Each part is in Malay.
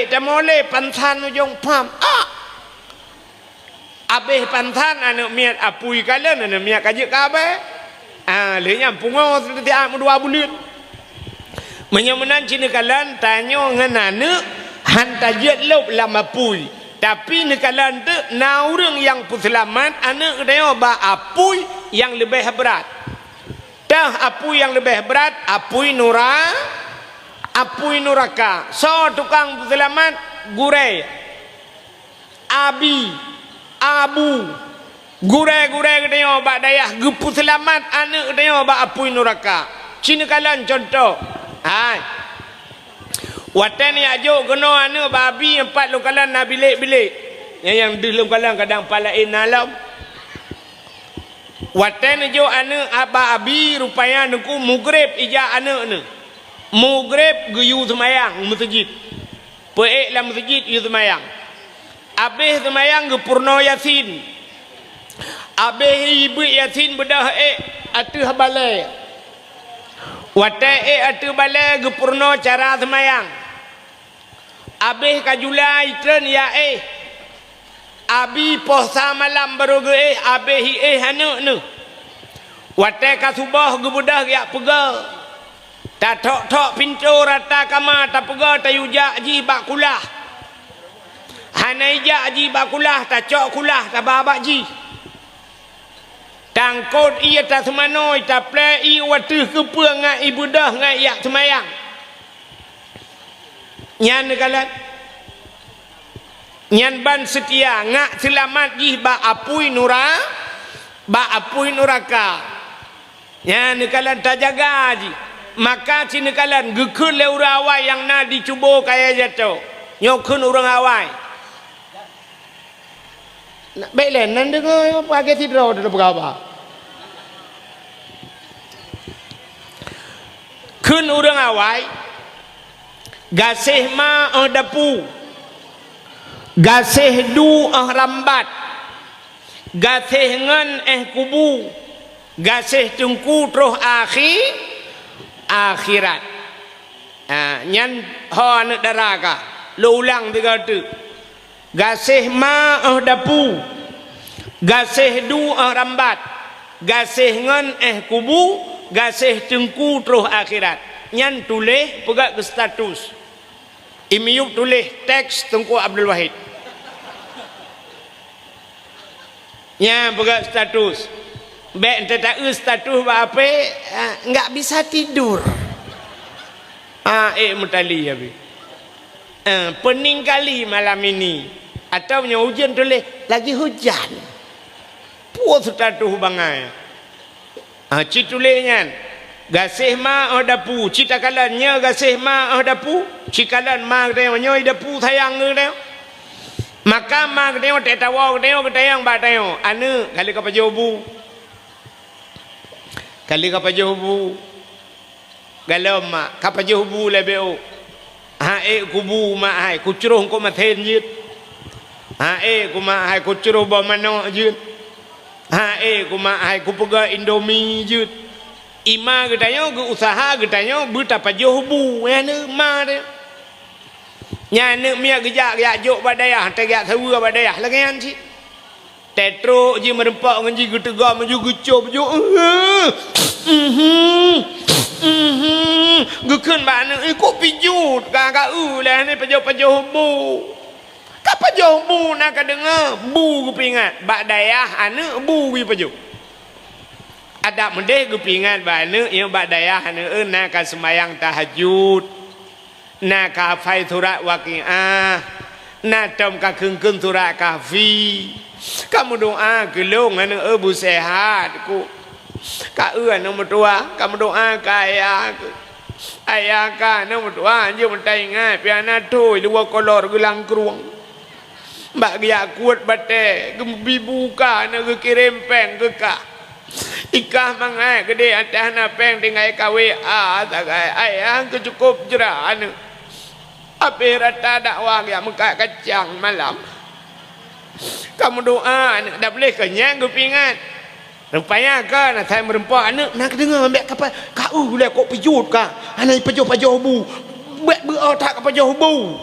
แต่โมเลปันทันยงพามเบปันทันอันเมียปุยกันเล่นอันเมียกันเยอะกาเบหรืออย่างปุ่งเอาที่อามุดวาบุลินmenyamanan cina kalan tanya ngana ne hanta jet lop lama pui tapi ne kalan tu na orang yang puselamat anak dia ba apui yang lebih berat dah apui yang lebih berat apui nuraka so tukang puselamat gurai abu gurai dia ba dayah puselamat anak dia ba apui nuraka cina kalan contoh hai watan ni ajo geno anu babi empat lokalan na bilik-bilik yang di lokalan kadang palain alam watan ajo anu abi rupanya nuku mugrib ija anu ne mugrib guyu semayang masjid peek la masjid yu semayang abih semayang ge purno yasin abih ibu yasin bedah atuh balai watai atu balai gepurno cara semayang abih kajulai tren ya abi posa malam baru ge abih hanu nu watai kasubah gebudah ya pega ta tok pintu rata kama ta pega ta yuja ji bakulah hanaija ji bakulah ta cok kulah ta babak ji tangkot ia tak semanoi tak play i watu kepa ngai ibu dah ngai yak semayang nyan kalat nyan ban setia ngak selamat gi ba apui nuraka nyan kalat tak jaga ji maka cina kalat gekun le urang awai yang na dicubo kaya jatuh nyokun urang awai baik lah nanti kau pakai tidur dalam berapa kun urang awai gasih ma dapu gasih du rambat gasih ngan kubu gasih tungku terus akhirat nyan ho anak daraka lu ulang tiga tu gasih ma dapu gasih du rambat gasih ngan kubu gasih tengku terus akhirat nyan tulis pegak ke status imiup tulis teks Tengku Abdul Wahid nyan pegak status baik tak status apa enggak bisa tidur mutali habis pening kali malam ini atau punya hujan tulis lagi hujan puas status bangai citulengan gasih ma dapu cita kalannya gasih ma dapu cikalan ma dia nyoi dapu sayang dia maka ma dia tetawa dia ketayang ba dia anu kali kapajobu galau ma kapajobu lebeu kubu ma hai kucruh ko ma then yit ku ma hai kucruh ba mano yit kuma hai kupega Indomie jut ima getanyo ge usaha getanyo buta pajobu ane ma de nyane mia gejak ya jok badayah tegak sewa badayah lagian si tetro ji merempak nganji getega maju gecop jo gekun ba ne ko pijut ka lah ni pajobu apa jauh bu nak dengar bu kepingat bak dayah ane bu wi paju ada mendeh kepingat ba ane yang bak dayah ane nak semayang tahajud nak hafal surat waqiah nak tom ka keung surat kahfi kamu doa gelong ane bu sehat ku ka ane mertua kamu doa ka ayah ka ane mertua je mentai ngai piana toi dua kolor gelang keruang bak dia kuat bate gembi buka na ke kirim peng ke ka ikah mangai gede atas na peng tinggal kawe tagai ayang ke cukup jera anu ape rata dakwah ya muka kacang malam kamu doa dak boleh kenyang kepingat rupanya ka na saya merempak anak nak dengar ambek kapal kau boleh kok pejut ka anai pejoh bu buat berotak pejoh bu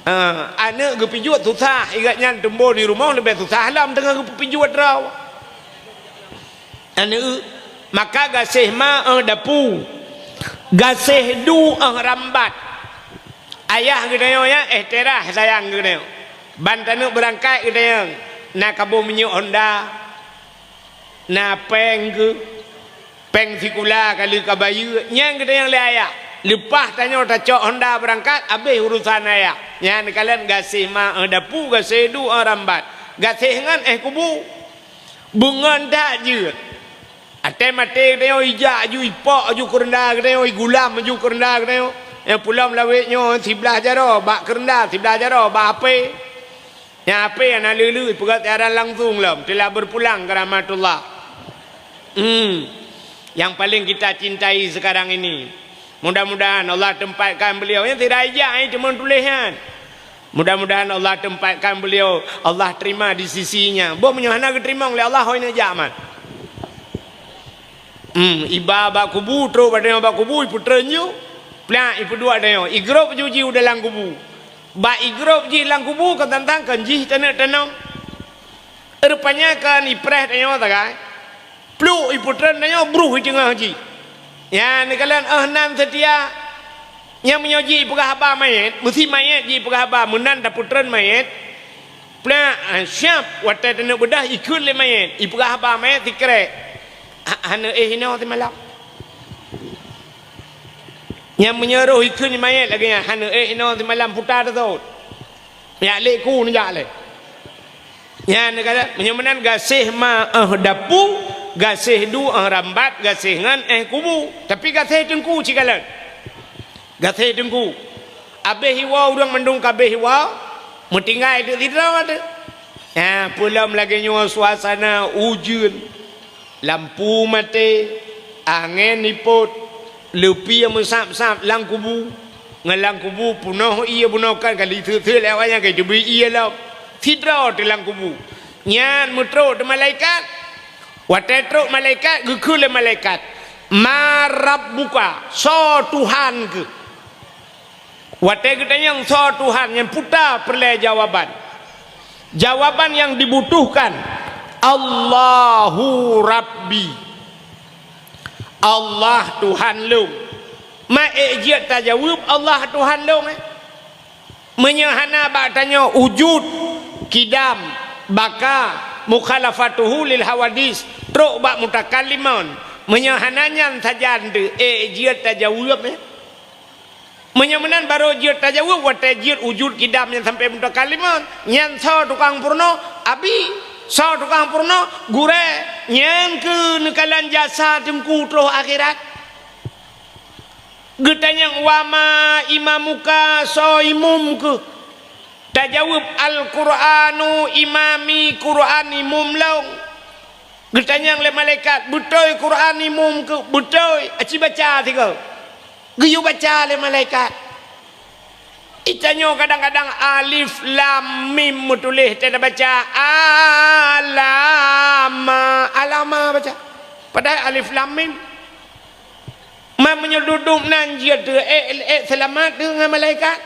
Anak ke pijut susah igatnya tumbuh di rumah lebih susah alam tengah ke pijut raw anak maka gasih ma dapu gasih du rambat ayah gedaya ya terah sayang gedaya bantanu berangkat gedaya na kabu minyak Honda na peng ke peng sikula kali kabayu nyang gedaya le ayah lepas tanya cok Honda berangkat habis urusan ayah yang kalian gasih ma dapu gasih du rambat gasih ngan kubu bungan tak je ate mate dia ijak ju ipok ju kerenda dia gulam ju kerenda dia yang pulang lawetnya sebelah jaro bak kerenda sebelah jaro bak ape yang ape yang lulu pegat tiada langsung lah telah berpulang ke rahmatullah yang paling kita cintai sekarang ini mudah-mudahan Allah tempatkan beliau yang tidak ijak cuma tulisan mudah-mudahan Allah tempatkan beliau Allah terima di sisinya bo menyahana keterima oleh Allah ini jaman iba ba kubu tro pada ba kubu putranya plan ipu dua dia igrop juji dalam kubu ba igrop ji dalam kubu kan tantang kan ji tanam rupanya kan ipreh dia tak kan plu iputran dia bruh di tengah ji ya ni kalian nan setia yang menyoji pegah haba mayat mesti mayat ji pegah haba munan da putran mayat plan siap wata tena bedah ikut le mayat ipegah haba mayat dikrek hana hina ti malam yang menyeruh ikut ni mayat lagi hana hina ti malam putar tu ya le ku ni ja le ya ni kata menyemenan gasih ma dapu gasih du rambat gasih ngan kubu tapi gasih tengku cikalan gasih tengku abeh hiwa urang mendung kabeh hiwa metinggai tu tidak ada ya pulang lagi nyawa suasana hujan lampu mati angin niput lepi yang mesap-sap lang kubu ngalang kubu punah ia punahkan kali tu lewatnya ke jubi ia lah tidak di lang kubu nyan mutro de malaikat watetro malaikat gekule malaikat marab buka so Tuhan ke watet kita yang so Tuhan yang putar perle jawaban yang dibutuhkan Allahu Rabbi Allah Tuhan lu ma ejit tajawab Allah Tuhan lu menyahana batanya wujud kidam baka mukhalafatuhu lil hawadis truk bak mutakalliman menyahananya saja ejit tajawab menyamanan baru jid tajawab wata jid wujud kidam yang sampai mutakalliman nyan so tukang purno abi so tukang purno gure nyan ke nekalan jasa tengku troh akhirat getanyang wama imamuka so imum ke tajawab al-Quranu imami Quran imum long getanyang le malaikat betul Quran imum ke betul aci baca tiga geyu baca le malaikat itanyo kadang-kadang alif lam mim tulis tidak baca alama baca padahal alif lam mim menyeluduk nan dia tu selamat dengan malaikat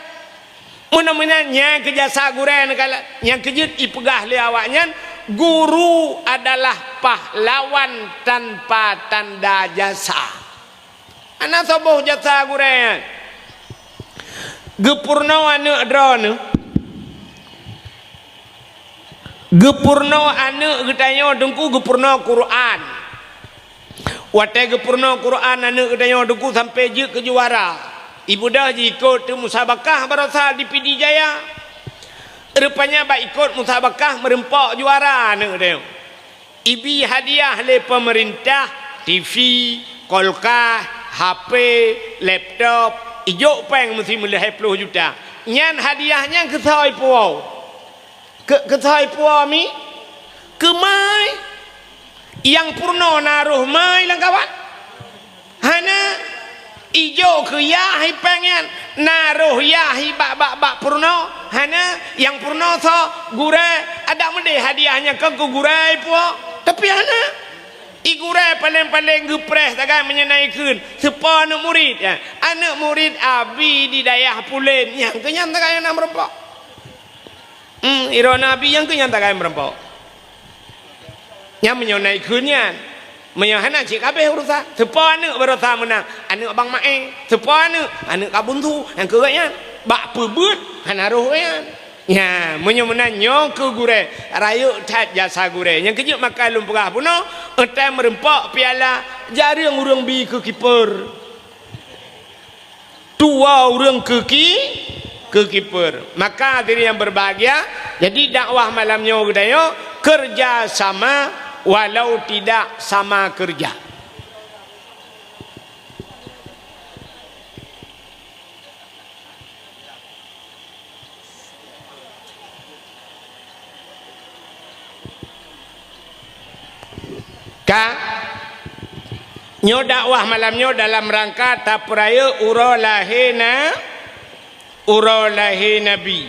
mudah-mudahan kejasa guren yang kejut ipegah le awaknya guru adalah pahlawan tanpa tanda jasa anak soboh jasa guren gepurno anu drone gepurno anu getanyo dengku gepurno Quran wate gepurno Quran anu getanyo dengku sampai je ke juara ibu dah ikut musabakah barasa di PD Jaya rupanya ba ikut musabakah merempak juara anu dia ibi hadiah le pemerintah TV kolkah HP laptop ijo peng mesti mulai 10 juta nyan hadiahnya ke thoi puau ke thoi puau mi ke mai yang purno naruh mai lang kawan hana ijo ke yahi pengen naruh yahi bak purno hana yang purno so gure ada mende hadiahnya ke gure puau tapi hana igure paling-paling gepres takkan menyenaikan sepa anak murid ya. Anak murid abi di dayah pulen yang kenyang takkan yang nak merempak iro nabi yang ke yang tak kain berempok yang menyonai kunyan menyahana cik kabeh urusan sepa anak berusaha menang anak abang mae sepa anak kabun tu yang keratnya bak pebut hanaruh yan ya menyemenannya ke gure rayu tat jasa gure yang kejut makan lumpurah puno entai merempak piala jari yang urang bi ke kiper dua orang ke kiper maka diri yang berbahagia jadi dakwah malamnya udayo kerja sama walau tidak sama kerja ka nyo dakwah malamnya dalam rangka tapraya uro lahir nabi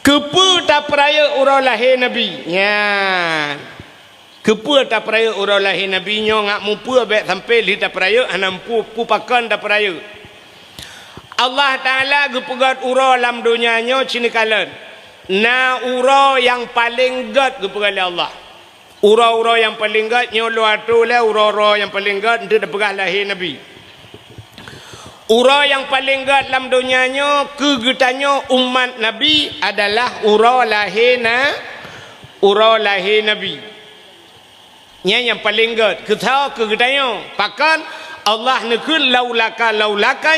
kepu tapraya uro lahir nabi ya kepu tapraya uro lahir nabi nyo ngak mumpu abek sampai li tapraya anam pu pakan tapraya Allah Taala gepegat uro lam dunia nyo cini kalan na uro yang paling gat gepegat Allah ura-ura yang paling gat nyolo atu lah ura-ura yang paling gat dia pegah lahir nabi ura yang paling gat dalam dunianya kegetannya umat nabi adalah ura lahir nabi yang paling gat kita kegetannya pakan Allah nekul laulaka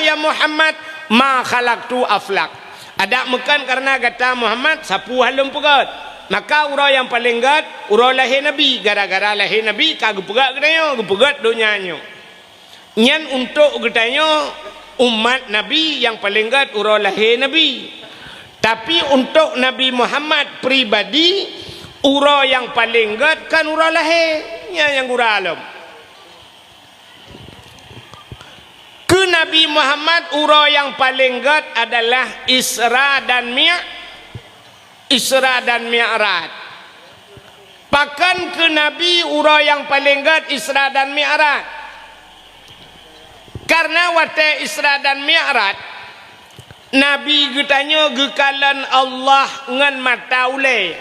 ya Muhammad ma khalaqtu aflak ada mekan karena kata Muhammad sapu halum pegat maka urau yang paling gat urau lahir nabi gara-gara lahir nabi kagak pegat katanya gepegat dunianya nyan untuk katanya umat nabi yang paling gat urau lahir nabi tapi untuk Nabi Muhammad pribadi urau yang paling gat kan urau lahirnya yang urau alam ke Nabi Muhammad urau yang paling gat adalah Isra dan Mi'raj. Pakan ke Nabi urau yang paling gat Isra dan Mi'raj. Karena wate Isra dan Mi'raj Nabi getanya gekalan Allah ngan mata ule.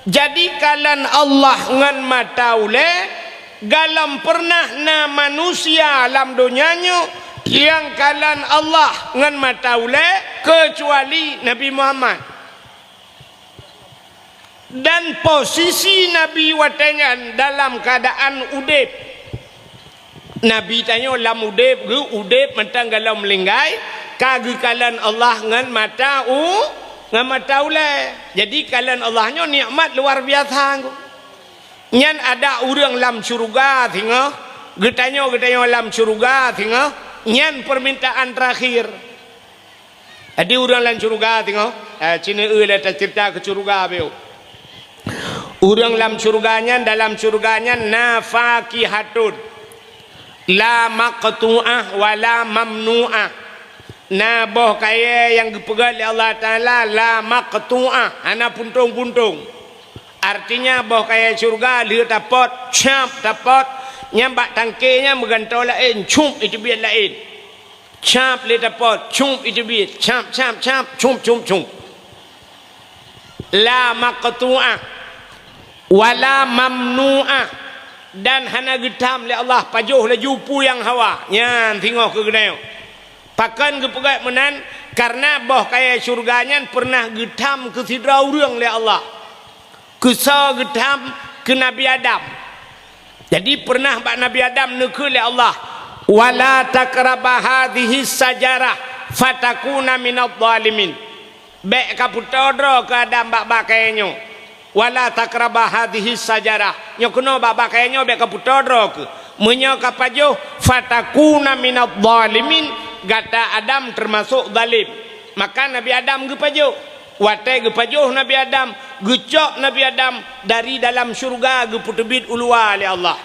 Jadi kalan Allah ngan mata ule galam pernah na manusia alam dunianya yang kalan Allah ngan mata ule kecuali Nabi Muhammad. Dan posisi Nabi watanya dalam keadaan udip. Nabi tanya lam udip mentang galau melinggai kagekalan Allah ngan mata ule. Jadi kalan Allahnya nikmat luar biasa. Nyan ada orang lam syurga tengah getanya lam syurga tengah nyan permintaan terakhir. Ada orang lam syurga tengah cina ada cerita ke syurga beo. Orang dalam surganya nafakihatun la maqtu'ah wala mamnu'ah na boh kaya yang dipegat oleh Allah Ta'ala la maqtu'ah ana puntung-puntung artinya boh kaya surga dia dapat cap dapat nyambak tangkenya megantau lain cum itu biar lain cap dia dapat cum itu biar cap cum la maqtu'ah wala mamnu'ah dan hana getam oleh Allah pajuh laju pu yang hawa nyan tengok ke gedayo pakan ke pegat menan karena boh kaya syurganya pernah getam ke sidra urang oleh Allah kesal getam ke Nabi Adam jadi pernah bak Nabi Adam nekul oleh Allah wala takraba hadhihi sajarah fatakuna minadh dhalimin bek kaputodro ke Adam bak kayanya wala takraba hadhihi sajarah nyo kena baba kayanya be kaputodro ke menyo kapajo fatakuna minadh dhalimin gata Adam termasuk zalim maka Nabi Adam gepajo wate gepajo Nabi Adam gecok Nabi Adam dari dalam syurga geputebit ulua oleh Allah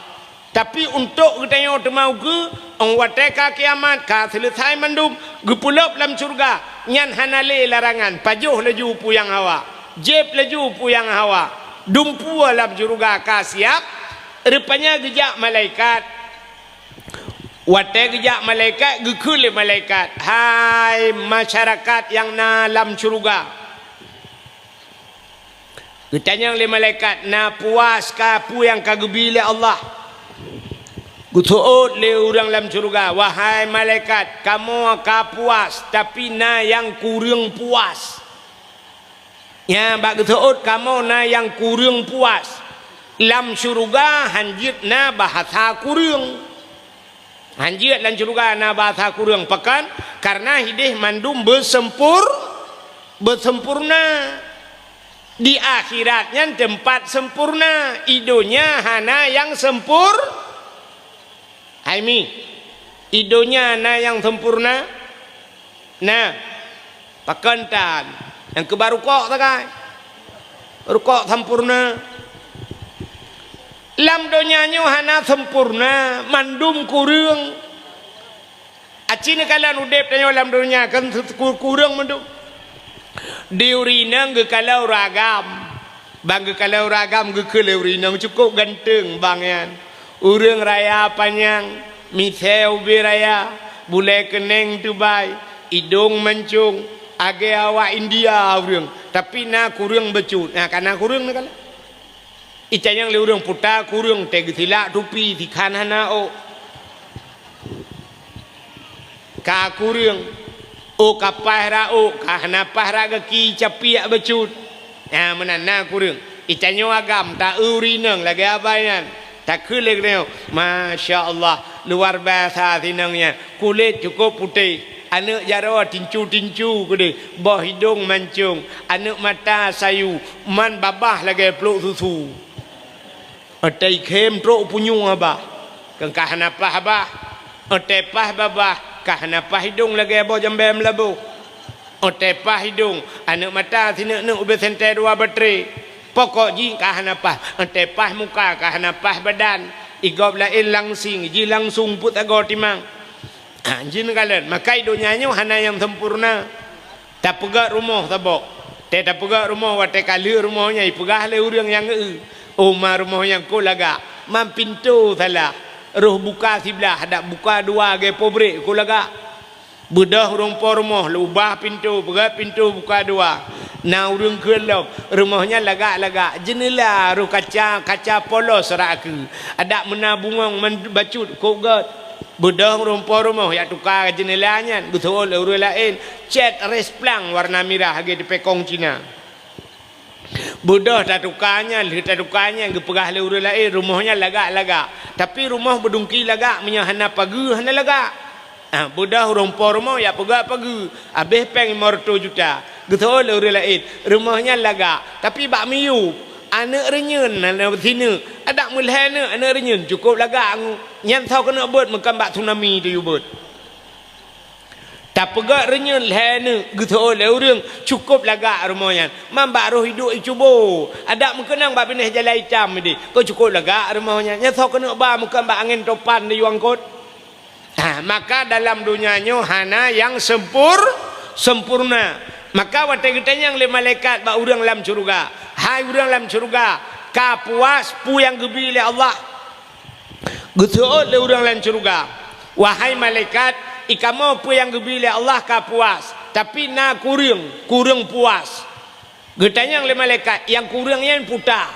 tapi untuk getanya temau ke on wate ka kiamat ka selesai mandum gepulop dalam syurga nyan hanale larangan pajuh laju pu yang hawa jeb laju pu yang hawa dumpu alam juruga ka siap rupanya gejak malaikat wate gejak malaikat gekul malaikat hai masyarakat yang dalam syurga Ditanya oleh malaikat, na puas ka pu yang kagebi oleh Allah. Gutuut le orang dalam syurga, wahai malaikat, kamu ka puas, tapi na yang kurang puas. Ya, bak gutuut kamu na yang kurang puas. Lam syurga hanjit na bahasa kurang. Hanjit dalam syurga na bahasa kurang. Pekan karena hidih mandum bersempurna. Di akhiratnya tempat sempurna, idonya hana yang Haimi, idonya hana yang sempurna. Nah, pakantan yang kebaru kok takai, rukok sempurna. Lam donyanya hana sempurna, mandum kurang. Acina kalian udep tanya lam donya kan kurang mandum. Diurinang ke kalau ragam, bang ke kalau ragam ke urinang cukup ganteng bang yan. Urang raya panjang, miseu beraya, bule keneng tubai, hidung mancung, age awak India urang. Tapi na kurang becut, nah karena kurang na kala. Icanyang le urang puta kurang teg silak tupi di kanana o. Ka kurang. O kapah ra o kahna pahra gaki capiak becut. Ya menana kurang. Itanyo agam tak urinang lagi abainan. Tak kulit neo. Masya Allah luar biasa tinangnya. Kulit cukup putih. Anak jaro tincu-tincu gede. Bah hidung mancung. Anak mata sayu. Man babah lagi peluk susu. Atai kem trok punyung abah. Kahna pah abah. Atai pah babah. Kahna pah hidung lagi abo jambe melabu. Otepah hidung, anak mata sini nak ubah sentai dua bateri. Pokok ji kahna pah, otepah muka kahna pah badan. Igop lain langsing, ji langsung put ago timang. Jin kalian, maka idonyanyo hana yang sempurna. Tak pegak rumah tabok. Tak pegak rumah wate kali rumahnya ipegah le urang yang Umar rumah yang ko laga. Mam pintu salah. Roh buka sebelah, ada buka dua ge pobrek ko laga. Bedah rumpah rumah, lubah pintu, berat pintu buka dua. Nah urang kelop, rumahnya lagak-lagak. Jendela ru kaca polos rak. Ada menabungong bacut ko gat. Bedah rumpah rumah ya tukar jendelanya, betul urang lain. Cat resplang warna merah ge di pekong Cina. Bodoh tak tukarnya ke pegah le urang lain rumahnya lagak-lagak. Tapi rumah berdungki lagak punya hana pagi hana lagak. Bodoh rumpah rumah ya pagi. Habis peng 500 juta. Betul le urang lain rumahnya lagak. Tapi bak miu anak renyun anak sini. Ada mulhana anak renyun cukup lagak. Nyam tahu kena buat makan bak tsunami tu buat. Tak pegak renyun lehana gitu le urang cukup lagak rumahnya. Mambak roh hidup cubo. Ada mengenang bak pindah jalan hitam ni. Kau cukup lagak rumahnya. Nya tahu kena ba mukan bak angin topan di wangkot. Maka dalam dunianya hana yang sempurna. Maka wate getanya yang le malaikat bak urang dalam syurga. Hai urang dalam syurga, ka puas pu yang gebi le Allah. Gitu le urang dalam syurga. Wahai malaikat, ikamu pu yang gebile Allah ka puas, tapi na kurang puas. Getanya oleh malaikat yang kurangnya puta.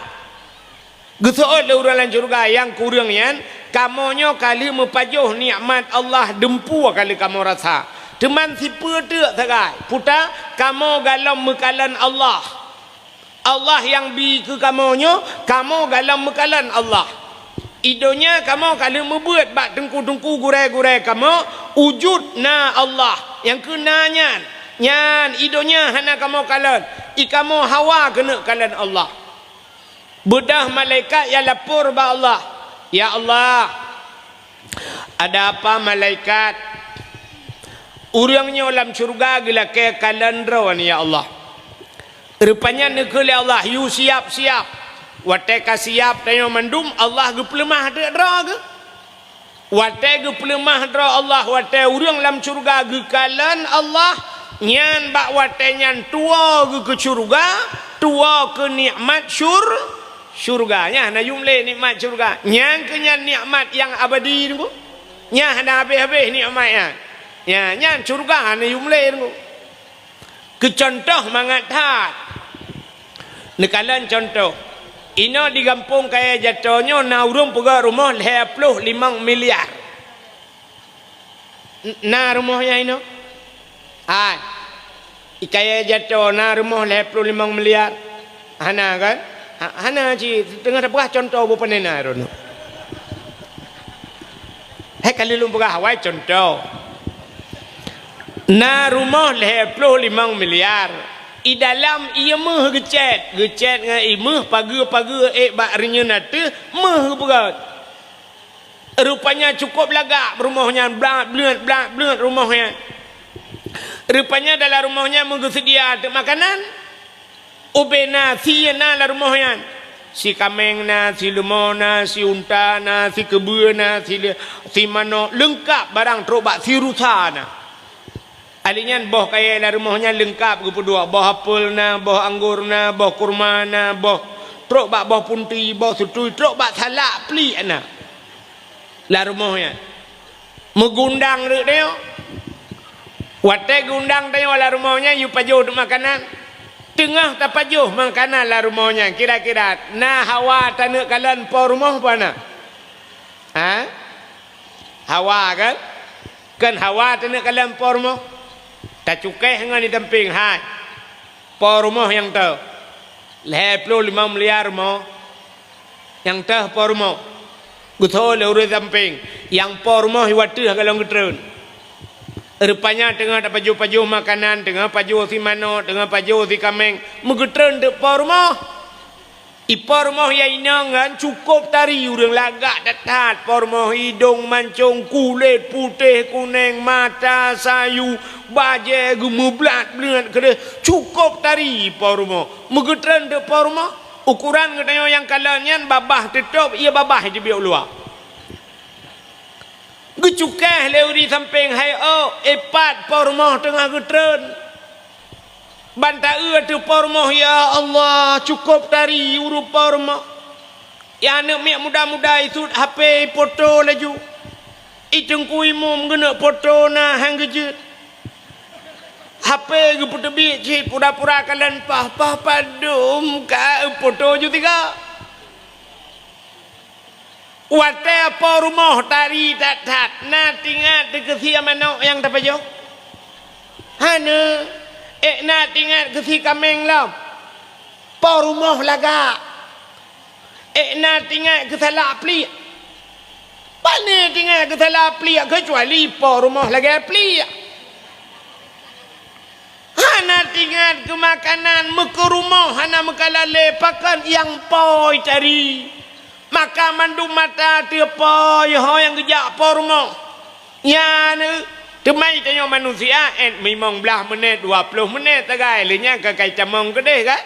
Gesoot le urang lan surga yang kurangnya kamonyo kali mepajuh nikmat Allah dempu kali kamu rasa. Teman si pedek sagai. Puta kamu galam mekalan Allah. Allah yang bi ke kamonyo, kamu galam mekalan Allah. Idonya kamu kalau membuat bak tengku-tengku gurai-gurai kamu wujud na Allah yang kenanya nyan idonya hana kamu kalan ikamu hawa kena kalan Allah. Bedah malaikat yang lapor ba Allah, ya Allah ada apa malaikat urangnya dalam syurga gila ke kalan rawan ya Allah. Rupanya negeri Allah you siap-siap. Wate kasiap tayo mandum Allah ge pelemah de dra ge. Wate ge pelemah dra Allah wate urang lam surga ge kalan Allah nyan bak wate nyan tua ge ke surga, tua ke nikmat surganya na jumle nikmat surga. Nyan ke nyan nikmat yang abadi niku. Nya ada habis-habis nikmatnya. Ya nyan surga na jumle niku. Ke contoh mangat hat. Nekalan contoh. Ino di kampung kaya jatuhnya na urung pega rumah 25 miliar. Na rumahnya ino. Kaya jatuh na rumah 25 miliar. Hana kan? Hana ci tengah pegah contoh apa nena rono. Kali lu pegah hawai contoh. Na rumah 25 miliar. I dalam ia meh gecet dengan meh paga bak renyana tu meh berat. Rupanya cukup lagak rumahnya blat rumahnya. Rupanya dalam rumahnya mengsedia untuk makanan. Ubena si na dalam rumahnya. Si kameng na, si lemau na, si unta na, si kebun na, si mano lengkap barang terobak si rusa na. Alinya boh kaya lah rumahnya lengkap kedua, boh apel na, boh anggur na, boh kurma na, boh truk bak boh punti, boh sutui, truk bak salak peli na. Lah rumahnya. Megundang dek dia. Watai gundang dia lah rumahnya yu pajuh untuk makanan. Tengah tak pajuh makanan lah rumahnya. Kira-kira na hawa tanah kalian po rumah apa na? Hawa kan? Kan hawa tanah kalian po rumah. Tak cukai dengan di temping hai. Po rumah yang tu 25 miliar mo. Yang tu po rumah. Gutol urus temping. Yang po rumah iwatu kalau ngetren. Rupanya tengah tak pajuh makanan, tengah pajuh si mano, tengah pajuh si kameng. Mengetren dek po rumah. Po rumah yang inangan cukup tari urang lagak datat. Po rumah hidung mancung, kulit putih kuning, mata sayu, baje gemublat belat kena cukup tari po rumah. Mengetren dek po rumah. Ukuran katanya yang kalanya babah tutup, ia babah je biar luar. Gecukah leuri samping hai epat po rumah tengah getren. Banta tu po rumah ya Allah cukup tari uru po rumah. Ya anak miak muda-muda itu HP foto laju. Itengkui mum gena foto na hang gejet. HP ge putebi cik pura-pura kalian pah padum ka foto ju tiga. Watai po rumah tari tat na tinggal dekesi manok yang tapajo. Hana na tinggal kesi kameng lam. Po rumah laga. Na tinggal kesalah pli. Pane tinggal kesalah pli kecuali po rumah laga pli. Hana tinggal ke makanan muka rumah hana mekalale pakan yang poi tari. Maka mandu mata tiapa yang gejak po rumah. Ya ni temai tanya manusia memang belah menit 20 menit tagai lenya kakai camong kedeh kan.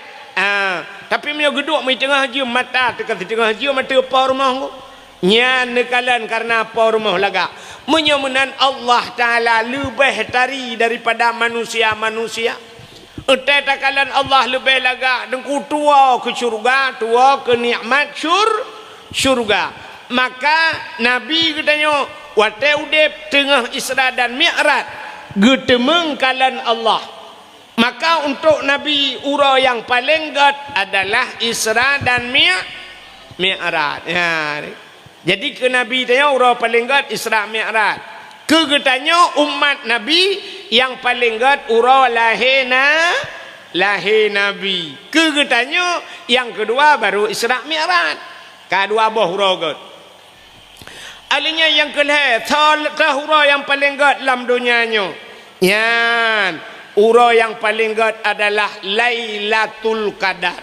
Tapi punya geduk mai tengah je mata tekan tengah je mata po rumah ku. Nya nekalan karena po rumah laga. Menyemenan Allah Taala lebih tari daripada manusia-manusia. Takalan Allah lebih laga dengku tua ke syurga, tua ke nikmat syurga. Maka Nabi katanya watai udep tengah Isra dan Mi'raj getemeng kalan Allah. Maka untuk Nabi ura yang paling gat adalah Isra dan Mi'raj. Ya. Jadi ke Nabi tanya ura paling gat Isra Mi'raj. Kegetanya umat Nabi yang paling gat ura lahir Nabi. Kegetanya yang kedua baru Isra Mi'raj. Kedua boh ura gat. Alinya yang kelih tahura yang paling gat dalam dunianya. Yan, ura yang paling gat adalah Lailatul Qadar.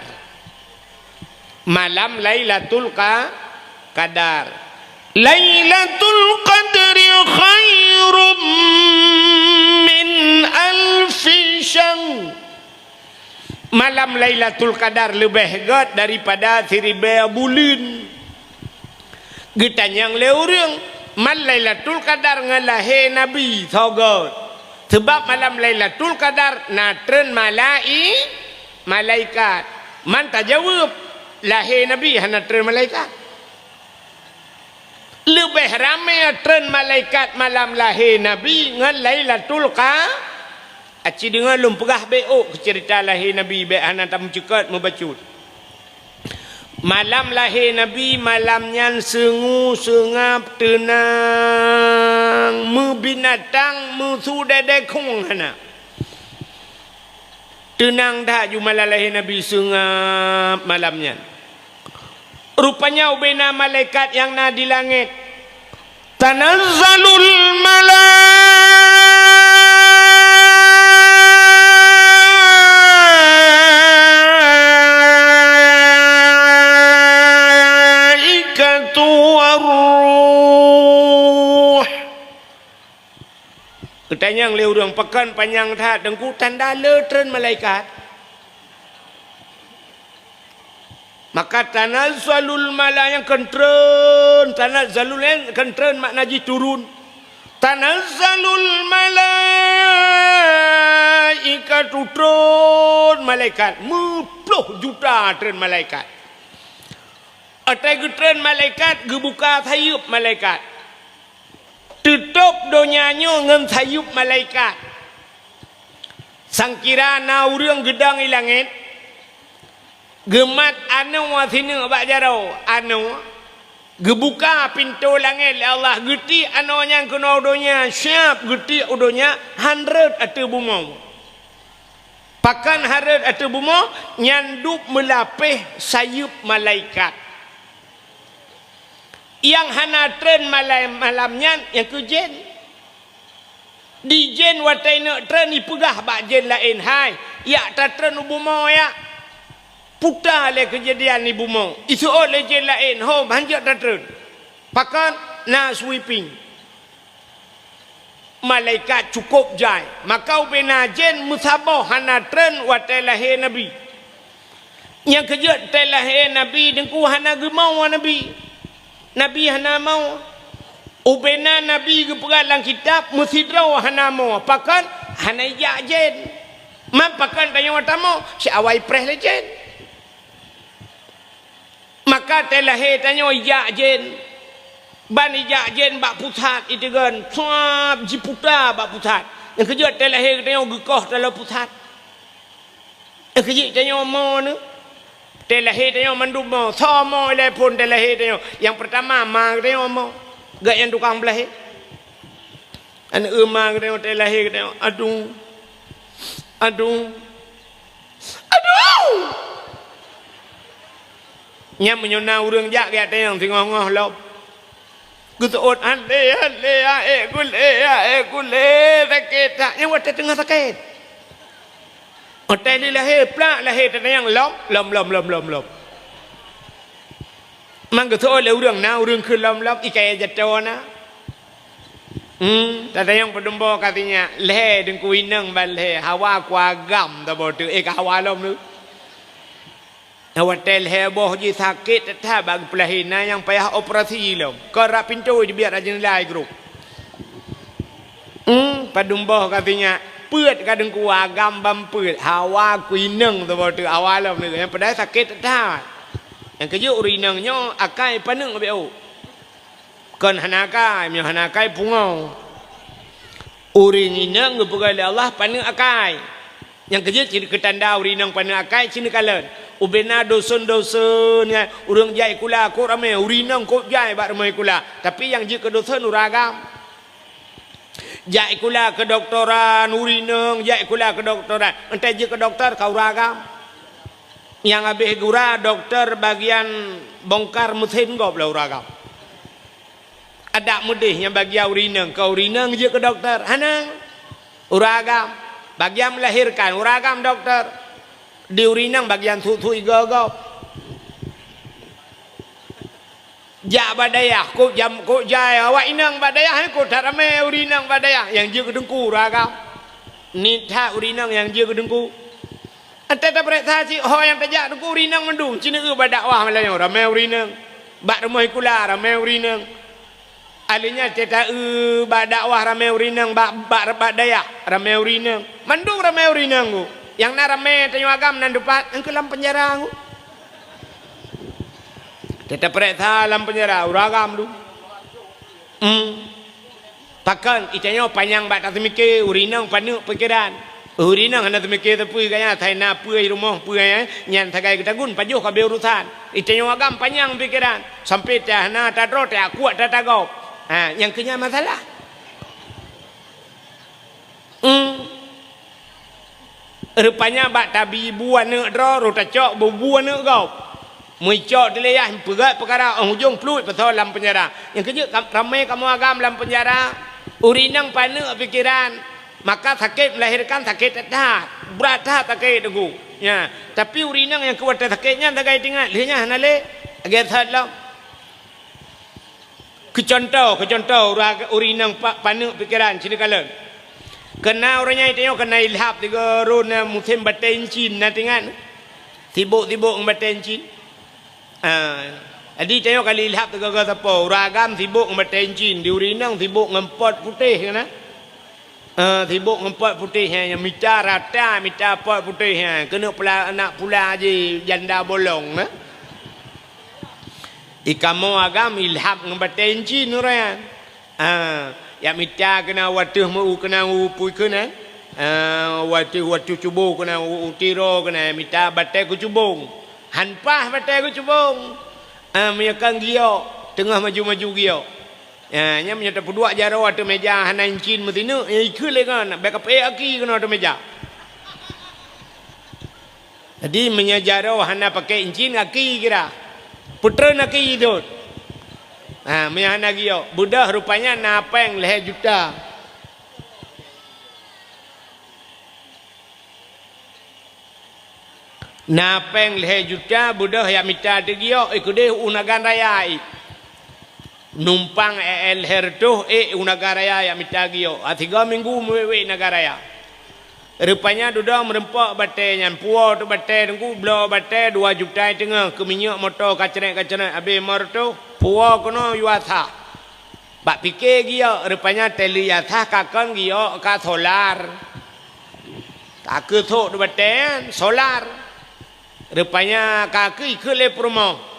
Malam Lailatul Qadar. Lailatul Qadri khairum min alfi syahr. Malam Lailatul Qadar lebih gat daripada 1000 bulan. Getanyang leurang mal Lailatul Qadar ngalahe Nabi thogot. Sebab malam Lailatul Qadar natren malaikat. Man tak jawab lahir Nabi hana tren malaikat. Lebih ramai tren malaikat malam lahir Nabi ngan Lailatul Qadar. Aci dengar lum pegah beok cerita lahir Nabi be hana tam cekat membacut. Malam lahir Nabi, malamnya sengu, sengap, tenang, binatang, sudadai kong hana. Tenang dah ju malam lahir Nabi, sengap malamnya. Rupanya ubena malaikat yang na di langit. Tanazzalul malaikatu war-ruh. Ketanya yang leurang pekan panjang tak dengku tanda letren malaikat. Maka tanazzalul mala yang kentren, tanazzalul yang kentren makna ji turun. Tanazzalul malaikatu turun malaikat 10 juta tren malaikat. Atai tren malaikat gebuka sayup malaikat. Tutup donyanya ngan sayup malaikat. Sangkira na urang gedang i langit. Gemat anu wasini bak jarau anu gebuka pintu langit Allah geti anu yang kena udonya siap geti udonya 100 atau bumau pakan 100 atau bumau nyandup melapih sayup malaikat yang hana tren malamnya yang ke jen di jen watai nak tren ipegah bak jen lain hai ya ta tren bumau ya putar le kejadian ni bumau. Itu oleh je lain. Ho, banjak datang. Pakan na sweeping. Malaikat cukup jai. Maka ubena jen musabah hana tren watai lahir Nabi. Yang kejut tai lahir Nabi dengku hana gemau Nabi. Nabi hana mau. Ubena Nabi ke peralang kitab musidraw hana mau. Pakan hana ijak jen. Mampakan tanya watamu si awai preh le jen. Maka telahir tanya ijak jen. Ban ijak jen bak pusat itu kan. Suap jiputa bak pusat. Yang kejut telahir tanya gekoh dalam pusat. Yang kejut tanya mau ni. Telahir tanya mandum mau. Sama ilai pun telahir tanya. Yang pertama mak tanya mau. Gak yang tukang belahir. Anak emak tanya telahir tanya. Aduh. Aduh. Aduh. Nya menyona urang jak dia tayang tengah-tengah lop. Gutuot hale gule sakit tak nya wat tengah sakit. Otai lahir plak lahir tayang lop. Mang gutuot le urang na urang ke lop ikai jatona. Tayang pedembo katanya le dengku inang ban le hawa kuagam ta bo tu hawa lom nu. Hotel heboh je sakit tetap bagi pelahina yang payah operasi lom. Kerak pintu dibiar aja nilai grup. Padumbah katanya peut kadang ku agam bampeut hawa kuineng tu botu awalam ni yang pada sakit tetap. Yang keju urinangnya akai paneng beu. Kan hanakai myo hanakai pungau. Uring inang gepegal Allah paneng akai. Yang keju ciri ketanda urinang paneng akai cini kalen. Ubena dosen-dosen ya urang jai kula ko ramai urinang ko jai bak ramai kula tapi yang je ke dosen uragam jai kula ke doktoran urinang jai kula ke doktoran entai je ke doktor kau uragam yang habis gura dokter bagian bongkar mesin go bela uragam ada mudih yang bagian urinang kau urinang je ke dokter hanang uragam bagian melahirkan uragam dokter di urinang bagian tutui gagap. Jak badayah ko jam ko jaya awak inang badayah ko tarame urinang badayah yang je kedengku ragam. Ni tha urinang yang je kedengku. Ante ta periksa si ho yang tajak dengku urinang mendung cina ke badakwah malanya ramai urinang. Bak rumah kula ramai urinang. Alinya cerita badakwah ramai urinang bak badayah ramai urinang. Mendung ramai urinang ku. Yang narame tanya agam nan dupat engke lam penjara aku. Tetap periksa lam penjara uragam tu. Takkan itanya panjang bak tak mikir urinang panuk pikiran. Urina hana temike tepui kaya thai na puai rumah puai nyan thagai ketagun pajuh ka berurusan itenyo agam panjang pikiran sampai tah na ta dro ta kuat ta tagau yang kenya masalah rupanya bak tabi buan ne dro ro ta cok buan ne gau mui cok dileyah pegat perkara hujung fluid pasal dalam penjara yang kenya ramai kamu agam dalam penjara urinang pana pikiran maka sakit melahirkan sakit dah berat dah sakit tu ya tapi urinang yang kuat sakitnya tak kait dengan lehnya hanale agak salah kecontoh urinang panu pikiran sini kala kena orangnya itu kena ilhap tiga runa musim batin cin natingan sibuk batin cin jadi tengok kali ilhap tiga apa ragam sibuk batin cin di urinang sibuk ngempot putih kena sibuk ngempot putih yang mita rata mita pot putih kena pula anak pula je janda bolong ikamu agam ilham ngebatin cin orang ya mita kena watuh mu kena upui kena watuh cubung kena utiro kena mita batai ku cubung hanpah batai ku cubung meyakan gio tengah maju gio nya menyata pudua jaro atu meja hanan cin metinu ikut lengan backup aki kena atu meja jadi menyajaro hana pakai cin aki kira putra aki itu menyana gio budak rupanya napeng leh juta napeng leh juta budak ya mita tu gio ikude unagan raya numpang el hertuh unagaraya ya mitagio 3 minggu mewe nagaraya rupanya duduk merempak batai nyan puo tu batai tengku blo batai 2 juta tengah ke minyak motor kacret habis morto puo kono yuatha bak pikir gio rupanya teli yatha kakon gio ka solar tak ke thok tu batai solar rupanya kaki ke le promo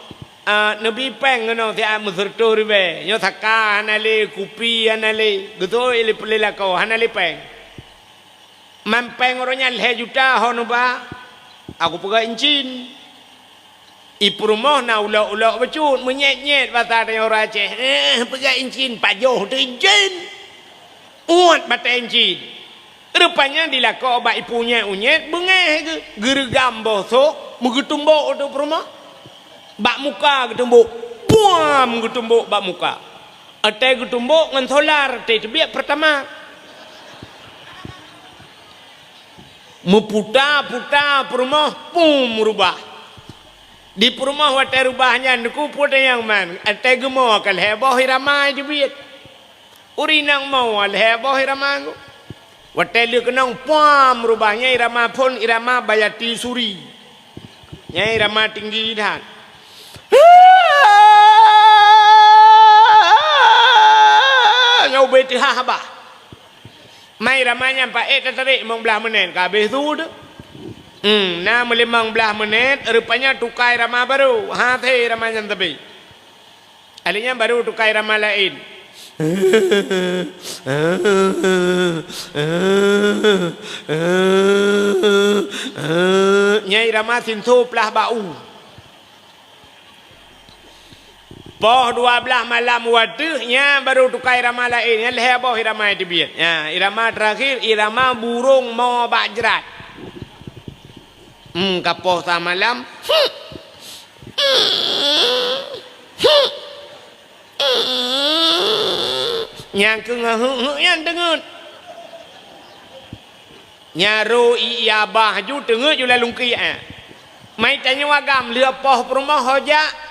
nabi peng ngono dia muzurto ribe nyo thaka hanale kupi hanale gitu ile pelela ko hanale peng mampeng orangnya leh juta hono ba aku pegang incin iprumoh na ula becut menyet bata de ora Aceh pegang incin pajoh tu incin uat bata incin rupanya dilako ba ipunya unyet bengeh gergam bosok mugutumbok tu prumoh bak muka getumbuk puam getumbuk bak muka atai getumbuk ngan solar teh biak pertama muputa perumah pum rubah di perumah watai rubahnya nuku puta yang man atai gemo kal heboh irama dibiat urinang mau al heboh irama watai lu kenang puam rubahnya irama pun irama bayati suri nya irama tinggi dah ngau beti haba mai ramanya pak tarik mong belah menit kabeh tu tu na melimang belah menit rupanya tukai rama baru the ramanya tepi alinya baru tukai rama lain nyai rama sintu pelah bau Boh 12 malam waduhnya baru tukar irama lain. Yang leher boh irama itu biar. Ya, irama terakhir irama burung mau bajrat. Kapoh sama malam. Yang kengah yang dengut. Nyaru iya bah ju dengut ju lalungki mai tanya wagam lia poh perumah hoja.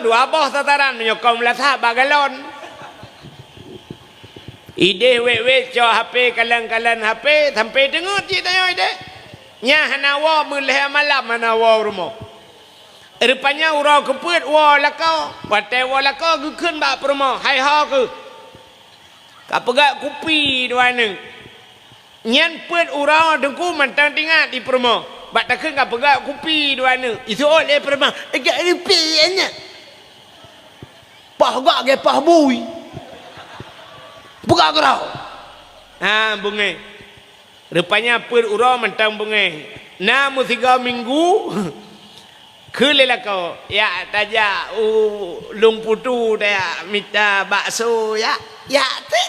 Dua boh tataran menyokong latah bagalon. Ide we co HP kalan HP sampai dengut cik tanya ide. Nya hanawa mulai malam hanawa rumah. Rupanya urau keput wa lakau. Patai wa lakau gukun bak rumah. Hai ha ke. Kapegak kupi dua neng. Nyan put urau dengku mantang tinggal di rumah. Bak takkan kau pegang kupi dua ni. Itu oleh perempuan. Agak ripiannya. Pah gak ke pah bui. Pegang kau. Bungai. Rupanya per ura mentang bungai. Namu 3 minggu. Kulilah kau. Ya taja lung putu dia minta bakso ya. Ya tu.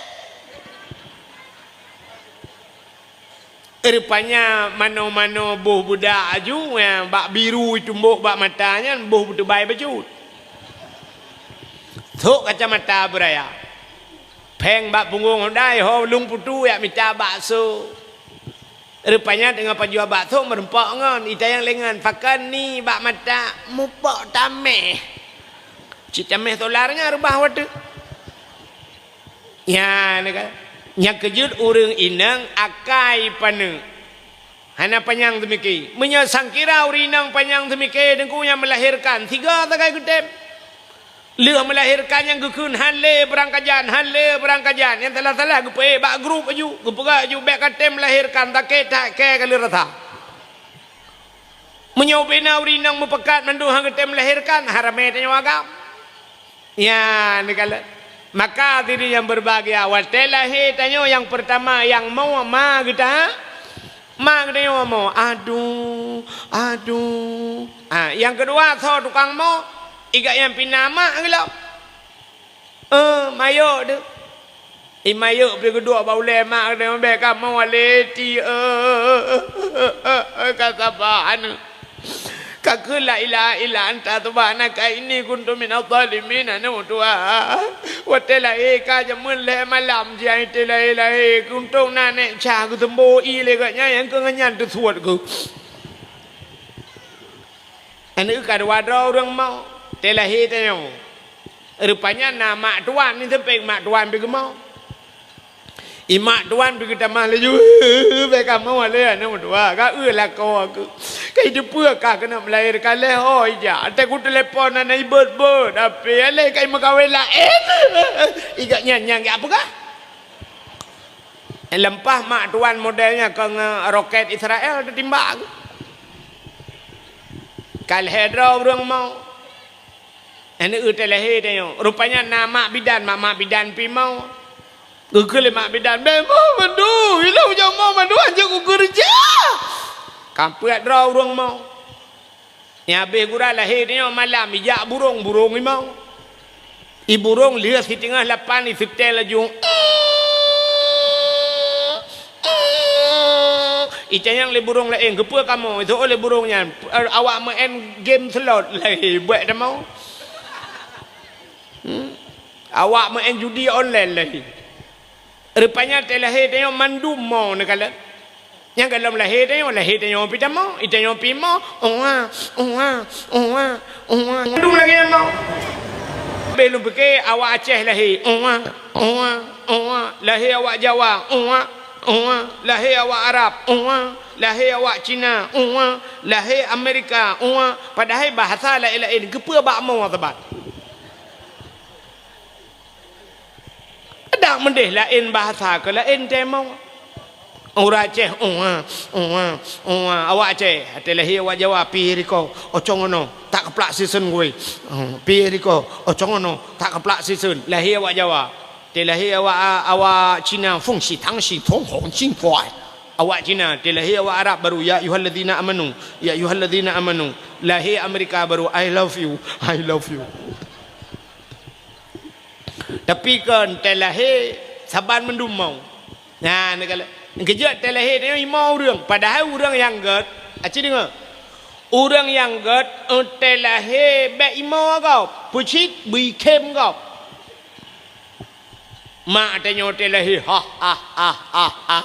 Rupanya mano-mano boh budak aju yang bak biru itu mbok bak matanya boh budak baik baju. Tok kacamata beraya. Peng bak punggung dai ho lung putu ya minta bakso. Rupanya dengan penjual bakso merempak ngon ita yang lengan fakan ni bak mata mupok tameh. Cik tameh solarnya rubah wadu. Ya nak yang kejut urang inang akai pane. Hana panjang demiki. Menyasang kira urinang panjang demiki dengku yang melahirkan 3 tagai gudem. Leh melahirkan yang gekun hanle berangkajan yang telah-telah gupe bak grup aju gupega aju bek katem melahirkan tak ke kali rata menyobena urinang mepekat mandu hang katem melahirkan harame tanya agam ya nikala maka diri yang berbahagia watelah tanya yang pertama yang mau ma kita ma kita mau aduh yang kedua so tukang mau iga yang pinama gelo. Mayo de. Mayo pergi kedua bau lemak de ambek kamu waleti kata bahan. Kakak la ilaha illa anta subhanaka inni kuntu minadh dhalimin anu tua. Watela ka jamun le malam jai tela ilahi kuntu nane cha ku tembo i le ganya yang kenganyan tu suat ku. Anu kadwa orang mau telahi tanya. Rupanya nama tuan ni sampai mak tuan pergi mau. Imak tuan pergi tamah laju. Mereka mau le ana tua. Ka lah kau aku. Kai depa ka kena melahirkan le hoi ja. Ate ku telefon ana ibet-bet. Ape le kai makawin lain. Iga nyanyang ya apa ka? Lempah mak tuan modelnya ke roket Israel ditimbak. Kal hedra orang mau. Ini utelahi dia. Rupanya nama bidan, mama bidan pi mau. Gugul mak bidan, mau mandu. Hilang jauh mau mandu aja ku kerja. Kampung ada orang mau. Ya be gura lahir dia malam bijak burung ni mau. Burung lihat di tengah lapan di setel laju. Ica yang le burung lain kepa kamu itu oleh burungnya awak main game slot lagi buat dah mau. Awak main judi online lagi. Rupanya telahir dia mandu mau nakala. Yang kalau lahir dia pita mau, ita yang pi mau. Mandu lagi mau. Belum pakai awak Aceh lahir. Lahir awak Jawa. Lahir awak Arab. Lahir awak Cina. Lahir Amerika. Padahal bahasa lain-lain kepa bak mau tebat. Ada mendeh lain bahasa ke lain temau. Orang Aceh, awak Aceh, hati lahir awak Jawa, pi riko, ocongono, tak keplak season gue. Pi riko, ocongono, tak keplak season. Lahir awak Jawa, hati lahir awak Cina, feng si tang si feng hong jing fuai. Awak Cina, hati lahir awak Arab baru ya ayyuhalladzina amanu. Lahir Amerika baru I love you. Tapi kan telahir saban mendum mau. Nah negala kejut telahir dia mau orang. Padahal orang yang gad, aci dengar. Orang yang gad telahir be imau kau, pucit bui kem kau. Mak tanya telahir,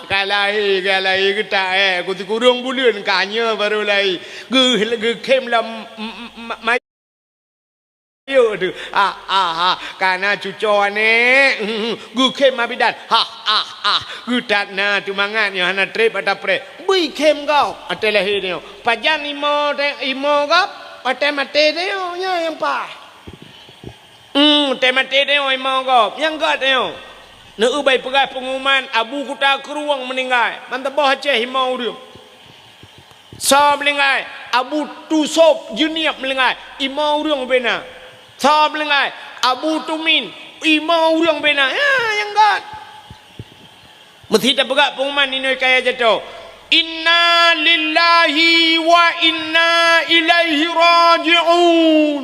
kalai kita aku tu kurang bulan kanya baru lai. Ge kem lah yo tu karena cucu ni gu kem abidan gu tak na tu mangan yo hana trip ada pre bui kem kau atelah ni pajan imo kau ate mate dia nya yang pa temate dia imo kau yang kau dia ne ubai pegai pengumuman abu kuta keruang meninggal mantap Aceh imo dia so meninggal abu tu sop junior meninggal imo urang bena Sab lengai Abu Tumin imau orang bena ya yang gat mesti tak pegat pengumuman ini kaya jatuh. Inna lillahi wa inna ilaihi raji'un.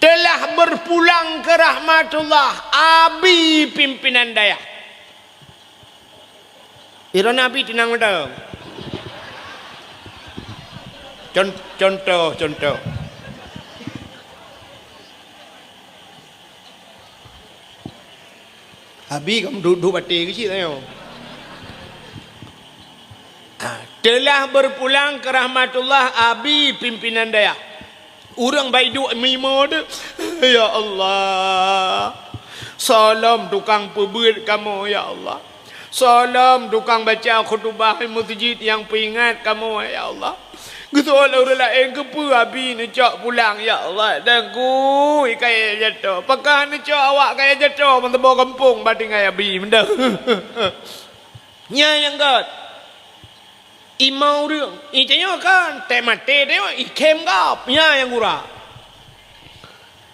Telah berpulang ke rahmatullah abi pimpinan Dayak. Ira Nabi tenang betul. Contoh. Abi kamu duduk batik kecil tanya. Telah berpulang ke rahmatullah abi pimpinan Dayak. Orang baik duk mimo tu. Ya Allah. Salam tukang pebut kamu ya Allah. Salam tukang baca khutbah masjid yang peringat kamu ya Allah. Ketua orang lain ke apa abi ni cak pulang ya Allah. Dan ku kaya jatuh. Pakah ni cak awak kaya jatuh mentebau kampung bating kaya abi benda. Nya yang kat. Imau dia. Itanya kan tak mati dia ikem kap. Nya yang gura.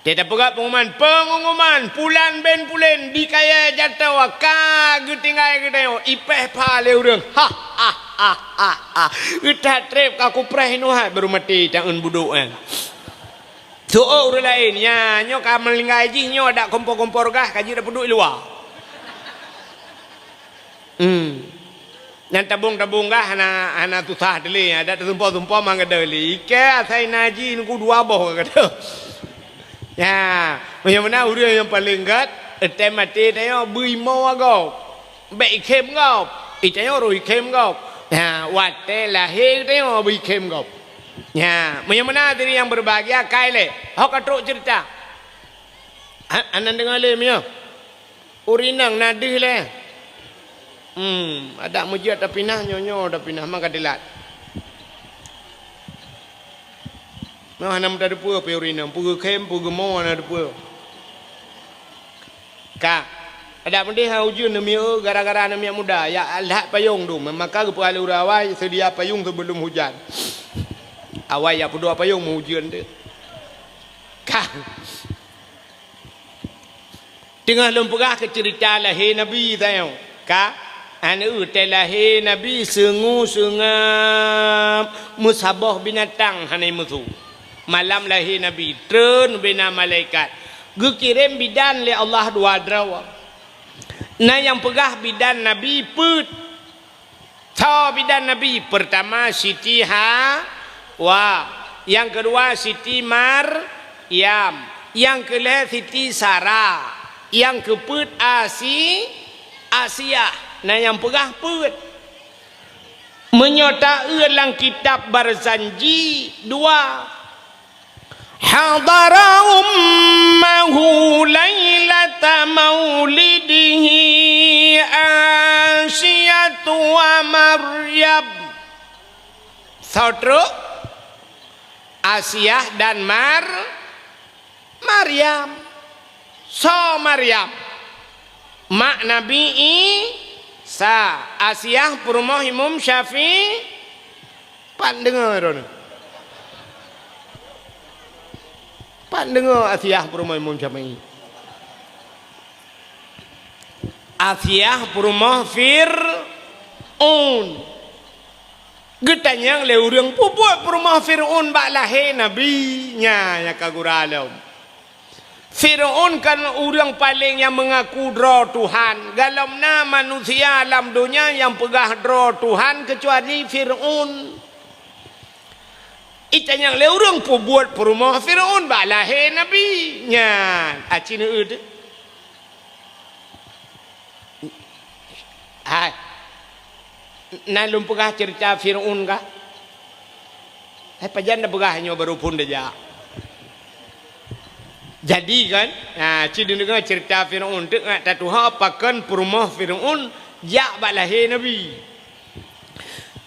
Dia tak pegat pengumuman pulan ben pulen di kaya jatuh ka getinggai gedeo ipeh pale urang ha udah trip aku preh nu ha baru mati jangan buduk kan so urang lain nya nyo ka melinggai ji nyo dak kompor-kompor gah kaji dak penduk luar yang tabung-tabung gah ana tusah deli ada tumpah-tumpah mangga deli ke asai naji nu dua boh kata. Ya, macam mana orang yang paling gat, mati tanya bui mau agak, baik kem kau, itanya roi kem kau, ya, wate lahir tanya bui kem kau, ya, macam mana diri yang berbahagia kai le, hok katruk cerita, anan dengar le macam, urinang nadih le, ada mujiat tapi nah nyonyo tapi nah mangkat dilat. Nah, nama dah depa peurina, pugu kem, pugu mo na depa. Ka, ada benda hau jun demi gara-gara demi muda, ya alhat payung tu, maka kepa alurawai sedia payung sebelum hujan. Awai ya pedua payung mau hujan tu. Ka. Tengah lempegah ke cerita lahir Nabi tahu. Ka, anu lahir Nabi sengam musabah binatang hanai musuh. Malam lahir Nabi turun bina malaikat gekirim bidan le Allah dua drawa nah yang pegah bidan Nabi put tahu bidan Nabi pertama Siti Hawa yang kedua Siti Maryam yang kelima Siti Sarah yang keput Asia nah yang pegah put menyota dalam kitab Barzanji 2 hadara ummahu lailata maulidihi Asyatu wa Maryam saudara Asyah dan Maryam Maryam mak Nabi Isa Asyah perumah Imam Syafi'i pandengar dengar Asyah perumah Imam Syafi'i Asyah perumah Fir'aun getanya le urang pubuat perumah Fir'aun bak lahir Nabi nya ya kaguralam Fir'aun kan orang paling yang mengaku dra Tuhan galamna manusia alam dunia yang pegah dra Tuhan kecuali Fir'aun itanya le urang pubuat perumah Fir'aun bak lahir Nabi nya acina ud hai nalum pegah cerita Fir'aun kah hai pajan dah pegah nyo baru pun dah jadi kan nah ciri dengar cerita Fir'aun tu ngak tatuha pakan perumah Fir'aun jak bak lahir Nabi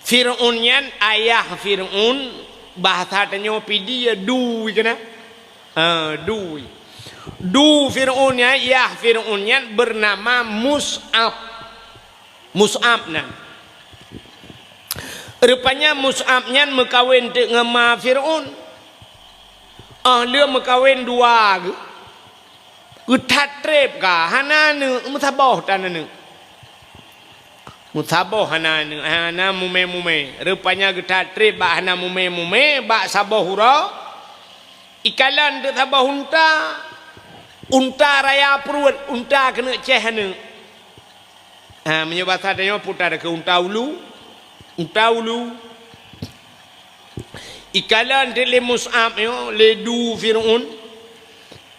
Fir'aun nyan ayah Fir'aun bahasa tanya pidi ya du kena du Fir'aun nya ayah Fir'aun nyan bernama Mus'ab nan rupanya Mus'ab nyan mekawin dengan Fir'aun dia mekawin dua ke tatrep ka hana ne musabah tanane Musabah hana mume rupanya getat trip ba hana mume ba sabah hura ikalan de sabah unta raya perut unta kena ceh hana menyebab sadanya putar ke unta ulu ikalan de le Mus'ab yo le du Fir'aun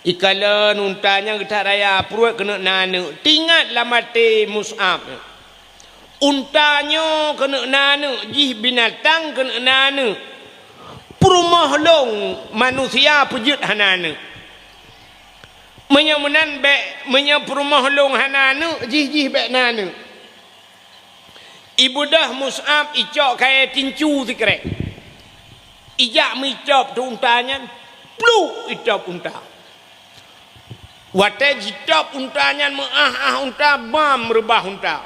ikalan untanya getat raya perut kena nana tinggatlah mati Mus'ab untanya kena nana jih binatang kena nana perumah long manusia pejut hanana menyamunan be perumah long hanana jih be nana ibu dah Mus'ab icok kaya tincu sikre ijak micop tu untanya pluk icop unta wate jitop untanya unta bam rebah unta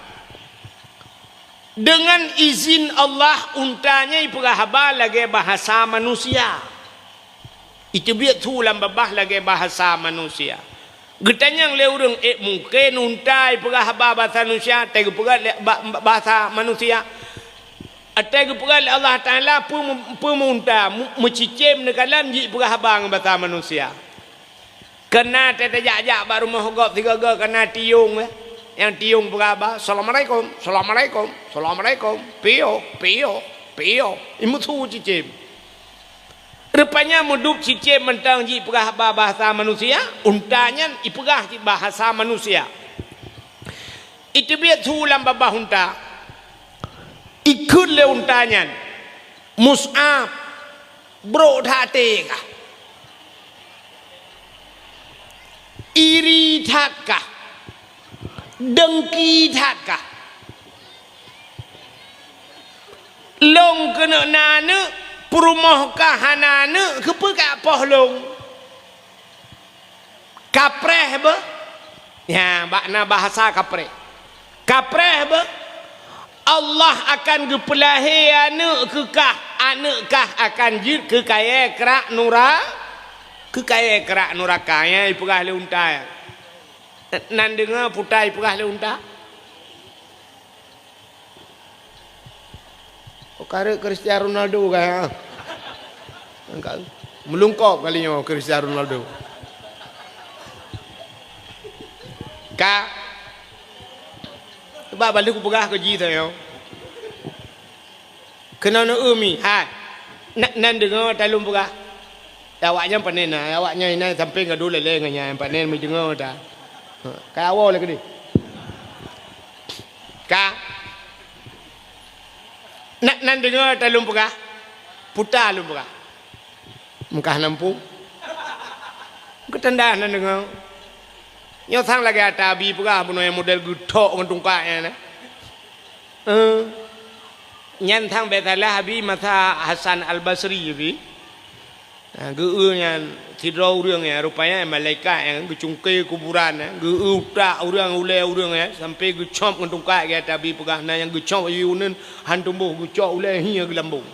dengan izin Allah untanya iperahaba lagi bahasa manusia itu biar tu lambah lagi bahasa manusia getanyang le urang mungkin unta iperahaba bahasa manusia tega bahasa manusia atega pegal Allah Taala pemunta mencicim nekalan ji iperahaba bahasa manusia kena tetejak baru mahogop tiga kena tiung yang tiung berapa? Assalamualaikum, pio, imu tu cicim. Rupanya muduk cicim mentang ji perah bahasa manusia, untanya iperah bahasa manusia. Itu biar tulang babah unta, ikut le untanya, Mus'ab, bro hati kah, iri kah? Dengki tatkah long kena nana perumah kahanana kepekak pohlong kapreh be ya makna bahasa kapreh be Allah akan gepelahi anak kekah akan jid ke kaya kerak nuraka ya iperah le unta ya nan dengar putai perah le unta kare Cristiano Ronaldo kaya melungkop kalinya Cristiano Ronaldo ka ba balik perah ke ji tayo kena no umi ha nan dengar talum perah awaknya panen awaknya ini sampai ngadu lele nganya panen mi dengar ta ka awal lagi ni ka nan dengar talum perah putar lum perah mukah nampu ketanda nan dengar nyo sang lagi ata bi perah puno yang model gutok ngantung ka na nyan thang betalah habi masa Hasan Al-Basri bi geunya tidro urang ya rupanya malaikat yang gecungke kuburan geutak urang ule ya sampai gecop ngantung ka ya tabi pegahna yang gecop yunen hantumbuh gecop ule hia gelambung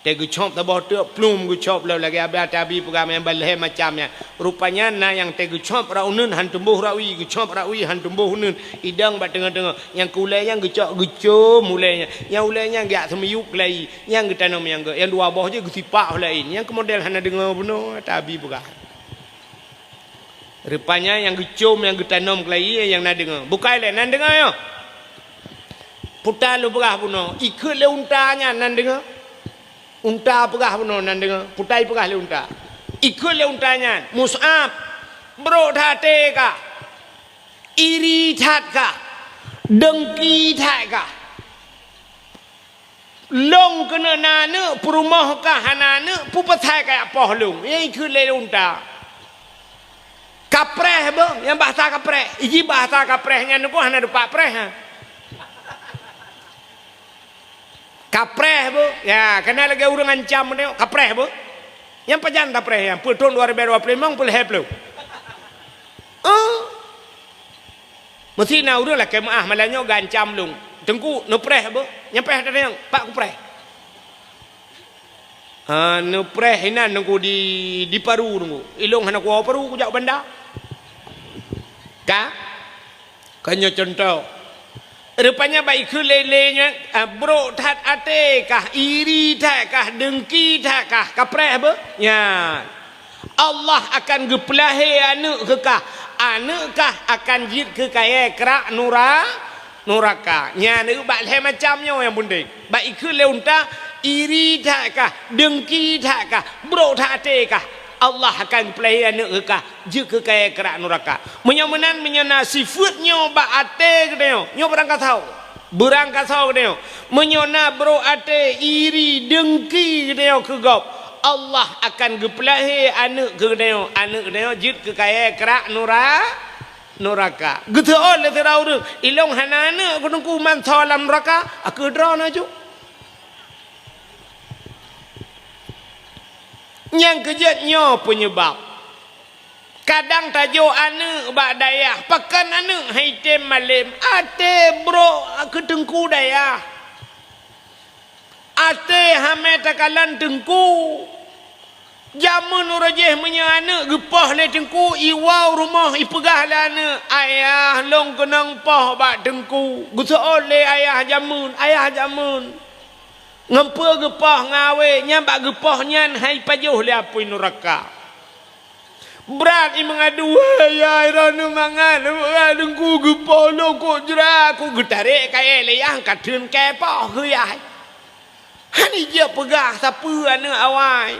te gecop tabah te plum gecop law lagi abah tabi pegah yang balhe macamnya rupanya na yang te gecop raunen hantumbuh rawi gecop rawi hantumbuh nun idang bat tengah-tengah yang kulai yang gecop mulainya yang ulainya gak semiyuk lai yang getanam yang dua bawah je gesipak lain yang ke model hana dengar beno tabi pegah rupanya yang gecom yang getanam kelai yang na dengar bukai le nan dengar yo putar lu pegah beno ikut le untanya nan dengar unta perah benar nan dengar putai perah le unta ikut le untanya Mus'ab bro hati kah iri tat kah dengki tat kah long kena nana perumah kah hanana pupatai kaya pohlung yang ikut le unta kapreh be yang bahasa kapreh iji bahasa kaprehnya nuku hana depak preh ha kapreh bu ya kena lagi urang ancam tengok kapreh bu yang pajan kapreh yang tahun 2020 memang boleh help mesti na urang lah kemaah malanya gancam lung tengku no preh bu yang preh tengok pak ku preh no preh ina nunggu di paru nunggu ilung hana ku paru ku jak banda ka kanyo contoh Rupanya baik ke lelenya bro tat ate kah iri tak kah dengki tak kah kapreh apa? Ya. Allah akan gepelahi anak ke kah? Anak kah akan jid ke kaya kerak nuraka. Nya ni bak le macamnya yang bunding. Baik ke leunta iri tak kah dengki tak kah bro tat ate kah? Allah akan pelai anak kekah je kaya kerak neraka. Menyomenan menyana sifatnya ba ate kedeo. Nyo berangkat tahu. Berangkat tahu kedeo. Menyona bro ate iri dengki kedeo kegop. Allah akan gepelahi anak kedeo. Anak kedeo je kaya kerak neraka. Gitu oleh terau ilong hanana kudungku man salam neraka. Aku drona ju. Yang kejatnya penyebab kadang tajuk anak bak dayah pakan anak haitem malim ate bro ketengku dayah ate hame takalan tengku jamun urajeh menya anak gepah le tengku iwau rumah ipegah le anak ayah long kenang pah bak tengku gusa oleh ayah jamun ngempa gepah ngawe nyambak gepah nyan hai pajuh le apui neraka berat i mengadu ya iranu mangan dengku gepah lo kok jera ku getarik kaya le yang kadun kepah ke ya hani dia pegah siapa anak awai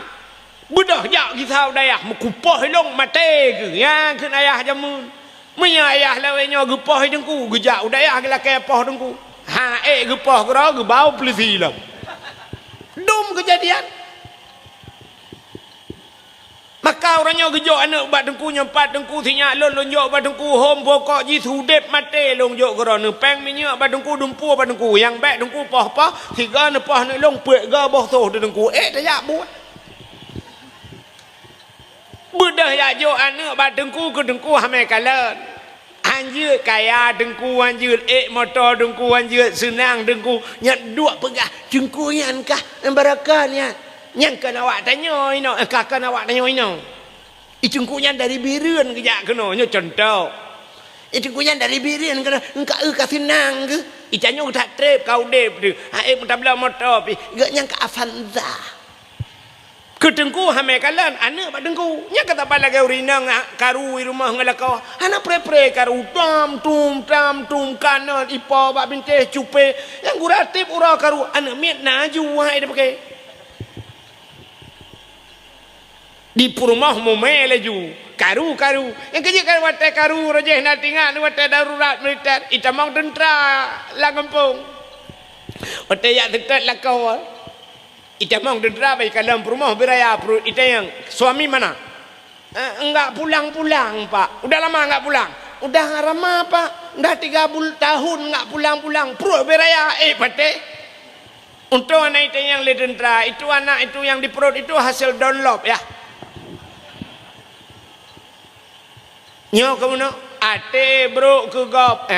bedah jak kisau dayah mekupah long mate ke yang ke ayah jamun menya ayah lawenya gepah dengku gejak udayah gela kepah dengku ha gepah kera gebau pelisi lah dum kejadian maka orangnya gejok anak bat dengku nyempat dengku sinyak lon lonjok bat dengku hom pokok ji sudep mate lonjok kerana peng minyak bat dengku dumpu bat dengku yang baik dengku pah tiga nepah ni long pek ga boh toh dengku tak buat bedah ya jo anak bat dengku ke dengku hame kalan anjir kaya dengku anjir motor dengku anjir senang dengku nyak dua pegah dengku yan kah barakah nyan kan awak tanya ino kakak awak tanya ino dengku nyan dari biren kejak kena nyo contoh dengku nyan dari biren kena engka ka senang ke icanyo tak trip kau dep tu mentabla motor pi gak nyang ka Avanza kedengku hame kalan anak bak dengku nya kata pala ke urinang karu di rumah ngalakau anak pre karu tam tum kanan ipa bak binteh cupe yang guratip ura karu anak miat naju hai dah pakai di rumah momele ju karu yang kerja kan wate karu rajeh nak tinggal wate darurat militer itamang tentera la kampung wate yak dekat lakau ita mau dendera baik dalam rumah beraya ita yang suami mana enggak pulang pak udah lama enggak pulang udah lama pak udah 3 tahun enggak pulang perut beraya pate untuk anak ita yang le dendera itu anak itu yang di perut itu hasil download ya nyo kamu no ate bro ke gop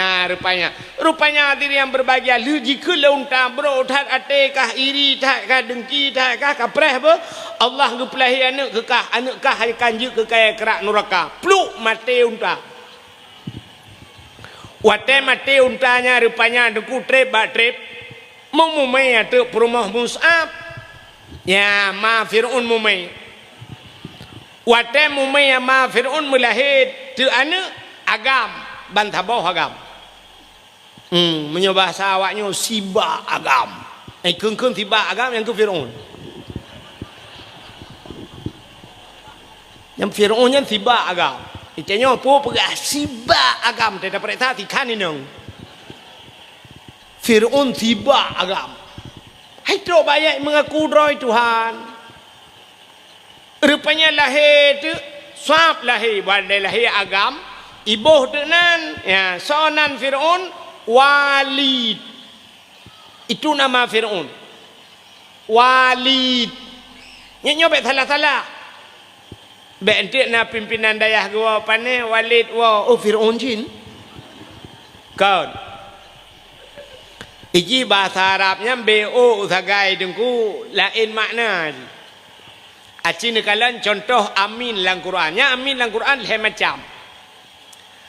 rupanya diri yang berbahagia lu jika leunta bro tat ate kah iri tak kah dengki tak kah kapreh apa Allah ngepelahi anak kah akan je ke kaya kerak neraka pluk mate unta wate mate untanya rupanya deku trip memumai atu perumah Mus'ab ya ma Fir'un mumai wate mumai ma Fir'un melahir tu anak agam bantabau agam menyoba bahasa awaknya siba agam keng tiba agam yang ke Fir'aun yang Fir'aun yang tiba agam itanya apa pegah siba agam tidak perintah tikan ini Fir'aun tiba agam hai tu banyak mengaku roy Tuhan rupanya lahir tu swab lahir badai lahir agam ibuh dengan ya sonan Fir'aun Walid itu nama Fir'aun Walid nyobek salah be entik na pimpinan dayah gua pane Walid wa Fir'aun jin kan iji bahasa Arabnya bo sagai dengku lain makna acin kalian contoh amin lang Quran nya amin lang Quran le macam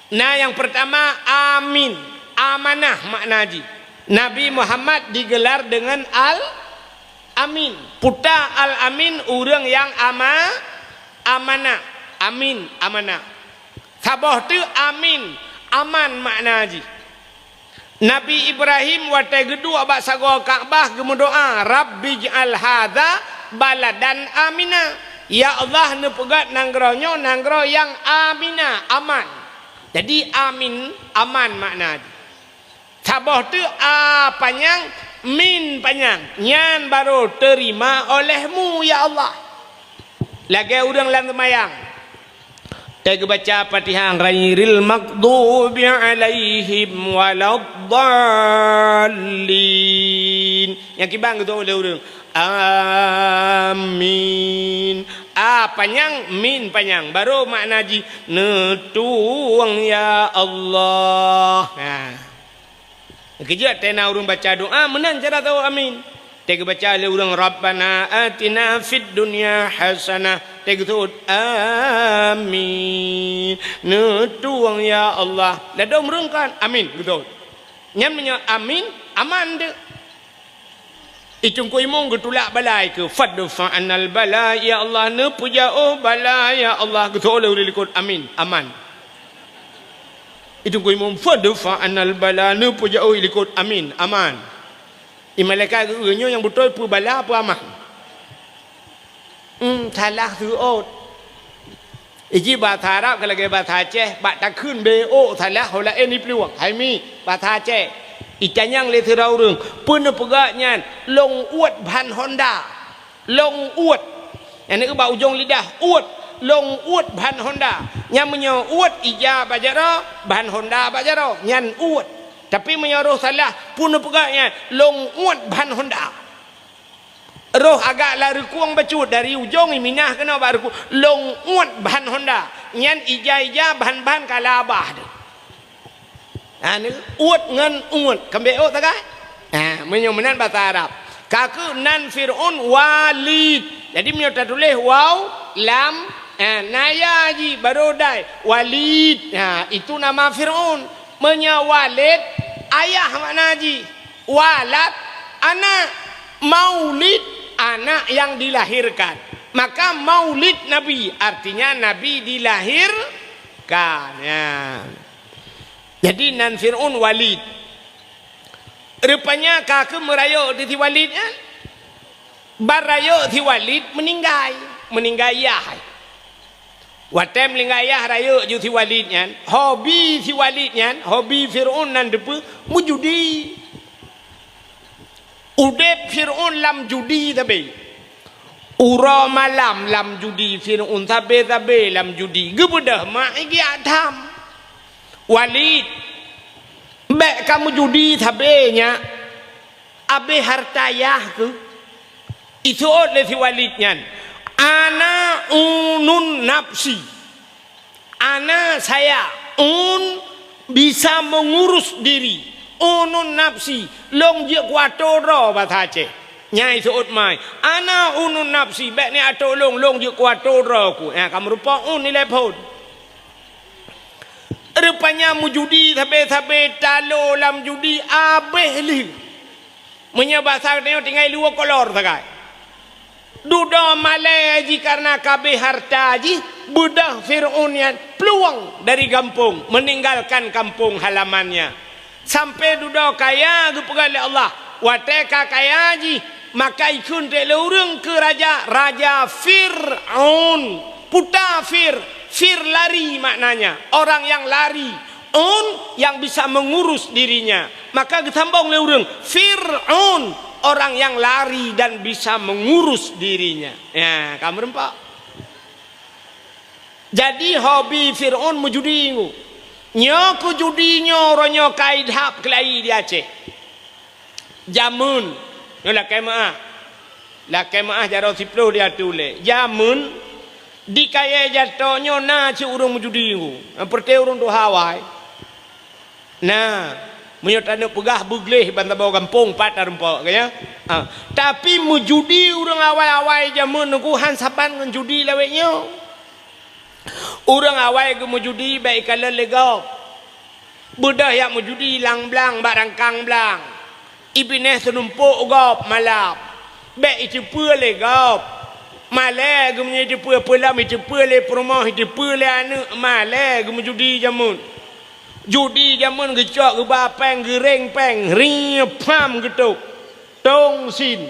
nah yang pertama amin amanah makna haji. Nabi Muhammad digelar dengan Al-Amin. Puta Al-Amin orang yang amanah. Amin, amanah. Sabah tu amin, aman makna haji. Nabi Ibrahim watai gedua bak sago Kaabah gemu doa, Rabbi j'al hadza baladan amina. Ya Allah ne pegat nanggronya nanggro yang amina, aman. Jadi amin, aman makna haji. Sabah tu panjang, min panjang. Nyan baru terima olehmu ya Allah. Lagi udang lan semayang. Tega baca Fatihah ghairil maghdubi alaihim waladdallin. Yang kibang tu oleh urang. Amin. Panjang, min panjang. Baru makna haji netuang ya Allah. Kejap tena urang baca doa menang cara tahu amin. Tega baca le urang Rabbana atina fid dunya hasanah. Tega tu amin. Netuang ya Allah. Dah dong merungkan amin betul. Nyam nya amin aman de. Icung ko imong getulak balai ke fadfa anal bala ya Allah ne puja oh bala ya Allah betul le likut amin aman. Icung ko imong fadfa anal bala ne puja oh likut amin aman. Malaikat geunyo yang betul pu bala pu aman. Salah tu ot. Iji bahasa Arab kalau ke bahasa Aceh, bak tak kun be o salah hola ni pluang. Hai mi bahasa Aceh. Icanyang le thira urang, pun pegaknya long uat ban Honda. Long uat. Yang ni ba ujung lidah uat. Long uat ban Honda. Yang menyo uat ija bajaro, ban Honda bajaro, nyan uat. Tapi menyoruh salah pun pegaknya long uat ban Honda. Roh agak lari kuang bacut dari ujung minah kena baru long uat ban Honda. Nyan ija ban kalabah. Ni uat ngan uat kambe o takai. Menyomenan bahasa Arab. Kaku nan Fir'aun walid. Jadi menyota tulis waw lam naya ji baru dai walid. Itu nama Fir'aun. Menyawalid ayah makna haji. Walad anak, maulid anak yang dilahirkan. Maka maulid Nabi artinya Nabi dilahirkan ya. Jadi nan Fir'aun walid. Rupanya kakek merayu di walid kan. Barayu di walid meninggal yah. Watem lingayah rayu ju ti walid nyan, hobi ti walid nyan, hobi Fir'aun nan depu mujudi. Udep Fir'aun lam judi tabe. Ura malam lam judi Fir'aun tabe lam judi. Gebudah mak iki Adam. Walid bek kamu judi tabe nya. Abe hartayah ke. Itu oleh ti walid nyan. Ana unun nafsi. Ana saya bisa mengurus diri. Unun nafsi. Long je kuatoro bahasa Aceh. Nyai seut mai. Ana unun nafsi. Bek ni ato long je kuatoro ku. Kamu rupa nilai pun. Rupanya mujudi sabe talo lam judi abeh li. Menyebasa dia tinggal luar kolor sagai. Duda malai haji karena kabeh harta haji. Budak Fir'aun yang peluang dari kampung. Meninggalkan kampung halamannya. Sampai duda kaya kepada Allah. Wateka kaya haji. Maka ikun telurung ke Raja Fir'aun. Puta Fir lari maknanya. Orang yang lari. Yang bisa mengurus dirinya. Maka ketambang leurung. Fir'aun. Orang yang lari dan bisa mengurus dirinya. Ya, kamu rempak. Jadi hobi Fir'aun mujudi ngu. Nyoku judinya orang kaid hap kelai di Aceh. Jamun. Nolah kemaah. Lah kemaah jaro siplo dia tulis. Jamun di kaya jatuhnya na ci urang mujudi ngu. Perte urang tu Hawaii. Nah, menyotana pegah bugleh banta bawa kampung patar empok kaya. Tapi mujudi urang awai-awai jamun nunggu hansapan ngan judi laweknya. Urang awai ke mujudi baik kala legau. Budah yang menjudi lang belang barangkang belang. Ibineh senumpuk gop malap. Bek itu pulih gop. Malai gemnya itu pelam itu pulih perumah itu pulih anak malai gem judi jamun. Judi jamun gecok gebapeng gereng peng riapam getuk. Tong sin.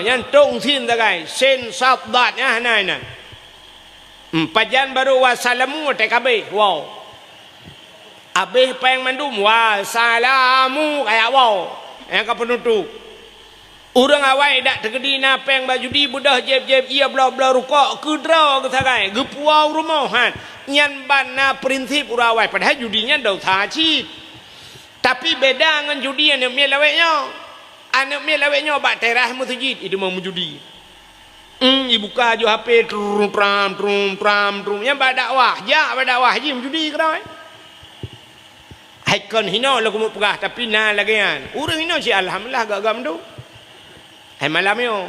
Yang tong sin tagai sen sabdatnya hanai. Pajan baru wassalamu TKB. Wow. Habis peng mandum wassalamu kayak wow. Yang ke penutup. Orang awal dak tergedi na peng baju di budah jeb-jeb ia bla-bla rukuk kedra ke sagai gepuau rumahan. Nyan ban na prinsip orang awal padahal judinya dah tajid. Tapi beda dengan judi yang mie laweknya. Anak mie laweknya bak terah masjid itu mau judi. Ibuka jo HP trum tram yang bak dakwah. Ya bak dakwah je judi kerana. Haikon hino lagu mu pegah tapi na lagi kan. Urang hino si alhamdulillah gak mdu. Hai malam yo.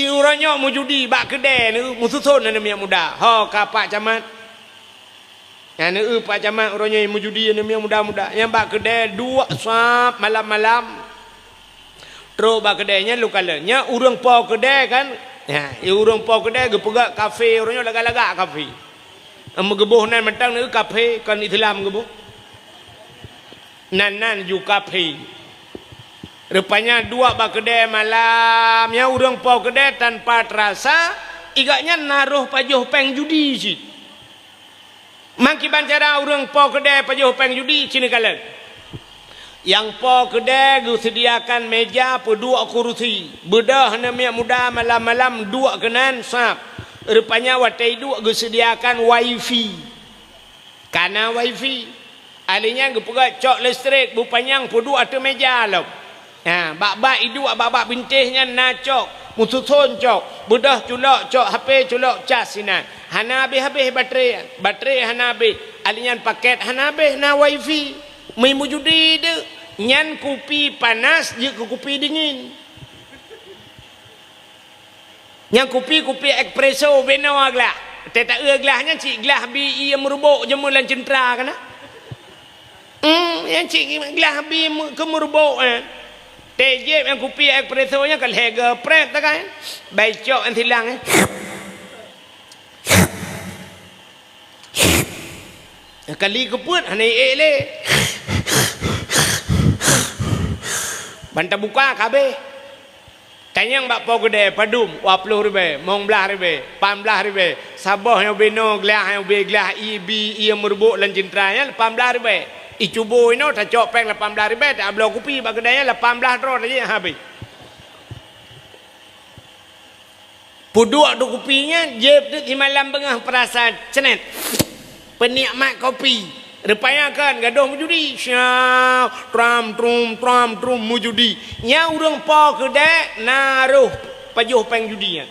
Urangnya mu judi bak kedai ni mususun na miak muda. Ha kapak camat. Yang pak camat urangnya mu judi na miak muda-muda. Yang bak kedai dua sap malam-malam. Terus bak kedainya lukalanya urang po kedai kan. Ya, urang po kedai gepegak kafe urangnya lagak-lagak kafe. Megebuh nan mentang ni kafe kan Islam gebuh. Nan ju kafe. Rupanya dua bak kedai malamnya urang po kedai tanpa terasa igaknya naruh pajuh peng judi si. Maki bancara urang po kedai pajuh peng judi sini kalian. Yang po kedai gu sediakan meja per dua kursi. Bedah namanya muda malam-malam dua kenan sap. Rupanya watai dua gue sediakan wifi. Karena wifi alinya gue pegat cok listrik bupanyang pudu atau meja lo. Ha, bak-bak idu bak-bak bintihnya nacok, mususun cok, budah culok cok HP culok cas sinan. Hana habis baterai hana habis. Alinya paket hana habis na wifi. Mai mujudi de nyan kopi panas je ke kopi dingin. Yang kopi espresso beno aglah. Tak gelahnya cik gelah bi ia merubuk jemulan centra kana. Yang cik gelah bi ke merubuk tejep yang kopi espresso nya kal hega pret tak kan. Baicok an tilang kali keput hanai ele. Banta buka kabeh. Tanyang bak po gede padum 20 ribu, mong belah ribu, 18 ribu. Sabah yang beno gelah yang gelah ibi ia merbuk lan cintranya 18 ribu. Icubo ino tak cok peng 18 ribu, tak belah kopi bak gedanya 18 ron aja habis. Puduk do kopinya jeb tu di malam bengah perasaan cenet. Penikmat kopi. Rupanya kan gaduh mujudi. Tram mujudi. Nya urang po kedai naruh pajuh peng judinya.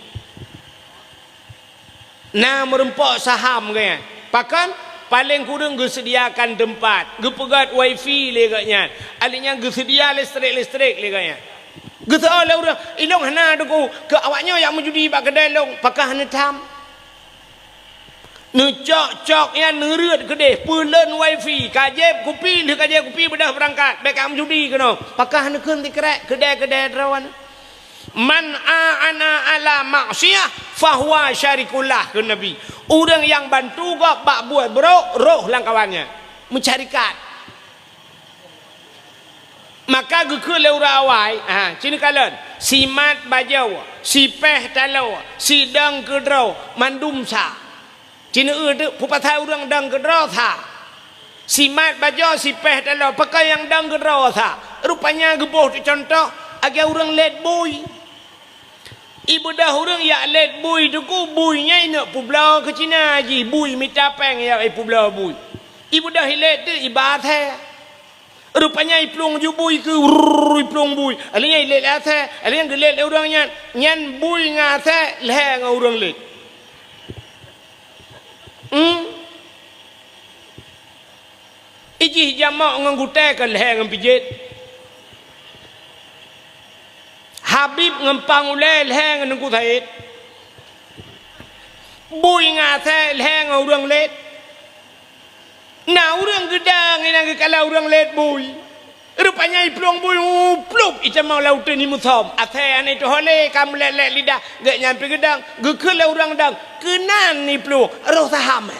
Na merempok saham kaya. Pakan paling kurang gue sediakan tempat. Gue pegat wifi leganya. Alinya gue sedia listrik leganya. Gue tahu lah urang ilong hana duku ke awaknya yang mujudi bak kedai long pakah hana tam. Cok ya nerut gede pulen wifi kajep kopi le kajep kopi bedah berangkat bekam judi kena pakah nekeun ti kerek kedai-kedai rawan man ana ala maksiyah fahuwa syarikullah ke nabi orang yang bantu gak bak buat bro roh langkawannya mencarikan maka geku le ura awai cini kalen si mat bajau si peh talau si dang kedrau mandum sa Cina tu pupatai orang dang kedra tha. Si mat bajo si peh dalam pakai yang dang kedra tha. Rupanya gebuh tu contoh agar orang let boy. Ibu dah orang ya let boy tu ku boynya nak publau ke Cina haji. Boy minta peng ya publau boy. Ibu dah let tu ibarat hai. Rupanya iplong ju boy ke iplong boy. Alinya let atha, alinya gelet orangnya nyan boy ngatha leh ngau orang let. Iji jamak nganggutai ke leher ngempijit. Habib ngempang ulai leher ngengku thait. Bui ngatai leher ngurang let. Nah orang gedang ini kalau orang let boy. Rupanya iplong boy pluk itu mau lautan ni musom. Athai ane tu hole kamu let lidah gak nyampe gedang. Gekela orang dang kenan ni pluk roh sahaman.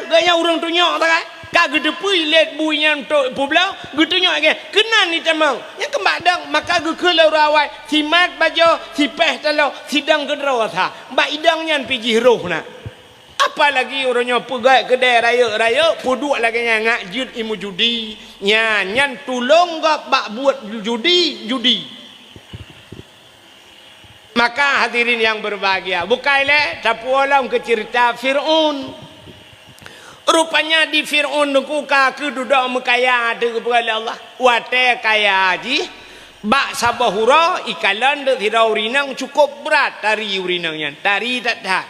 Gaya orang tu nyok tak kan? Kak gede pui let boy yang tu pulau gede nyok ke kenan ni temang. Yang kembadang maka gekela rawai simat bajo sipeh talo sidang gedro tha. Ba idang nyan pigi roh na. Apalagi orangnya pegai kedai raya puduk lagi ngak jid imu judi nyan tulung gak bak buat judi maka hadirin yang berbahagia bukaile tapualam ke cerita Fir'aun rupanya di Fir'aun nuku ka keduduk mekaya ada kepada Allah wate kaya haji bak sabahura ikalan de tidak urinang cukup berat tari urinangnya tari tak dah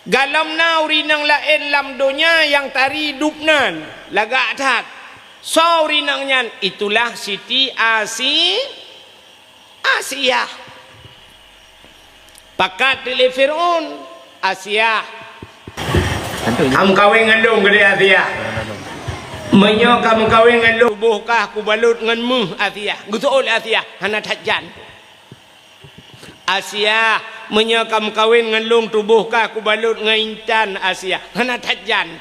galam na urinang lain lam donya yang tari dupnan lagak tat so urinangnya itulah Siti Asia pakat di Fir'aun Asia kamu kawin ngelung gede Asia menyo kamu kawin ngelung buhkah ku balut ngan muh Asia gutul Asia hana tajan Asia menyokam kawin ngelung tubuhkah ku balut ngaincan Asia hana tajan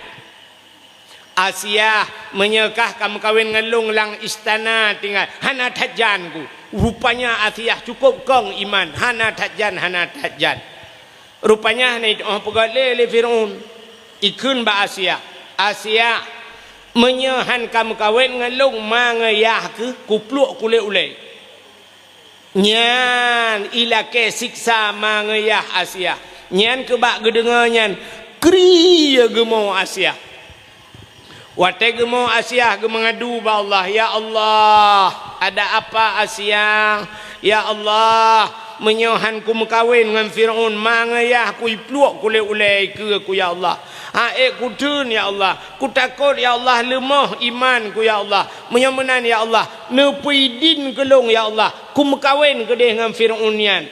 Asia menyokah kamu kawin ngelung lang istana tinggal hana tajan ku rupanya Asia cukup kong iman hana tajan rupanya ni oh pegale le Fir'aun ikun ba Asia menyohan kamu kawin ngelung mangayah ke kupluk kule ulai nyan ilake siksa mangayah Asia nyan kebak gedengar nyan kriya gemau Asia wate gemau Asia gemengadu ba Allah ya Allah ada apa Asia ya Allah menyohan ku mekawin dengan Fir'aun mangayah ku ipluk kule ulai ke ku ya Allah ku tun ya Allah ku takut ya Allah lemah iman ku ya Allah menyomenan ya Allah nepuidin kelong ya Allah ku mekawin ke dengan Fir'aun nian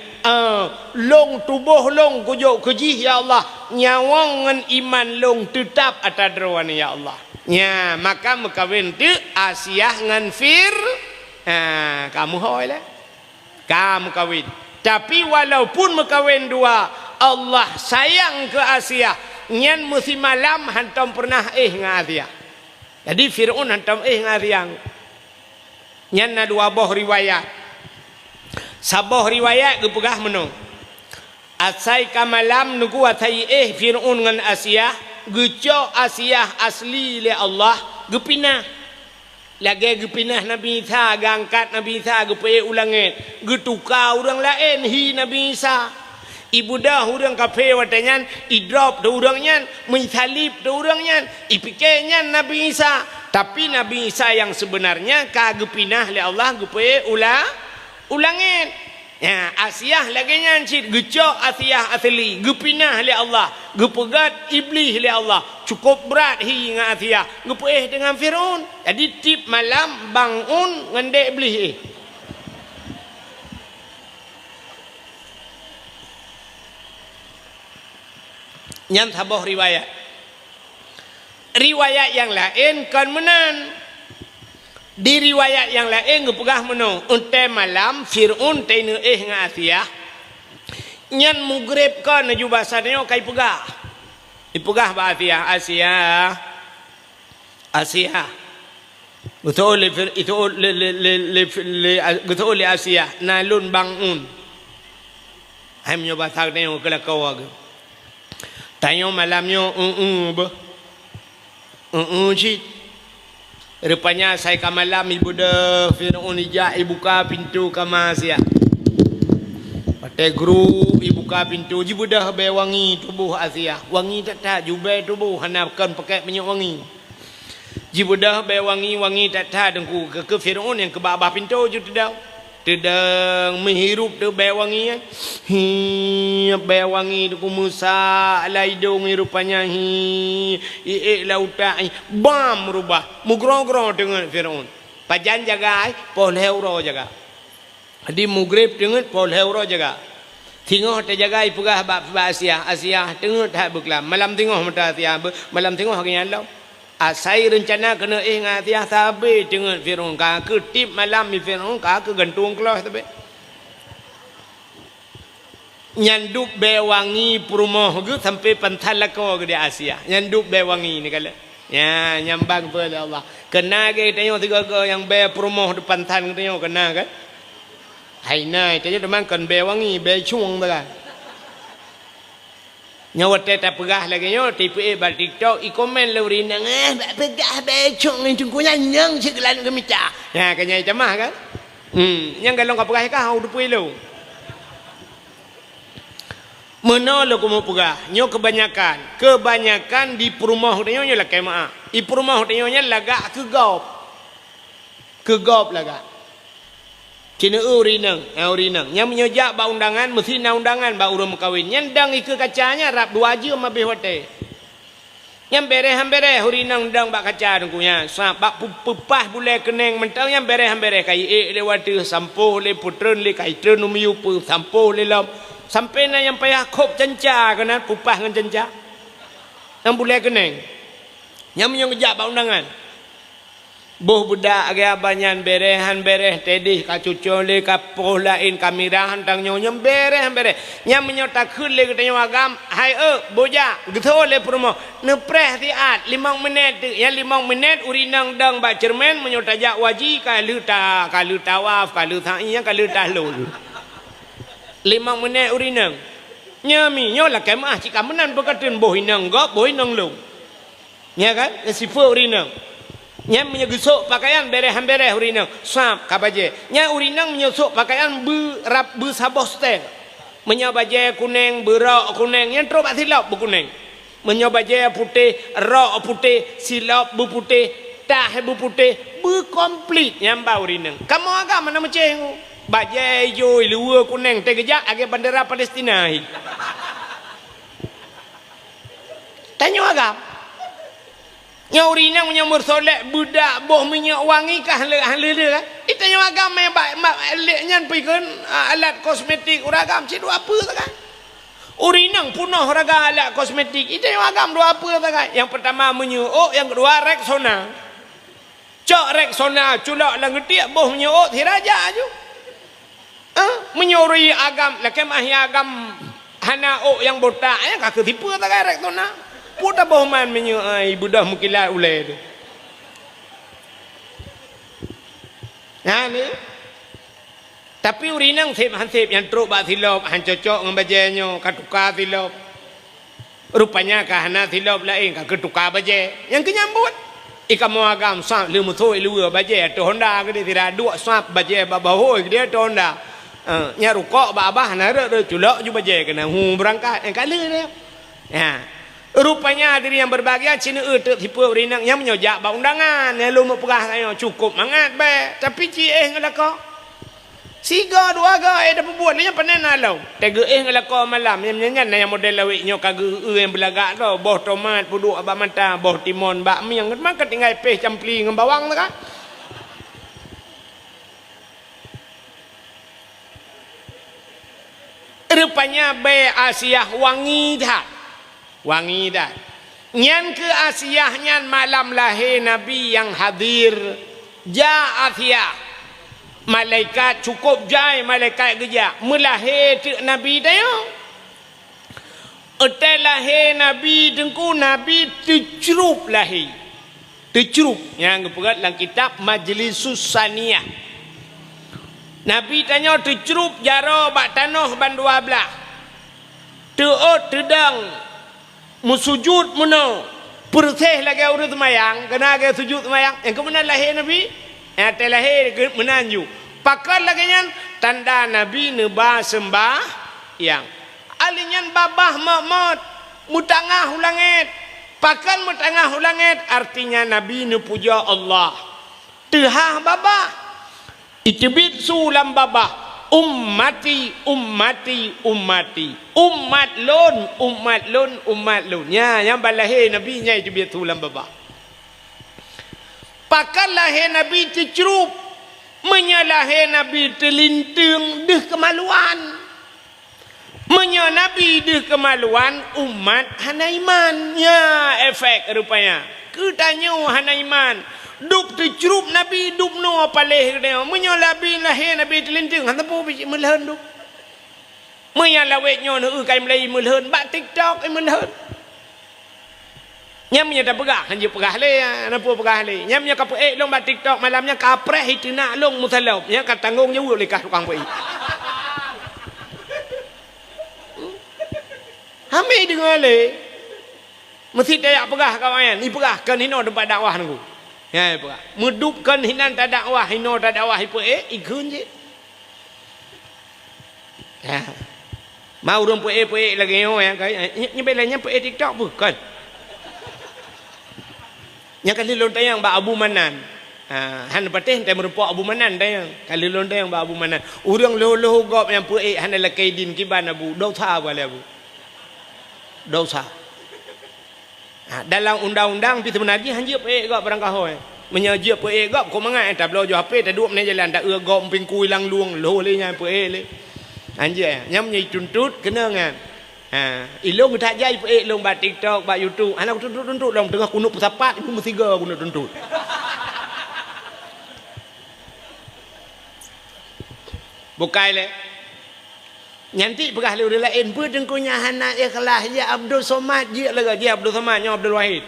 long tubuh long kujok kejih ya Allah nyawang ngan iman long tetap atadrowan ya Allah nya maka mekawin tu Asia ngan kamu hoi lah kamu kawin tapi walaupun mekawin dua Allah sayang ke Asia nyan mesti malam hantam pernah ngadia jadi Fir'aun hantam ngadiang nyan na dua boh riwayat saboh riwayat gepegah menung asai kamalam nuku atai Fir'aun ngan Asia geco Asia asli le Allah gepinah lagi gepinah Nabi Isa gangkat Nabi Isa gepe ulangit getuka orang lain hi Nabi Isa ibu dah orang kafe watanyan idrop do orangnya mensalib do orangnya ipikenya Nabi Isa tapi Nabi Isa yang sebenarnya kagepinah le Allah gepe ulangit ya Asia lagi nyancit gecok Asia asli gepinah le Allah gepegat iblis le Allah cukup berat hingga Asia gepe dengan Fir'aun jadi tip malam bangun ngende iblis nyan saboh riwayat yang lain kan menan di riwayat yang lain gepegah menung unte malam Fir'aun tene ngasia nyan mugrib kan ju basanyo kai pegah ipegah ba Asia betul itu betul Asia nalun bangun ham nyoba tak neo kala kawag tanyo malamnya cik rupanya saya ke malam ibu dah Fir'aun ijak buka pintu kamar Asia pakai grup buka pintu ibu dah wangi tubuh Asia wangi tak jubai tubuh hanapkan pakai minyak wangi ibu dah wangi tak dengku ke Fir'aun yang ke bawah pintu je tedang menghirup tu wangi wangi tu Musa laidung rupanya lauta bam rubah mugrong dengan Fir'aun pajan jaga pol heuro jaga di mugrib dengan pol heuro jaga Tengok terjagai pegah bab Asia tengok tak berkelam malam tengok mata Asia malam tengok hari malam saya rencana kena ingat Asia sabe tengok Firaun ka ke tip malam mi Firaun ka ke gantung kelas tapi nyanduk bewangi perumoh ge sampai pantal lako ke di Asia nyanduk bewangi ni kala ya nyambang tu Allah kena ke tengok tiga ke yang be perumoh depan tan tengok kena kan hai nai tanya teman kan be wangi be chung dah nyawa teta pegah lagi nyo tipe bal TikTok i komen le urinang pegah be chung ni tungku nyang segelan ke mica ya kanya camah kan yang galong ka pegah ka hau dupui lu mana lo ko pegah nyo kebanyakan di perumah tanya nyo lah kemaah i perumah tanya nyo lagak ke gop lagak kena urinang yang menyojak ba undangan mesti na undangan ba urang kawin nyandang ike kacanya rap dua je mabeh wate yang bereh urinang dang ba kaca dengkunya sa ba pepah bule keneng mentang yang bereh kai le wate sampo le putren le kai tren umiu pu sampo le lam sampai na yang payah kop cenca kana pupah ngan cenca yang bule keneng yang menyojak ba undangan boh budak agak abanyan bereh tedih ka cucu le ka poh lain kamera hantang nyonyam bereh nyam menyota khun le katanya agam hai boja getho le promo nepreh tiat 5 minit yang 5 minit urinang dang ba cermen menyota jak waji ka lu tawaf ka lu thai yang ka lu tahlul 5 minit urinang nyami nyola kemah cik kamenan bekatun boh inang gop boh inang lu nya kan sifu urinang nya menyegusuk pakaian bereh urinang sap kabaje nya urinang menyusuk pakaian bu sabos teh menyabaje kuning berok kuning yang teruk silap bu kuning menyabaje putih rok putih silap bu putih tah bu putih bu komplit nyamba urinang kamu agak mana maceng baje hijau luar kuning teh gejak age bandera Palestina tanya agak nyaurina menyamur solek budak boh minyak wangi kah le kan itu yang agama yang leknya pikeun alat kosmetik uragam cidu apa kan urinang punah raga alat kosmetik itu yang agam dua apa kan yang pertama menyuuk yang kedua Rexona cok Rexona culak lang getiak boh menyuuk tiraja aju menyuri agam lakem agam hana yang botak ya kah ketipu tak kan Rexona puta bohman menyu ibu dah mukilat ulai tu. Nah ni. Tapi urinang hansip yang teruk bak silap han cocok dengan bajenyo katukar silap. Rupanya kahana silap lain ka ketukar baje. Yang kenyambut ikan muagam sap le muthoi luar baje to Honda ke dia tidak dua sap baje babahoi dia to Honda. Nya rukok ba abah na re culak ju baje kena hu berangkat kala dia. Ya. Rupanya diri yang berbahagia cina tipu urinang yang menyojak ba undangan ya lu mau pegah saya cukup mangat be tapi ngelako siga dua ga dah buat ni yang panen alau tega ngelako malam yang nyanyan yang model lawik nyo kage yang belagak tu boh tomat puduk abak mata boh timun bak mi yang mak tinggal peh campli dengan bawang tu kan rupanya be Asia wangi dah nyan ke Asia nyan malam lahir Nabi yang hadir Asia malaikat cukup jai malaikat geja melahir Nabi dayo Otel lahir Nabi dengku Nabi tercerup lahir tercerup yang kepegat dalam kitab Majlisus Saniyah Nabi tanya tercerup jaro bak tanah ban 12 teot tedang musujud meno persih lagi urut mayang kena ke sujud mayang yang kemudian lahir Nabi yang terlahir menanju pakar lagi nyan tanda Nabi neba sembah yang alinyan babah mak mutangah ulangit pakan mutangah ulangit artinya Nabi nu puja Allah tehah babah itibit sulam babah ummati umat lon ya yang balahir Nabi nya itu biar tulang babah pakan lahir Nabi tercerup menyalahir Nabi terlinting deh kemaluan Menyo Nabi deh kemaluan umat hana iman. Ya efek rupanya. Ketanya hana iman. Dup tercerup Nabi dup no apa leh dia. Menyo Nabi lahir Nabi terlinting. Hanta pun biji melhan dup. Menyo lawet nyo no kai Melayu melhan. Bak TikTok melhan. Nyamnya tak pegah. Hanya pegah leh. Napa pegah leh. Nyamnya kapu long bak TikTok. Malamnya kapreh itu nak long musalab. Ya kat tanggung jawab lekah tukang pui. Hamil dengar le. Mesti tak pegah kawan. Ni pegah kan hino tempat dakwah nunggu. Ya pegah. Medupkan hinan tak dakwah, hino tak dakwah ipu ikun je. Ya. Mau orang pu lagi yo ya kai. Ni belanya pu TikTok bukan. Yang kali lontai yang ba Abu Manan. Han patih tak merupa Abu Manan dah yang. Kali lontai yang ba Abu Manan. Urang loh gop yang pu han lakai din kiban Abu. Dau tha boleh Abu. Dosa. Dalam undang-undang pi sebenarnya hanya gop barang kahoi. Menyaji gop ko mangai tak belo jo HP tak duk meneh jalan tak gop ping kui lang luang lo le nya le. Anje nyam nyai tuntut kena ngan. Ilong tak jai long ba TikTok ba YouTube. Anak tuntut long tengah kunuk pesapat ibu mesti ga kunuk tuntut. Bukai le. Nanti pegah lu lain pun dengkunya anak ikhlas ya Abdul Somad je lega dia Abdul Somad nya Abdul Wahid.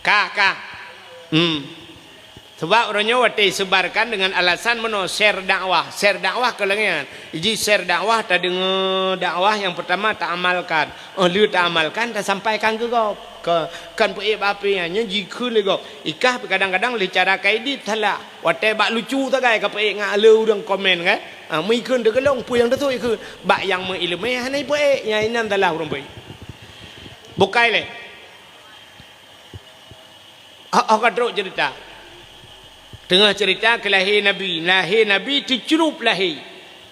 Kah. Sebab orangnya waktu sebarkan dengan alasan meno share dakwah ke lengan. Jadi share dakwah tak dengar dakwah yang pertama tak amalkan. Lu tak amalkan tak sampaikan ke kau. Kan puik bapinya jikun le gop. Ikah kadang-kadang le cara kaidit thala. Wate bak lucu tak kai ka puik ngak le urang komen kan. Mai kun de kelong pu yang tu ikut. Bak yang mengilmu hanai puik yang inan thala urang puik. Bukai le. Aku teruk cerita. Tengah cerita kelahir Nabi dicerup lahir.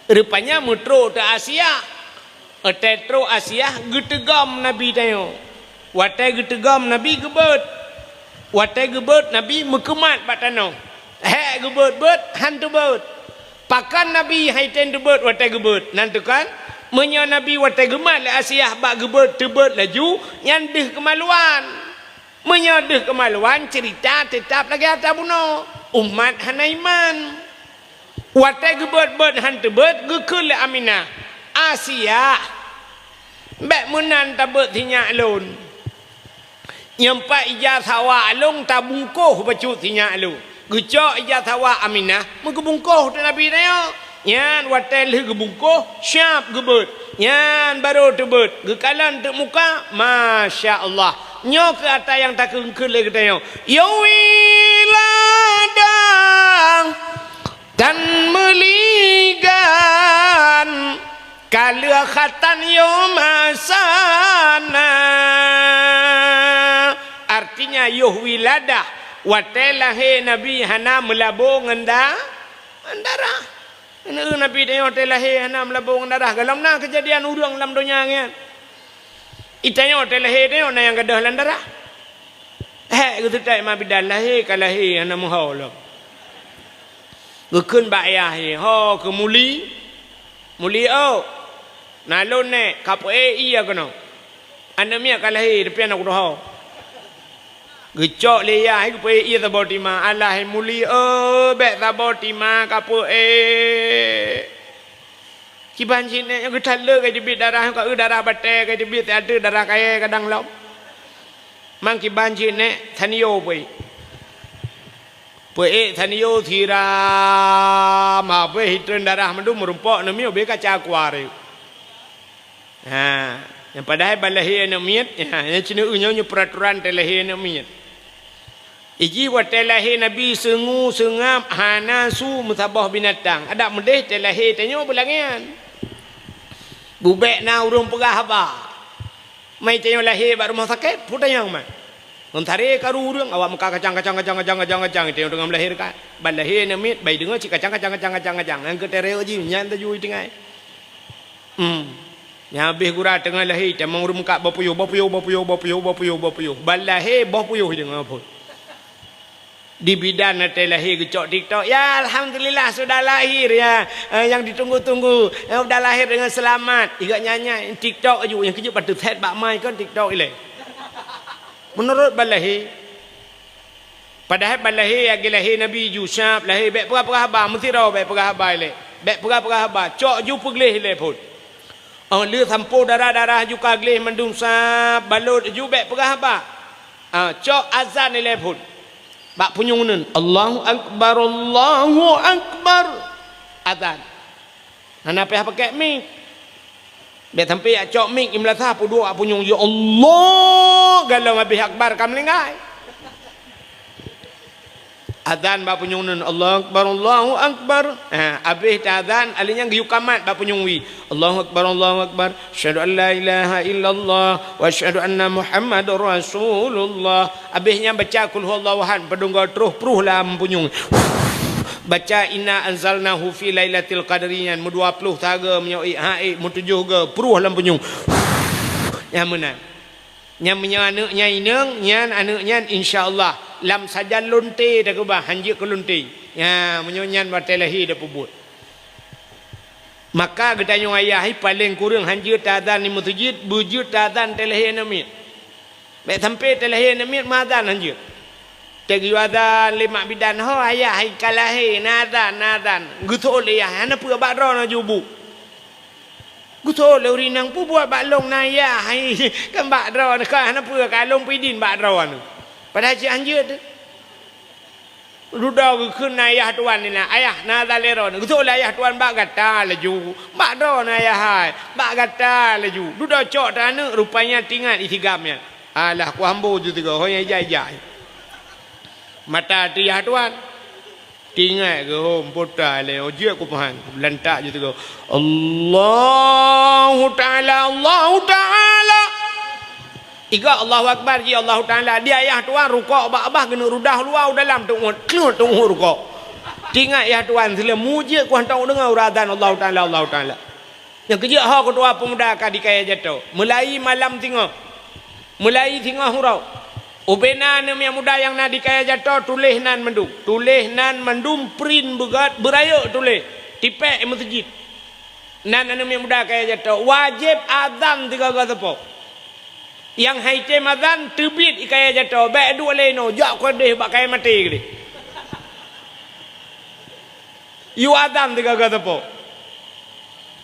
Rupanya metro ke Asia. Tetro Asia getegam Nabi tayo. Watai getegam Nabi gebet. Watai gebet Nabi mekemat batano. Gebet hantu bet. Pakan Nabi haiten gebet watai gebet. Nantukan menyo Nabi watai gemat le Asia bak gebet tebet laju nyandeh kemaluan. Menyodeh kemaluan cerita tetap lagi atas buno. Umat hana iman. Watai gebet hantu bet gekul le Aminah. Asia. Bek menan tabet tinyak lun. Nyampak ijazah long tabungkuh bacut tinyak lu. Gecok ijazah Aminah mengebungkuh tu Nabi tayo. Yan watai le gebungkuh syap gebet. Yan baru tebet. Gekalan tu muka Masya Allah. Nyo ke atas yang tak kengkul le tayo. Yawiladang dan meligan Kala khatan yomasana. Artinya yuh wiladah. Watelahe Nabi hana melabung darah. Nabi dia watelahe hana melabung darah. Galam na kejadian urang dalam dunia ngan. Itanya watelahe dia yang gadah darah. Gitu tak ma bidalahe kalahe hana muhaulah. Gekun bayah ho kemuli. Muli nalon ne kapo iya kono anamia kalahi depi anak doho gecok le ya kapo iya tabotima Allah muli be tabotima kapo kiban sine yang gedale ke dibit darah ka darah bate ke dibit ada darah kaya kadang lom mang kiban sine thaniyo pui thaniyo thira ma pe hitren darah mandu merumpok namio be kaca kuare. Yang padahal balahir nak miat, yang cina unyu peraturan telahir nak miat. Iji wa telahir Nabi sengu sengap hana su mutabah binatang. Ada medeh telahir tanyo belangian. Bubek na urung pegah apa. Mai tanyo lahir ba rumah sakit, puta yang mai. Mentari karu urang awak muka kacang itu dengan melahir kan. Balahir nak miat, bai dengar cik kacang. Ang ketereo ji nyan ta jui tingai. Yang habis gura tengah lahir temang urung muka bapuyuh. Balahir bapuyuh dengan apa. di bidan nanti lahir gecok TikTok. Ya alhamdulillah sudah lahir ya. Yang ditunggu-tunggu sudah lahir dengan selamat. Iga nyanyi TikTok aja yang kejut pada set bak mai kan TikTok ile. Menurut balahi padahal balahi agi lahir Nabi Yusuf lahir baik perah-perah haba mesti raw baik perah haba ile. Baik perah-perah haba cok ju pegleh ile pun. Lir sampo darah-darah ju kagleh mendung sap balut ju baik perah haba. Cok azan ile pun. Bak punyung nun Allahu Akbar Allahu Akbar azan. Nana peh pakai mic. Biar sampai cok mic imlatha pu dua punyung ya Allah galau habis akbar kam lengai. Azan bak punyung nun Allahu Akbar Allahu Akbar. Habis azan alinya giu kamat bak punyung wi. Allahu Akbar asyhadu an la ilaha illallah wa asyhadu anna Muhammadar Rasulullah. Habisnya baca qul huwallahu ahad pedungga terus pruh lah punyung. Baca inna anzalnahu fi lailatul qadriyan mu 20 taga menyoi haid mu 7 ge pruh lam punyung. Yang mana? Yang menyanaknya ineng nyan anaknya insyaallah lam saja lonte dah ke bah hanjik ke lonte. Ya menyonyan batelahi dah pubut. Maka getanyo ayah paling kurang hanjir tazan ni masjid bujud tazan telahi namit. Baik sampai telahi namit mazan hanjir. Tegi azan lima bidan ho ayah kalahi nazan gutol ya ana pu bakro na jubu. Gutol urinang pu buat baklong na ya kan bakro ka ana pu kalong pidin bakro anu. Padahal ci hanjir tu. Ruda ke ayah tuan ni nak ayah nazal leron betul ayah tuan bak gata laju bak do na ayah hai bak gata laju ruda cok tanah rupanya tinggal itigamnya alah ku hambo ju tiga hoy jai mata tiah tuan tinggal ke hom pota le oje ku pahan lantak ju tiga Allahu taala Iga Allahu Akbar ji Allah Ta'ala dia ayah tuan rukuk abah kena rudah luar dalam tunggu rukuk tinggal ayah tuan sila muji ku hantar dengar uradan Allah Ta'ala yang kerja ha ketua pemuda di kaya jatuh mulai malam tengok hurau ubena yang muda yang na di kaya jatuh tulis nan mendum print begat berayuk tulis tipek masjid nan yang muda kaya jatuh wajib azan 3 kali sepok yang haite mazan terbit ikaya jatuh baik dua leno jak ko deh bak kaya mati ke you azan 3 kali sepok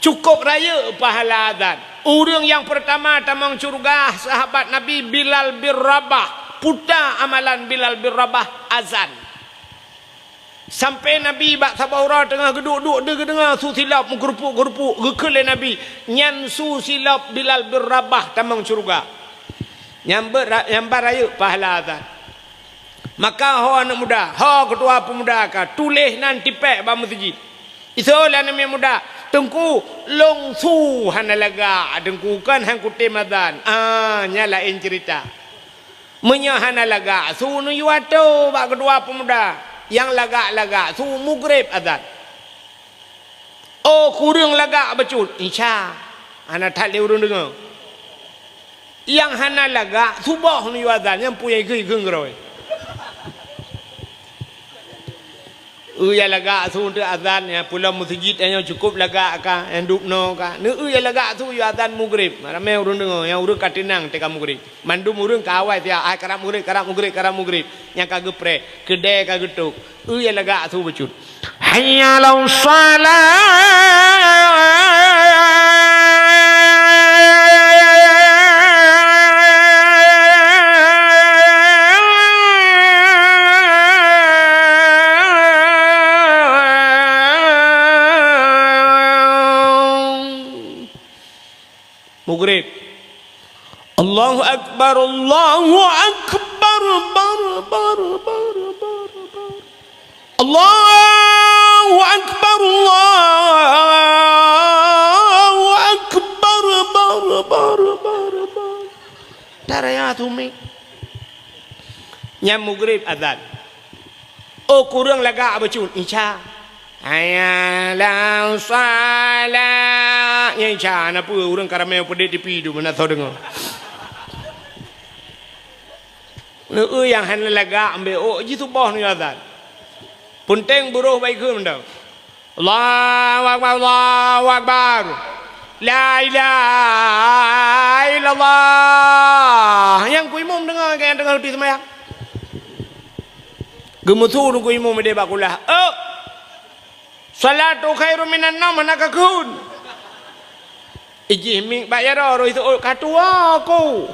cukup raya pahala azan orang yang pertama tamang surga sahabat Nabi Bilal bin Rabah puta amalan Bilal bin Rabah azan sampai Nabi bak sabaura tengah geduk-duk dia dengar su silap gerupuk gekele Nabi nyan su silap Bilal bin Rabah tamang surga nyambar raya pahala azan maka ho anak muda ho ketua pemuda ka tulis nan tipek ba masjid isolah anak muda tengku long su hanalaga dengku kan hang kutim azan nyalain cerita menyahana laga su nu yuato ba kedua pemuda yang laga su mugrib azan oh kurang laga becut insya anak tak le urang dengar yang hana laga subuh ni azan yang punya geung roy ya laga su untuk azan ya pulau masjid yang cukup laga ka yang dupno ka nu ya laga su ya azan maghrib ramai urang dengar yang urang katinang teka maghrib mandum urang kawai dia karam maghrib yang kagepre kedai kagetuk ya laga su becut hayya lau salat maghrib Allahu Akbar Allahu Akbar Allahu Akbar Allahu Akbar daraya tumi nyam maghrib azan oh kurang laga abacun insya ayalah salat yang insya apa orang karamel pedek tepi tu mana tahu dengar yang han lega ambil oh jitu boh ni azan punteng buruh baik ke mendau Allahu akbar Allahu akbar la ilaha illallah yang ku imam dengar kan dengar di sembahyang gemutu ku imam dia bakulah salatu khairum minan naum nakakun ijih ming bayar roh itu katua aku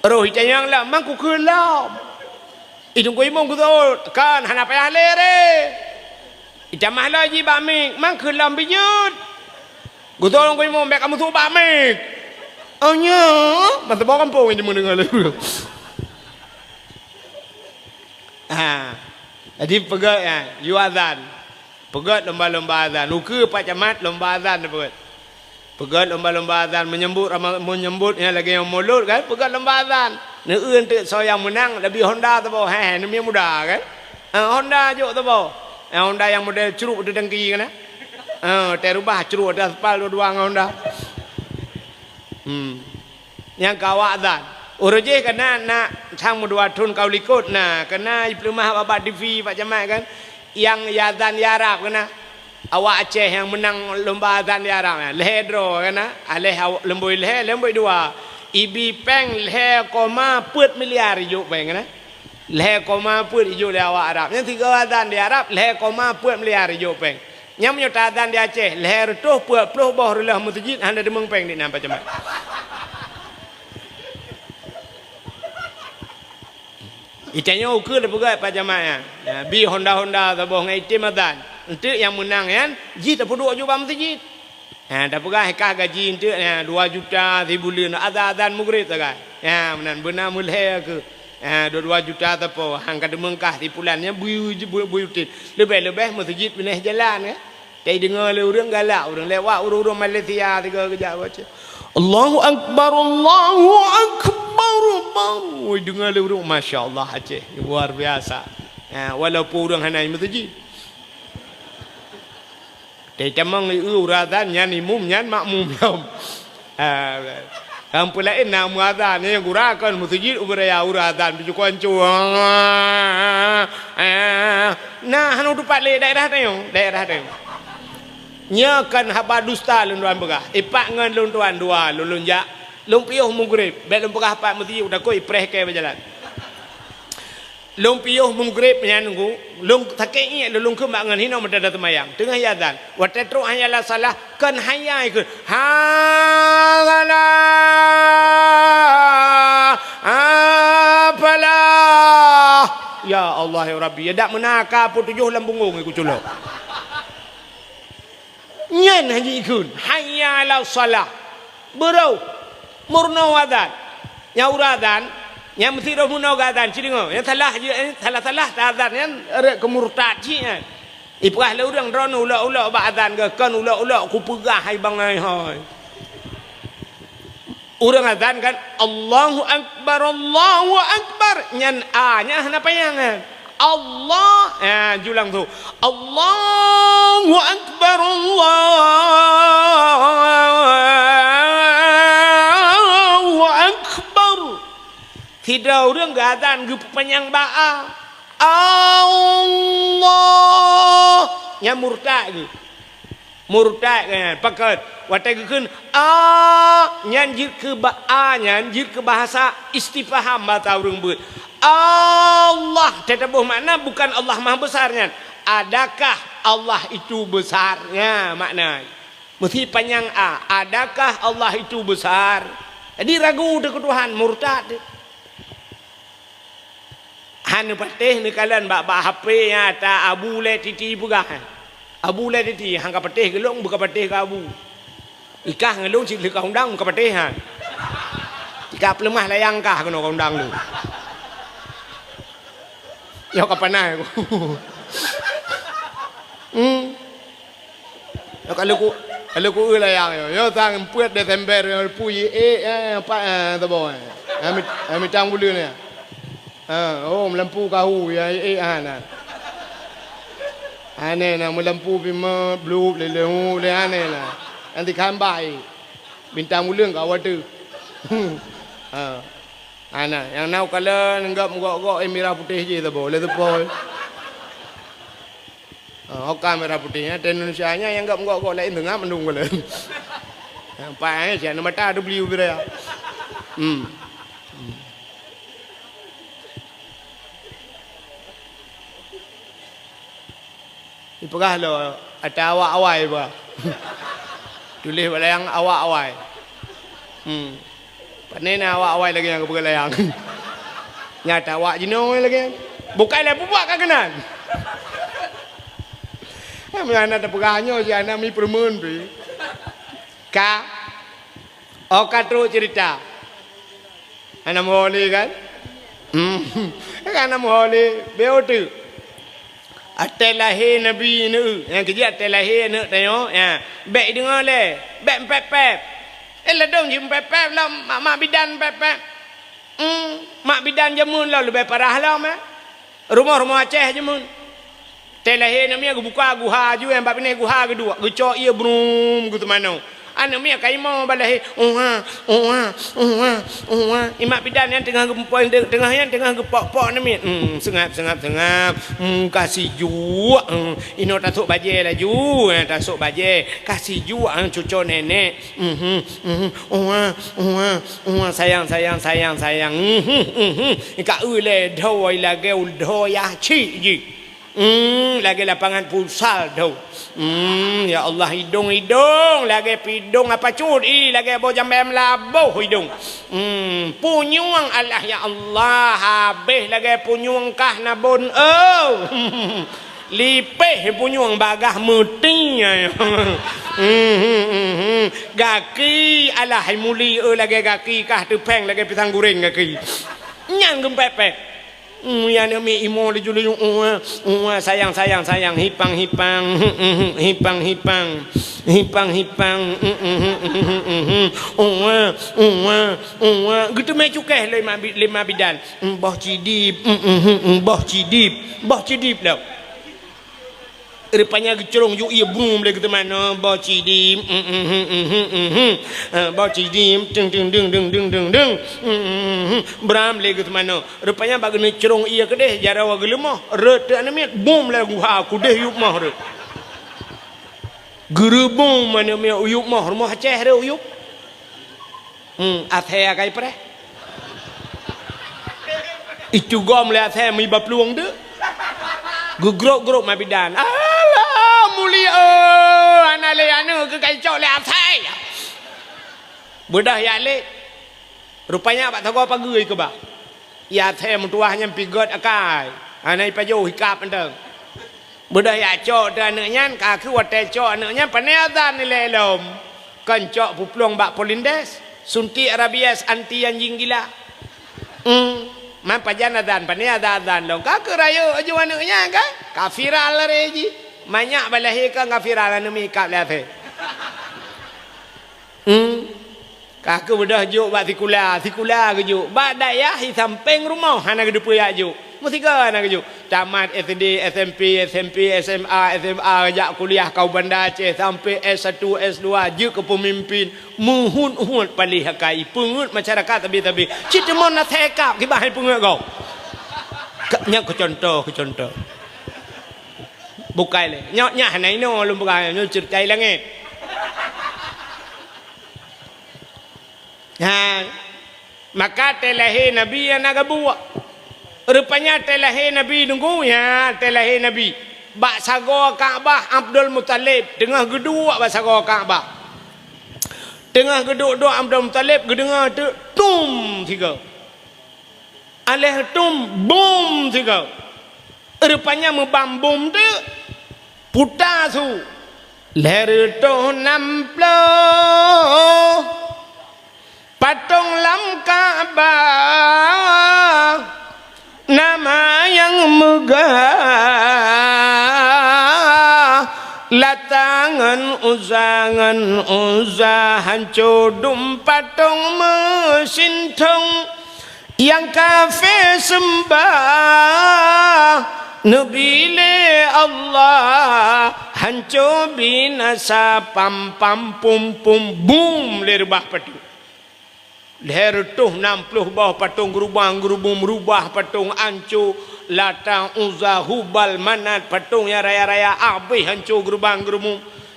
roh yang lah mangku kelam idung ko imong ko kan hana payah lere ijamah lagi bamik mang kelam bijut gutol ko imong bek kamu tu bamik anya mantap kampung ini mendengar lu jadi pegat ya you azan pegat lomba-lomba azan uke pak camat lomba azan pegat lomba-lomba azan menyambutnya lagi yang mulut kan pegat lomba azan neun tu so yang menang lebih Honda tu bawa ni muda kan Honda juk tu bawa Honda yang model curuk di dengki kan terubah curuk di aspal dua Honda yang kawak azan uruje kena nak sang dua tun kau likut nah kena diplomah babat TV Pak Jamal kan yang yazan yarab kena awak Aceh yang menang lomba azan di Arab leher draw kan aleh lemboi leher lemboi dua ibi peng leher koma put miliar ijuk peng kan leher koma put ijuk di awak Arab yang tiga azan di Arab leher koma put miliar ijuk peng yang menyota azan di Aceh leher tuh put puluh boh rulah masjid anda demeng peng di nampak macam itanya ukur le pegat Pak Jamal bi Honda taboh ngai tim azan untuk yang menang kan jit apa 2 juta masjid dah pegah kah gaji untuk 2 juta sebulan azan maghrib tak menan benar mulai ke 2 juta apa hang kada mengkah di bulannya buyutin lebih masjid pindah jalan kan tai dengar le orang galak orang lewat orang Malaysia tiga kejap baca Allahu akbar Allahu akbar oi dengar le orang masya-Allah Aceh luar biasa walaupun orang hanai masjidแต่จะมั่งอื้อราดานยันมุมยันมะมุมยอมkampung lain nak muadzan yang gurakan masjid uberaya uradan bijukan cu nah hanu dupat le daerah tu nya kan haba dusta lun tuan begah ipak ngan lun tuan dua lun jak lun piuh mugrib bet lun begah pak masjid udah koi preh ke berjalan lung piuh menggrip nyangu lung takei lung kemak ngan hino medada temayang tengah yazan wa tatru hayala salah kan hayai ke halala apala ya Allah ya Rabbi ya dak menaka pun 7 lambung iku culok nyen haji ikun hayala salah berau murno wadan nyauradan yang mesti roh muno gadan ci dengo yang salah azan yang rek kemurtad ci ipah le urang ron ula ba azan ke kan ula ku pegah hai bangai hai urang azan kan Allahu akbar nyan a nya napa yang Allah julang tu Allahu akbar tidak orang gadan gup penyang ba'a Allah nya murtad kan pakat watai keun nyanjir ke ba'a nyanjir ke bahasa istifham mata urang beut Allah tetapi makna bukan Allah maha besarnya adakah Allah itu besarnya makna mesti panjang adakah Allah itu besar jadi ragu dengan Tuhan murtad hanu patih ni kalan bak HP nya ta abu le titi pugah abu le titi hang ka patih gelong buka patih ka abu ikah ngelong cik le ka undang ka patih ha jika pelemah layang kah kena ka undang lu yo ka panai ku yo kalau ku layang yo tang puet Desember puyi pa ta boy ami tang bulu ni melampu kau ya ana na melampu bima blue le ane na nanti kan bai bintang mulut kau ada Ana yang nau kala nenggap gok merah putih je tu boleh tu pol. Hoka merah putihnya di Indonesia nya yang enggak gok lain tengah mendung boleh. Pai je nama mata ada beli ubira. Ipagah lo ada awak-awai ba. Tulis bala yang awak-awai. Panena awak-awai lagi yang berlayang. Nyata awak jino lagi. Bukanlah buat kagenan. Mana ada pegahnya si anak mi permen tu. Katru cerita. Anak moholi kan? Anak moholi beotu. Atelahi Nabi nu, yang kerja atelahi nu tengok, ya. Baik dengar le, baik pep. Ledong jim pep lah, mak bidan pep. Mak bidan jamun lah lebih parah lah mah. Rumah Aceh jamun. Telahi Nabi aku buka guha ju yang bab ni guha kedua, gecok ia brum gitu mana. Anak mi kai mau balahi imak bidan yang tengah gempoi tengah yang tengah gepok-pok ni mi sengap kasih ju ino tasuk baje lah ju tasuk baje kasih ju cucu nenek sayang ka ule doi lagi ya chi ji lagi lapangan futsal tu. Ya Allah hidung lagi pidung apa curi lagi bojam bem labuh hidung. Punyuang Allah ya Allah habis lagi punyuang kah nabun lipeh punyuang bagah mutinya. Gaki Allah muli lagi gaki kah tepeng lagi pisang goreng gaki. Nyang gempepek. Yang ni imo di juli sayang hipang gitu mai cukai lima bidan boh cidip dah rupanya gecerong yu ia boom lagi tu mana boh cidip deng bram lagi tu mana rupanya bagi ni cerong ia kedeh jarawa gelemah ret anu mi boom lagu ha aku deh yuk mah ret gerebong mana mi yuk mah rumah Aceh re yuk athea kai pre itu gom le athea mi bapluang de gugrok mabidan alah mulia ana le anu ke kai cok le athea budah ya le rupanya pak tahu apa gue ke ba ya the mutuahnya pigot akai anai pajo hikap enteng budaya cok dan nyan ka ku wate cok nyan paneazan ni lelom kan cok puplong bak polindes sunti arabias anti anjing gila man pajan adan paneazan long ka kerayo ajuan nyan kan kafiral reji banyak balahi kan kafiral anu mi kap le the Kaku udah juk bak tikula ke juk. Bak daya hi samping rumah hana ke depu ya juk. Mesti ke hana ke juk. Tamat SD, SMP, SMA, SMA jak kuliah kau Bandar Aceh sampai S1, S2 je ke pemimpin. Muhun palih hakai pengut masyarakat tabi-tabi. Cita mon nak tekap ke bahai pengut kau. Nyak ke contoh. Bukai le. Nyak hanai no lum bukai nyo certai langit. Maka telahi Nabi yang nak buat rupanya telahi Nabi nunggu ya telahi Nabi bak sago Kaabah Abdul Muttalib tengah geduk bak sago Kaabah tengah geduk doa Abdul Muttalib gedengar tu tum tiga aleh tum bom tiga rupanya membambum tu putar tu ler to namplo patung lam Ka'bah nama yang megah latangan uzahan codum patung mesin tong yang kafir sembah Nabi Allah hancur binasa pam pum boom lerbah padu leher tuh 60 bawah patung gerubang merubah patung ancur Latang Uzza Hubal Manat patungnya raya-raya habis hancur gerubang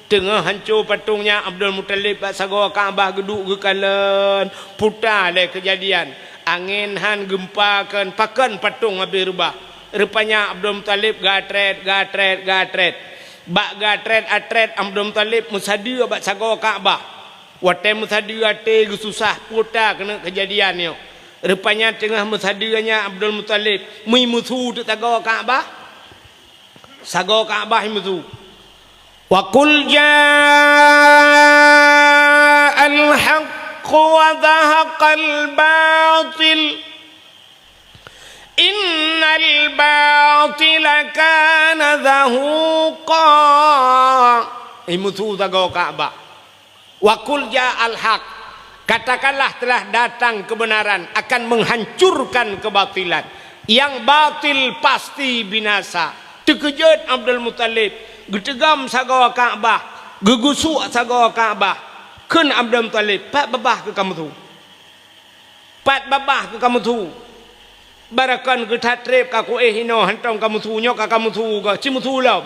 tengah hancur patungnya Abdul Muttalib sago Kaabah geduk gekalan putar le kejadian angin han gempakan pakan patung habis rubah rupanya Abdul Muttalib gatret bak gatret atret Abdul Muttalib musadia bak sago Kaabah wate musadia te susah putar kena kejadian ni rupanya tengah musadianya Abdul Muttalib musuh tu sago Kaabah musuh wa qul ja'al haqq wa dhahaqal batil innal batila kana zahuqa musuh sago Kaabah wa qul ja'al haqq katakanlah telah datang kebenaran akan menghancurkan kebatilan yang batil pasti binasa terkejut Abdul Muttalib getegam sagawa Kaabah gegusuk sagawa Kaabah kun Abdul Muttalib pat babah ke kamu tu barakan ke tatrep ka ku hino hantong kamu tu nyok ka kamu tu ga cimu tu lam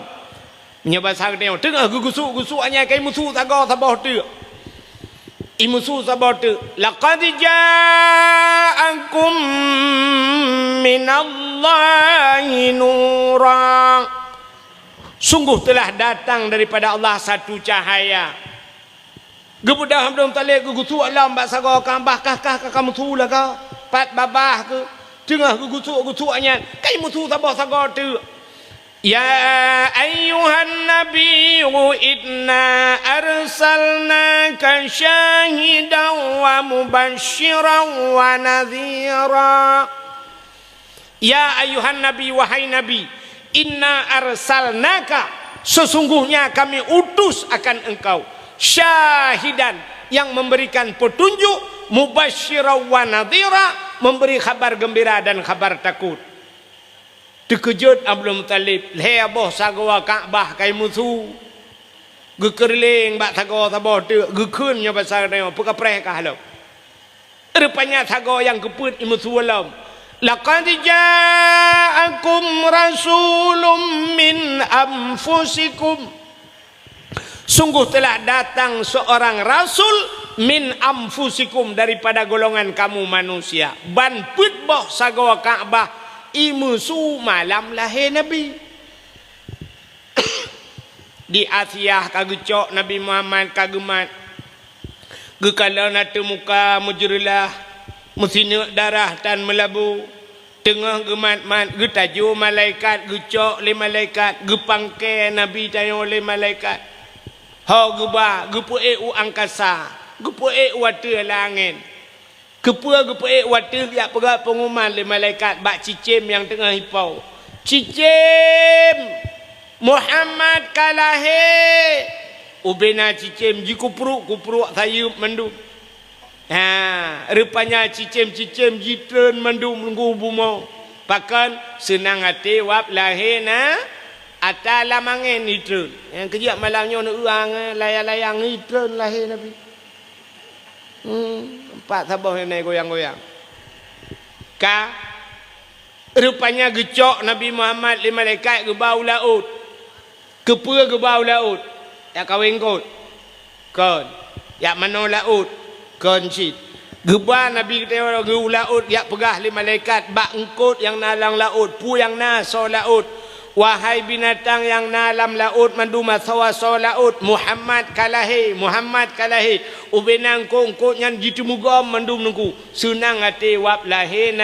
nya basang tengok tengah gegusuk anya kai mutu sagawa sabah tu imusu sabah tu laqad ja'akum minallahi nura sungguh telah datang daripada Allah satu cahaya gebudah Abdul Muttalib gugusu alam bak sago Kaabah kah kamu tu lah ka pat babah ke tengah gugusu-gugusuannya kai mutu sabah sago tu ya ayyuhan nabiyyu inna arsalnaka syahidan wa mubasysyiran wa nadhira ya ayyuhan nabi wahai nabi inna arsalnaka sesungguhnya kami utus akan engkau syahidan yang memberikan petunjuk mubasysyiran wa nadhira memberi kabar gembira dan kabar takut terkejut Abdul Muttalib leboh sagawa Kaabah kai musuh gekerling bak sagawa sabah tu gekeun nya pasal dia pekapreh kah lo rupanya sagawa yang keput musuh alam laqad ja'akum rasulun min anfusikum sungguh telah datang seorang rasul min anfusikum daripada golongan kamu manusia ban put boh sagawa Kaabah imusu malam lahir Nabi di Asyah kagecok Nabi Muhammad kagemat gekala nata muka mujrilah musina darah tan melabu tengah gemat-mat getaju malaikat gecok le malaikat gepangke Nabi tayo le malaikat ha geba gepuek u angkasa gepuek wate langit gepuek wate dia pegat pengumuman le malaikat bak cicim yang tengah hipau cicim Muhammad kalahe ubena cicim jikupruk sayup mendung rupanya cicim jitren mendung menggu bumo pakan senang hati wap lahir na atas lamangin nitren yang kejap malamnya nak uang layang-layang nitren lahir Nabi empat sabah yang naik goyang-goyang rupanya gecok Nabi Muhammad lima malaikat gebau laut kepua gebau laut ya kawin kot kon ya mano laut kon cit geba Nabi kita geu laut ya pegah lima malaikat bak engkot yang nalang laut pu yang naso laut wahai binatang yang nalam laut mandu masawaso laut Muhammad kalahi ubenang kongkot yang jitu mugam mandum nungku senang hati wap lahir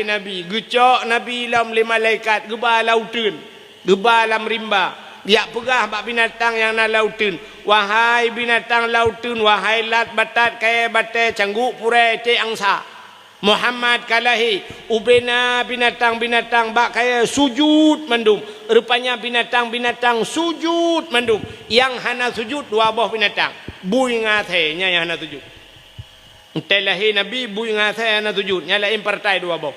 Nabi gecok Nabi lam lima malaikat geba lautun geba lam rimba dia pegah bak binatang yang na lautun wahai binatang lautun wahai lat batat kaya batai cangguk pure te angsa Muhammad kalahi ubena binatang-binatang bak kaya sujud mandum rupanya binatang-binatang sujud mandum yang hana sujud dua buah binatang bui ngathenya yang hana sujud entelahi Nabi bui ngathenya hana sujud nyalain partai dua buah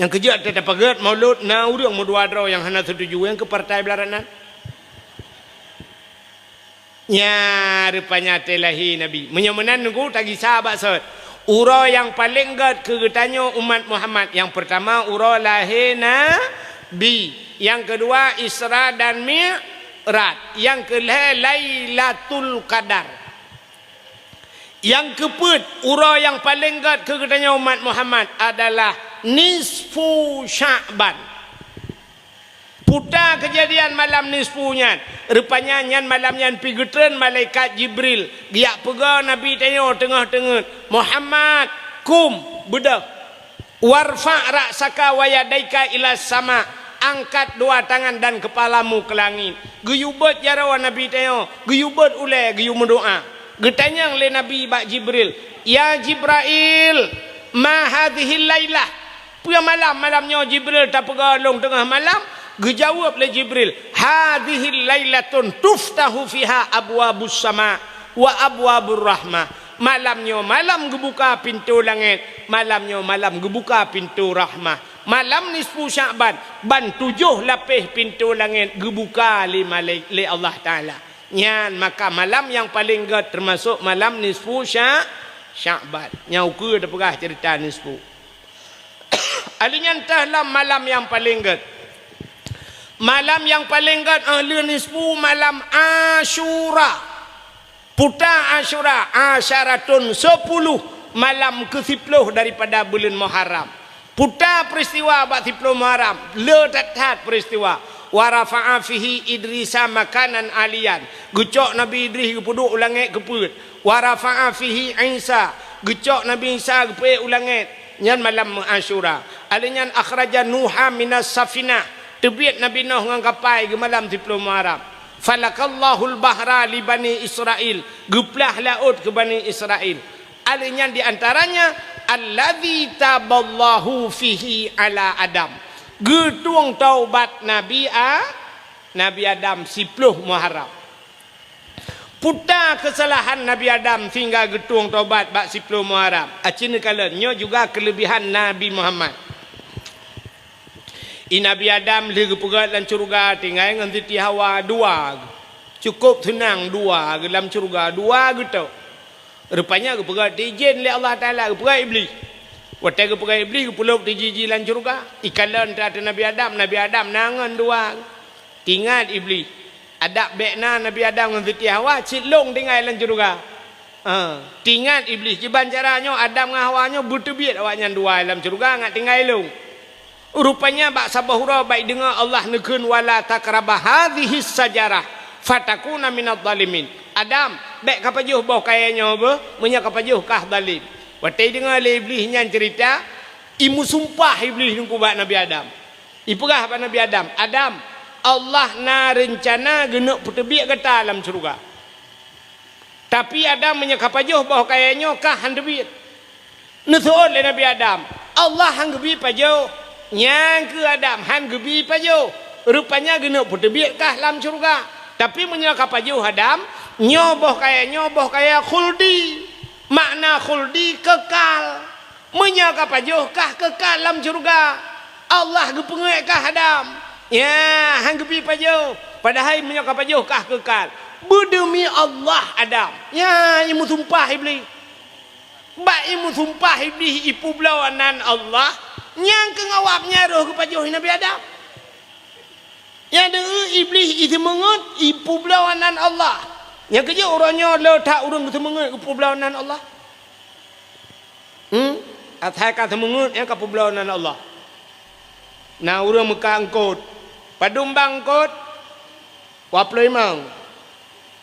yang kejat tetap pagat maulud na urang mu dua draw yang hana setuju yang ke partai belaranan nya rupanya telahi Nabi menyemenan nunggu tagi sahabat sahut ura yang paling gad kegetanya umat Muhammad. Yang pertama ura lahir Nabi, yang kedua Isra dan Mi'raj, yang kelima Lailatul Qadar, yang keempat ura yang paling gad kegetanya umat Muhammad adalah nisfu Sya'ban. Putar kejadian malam nisfunya. Rupanya nyan malam nyan pigetren malaikat Jibril. Dia pegang Nabi tanya tengah-tengah. Muhammad kum bedah. Warfa' ra'saka wa yadaika ila sama. Angkat dua tangan dan kepalamu ke langit. Geyubat jarawa Nabi tanya. Geyubat ulai geyu mendoa. Getanya oleh Nabi bak Jibril. Ya Jibril, ma hadhil lailah. Puya malamnya Jibril tak pegang long tengah malam. Gejawab oleh Jibril, hadhil lailatun tuftahu fiha abwabus sama wa abwabur rahmah. Malamnya malam gebuka pintu langit, malamnya malam gebuka pintu rahmah. Malam nisfu Sya'ban, ban 7 lapis pintu langit gebuka li Allah Taala. Nyan maka malam yang paling gad termasuk malam nisfu Sya'ban. Nyau ke dah pegah cerita nisfu. Alinya entahlah malam yang paling gad. Malam yang paling gad ahli nisfu malam Asyura. Putar Asyura asyaratun 10 malam ke-10 daripada bulan Muharram. Putar peristiwa bak 10 Muharram, le tat peristiwa. Wa rafa'a fihi Idrisa makanan alian. Gecok Nabi Idris kepuduk ulangit keput. Wa rafa'a fihi Isa. Gecok Nabi Isa keput ulangit. Nyan malam Asyura. Alinyan akhraja Nuha minas safinah. Tebiat Nabi Nuh dengan kapal ke malam 10 Muharram. Falakallahul bahra li Bani Israel. Geplah laut ke Bani Israel. Alinya di antaranya alladzi taballahu fihi ala Adam. Getuang taubat Nabi Adam 10 Muharram. Putar kesalahan Nabi Adam sehingga getuang taubat bak 10 Muharram. Acina kalanya juga kelebihan Nabi Muhammad. Nabi Adam lagi pegat dalam syurga tinggal dengan Siti Hawa 2. Cukup tenang 2 dalam syurga 2 gitu. Rupanya ke pegat dijin oleh Allah Taala ke pegat iblis. Waktu ke pegat iblis ke pulau dijiji dalam syurga. Ikalan terhadap Nabi Adam nangan 2. Tinggal iblis. Adab bekna Nabi Adam dengan Siti Hawa cilong tinggal dalam syurga. Tinggal iblis jiban caranya Adam dengan Hawanya bertebiat awaknya 2 dalam syurga ngat tinggal long. Rupanya bak sabahura baik dengar Allah nekun wala takrabah hadhihi sajarah fatakuna minadh zalimin. Adam baik kapajuh bau kayanya apa munya kapajuh kah zalim. Watai dengar le iblis nyan cerita imu sumpah iblis nungku bak Nabi Adam. Iperah bak Nabi Adam. Adam Allah na rencana genuk pertebiak kata dalam syurga. Tapi Adam munya kapajuh bau kayanya kah handebit. Nusuul le Nabi Adam. Allah hanggebi pajuh. Yang ke Adam han gebi pajo rupanya genuk pertebiat kah dalam syurga. Tapi menyaka pajo Adam nyoboh kaya khuldi. Makna khuldi kekal. Menyaka pajo kah kekal dalam syurga. Allah gepengek kah Adam. Ya han gebi pajo padahal menyaka pajo kah kekal. Berdemi Allah Adam. Ya imu sumpah iblis. Ba imu sumpah iblis ipu belawanan Allah. Yang kengawapnya roh kepajuh Nabi Adam. Yang dengar iblis itu mengut ipu belawanan Allah. Yang kerja orangnya letak orang itu mengut ipu belawanan Allah. Atai kata mengut yang ipu belawanan Allah. Nah orang Mekah angkut. Padumbang angkut. Waplo imang.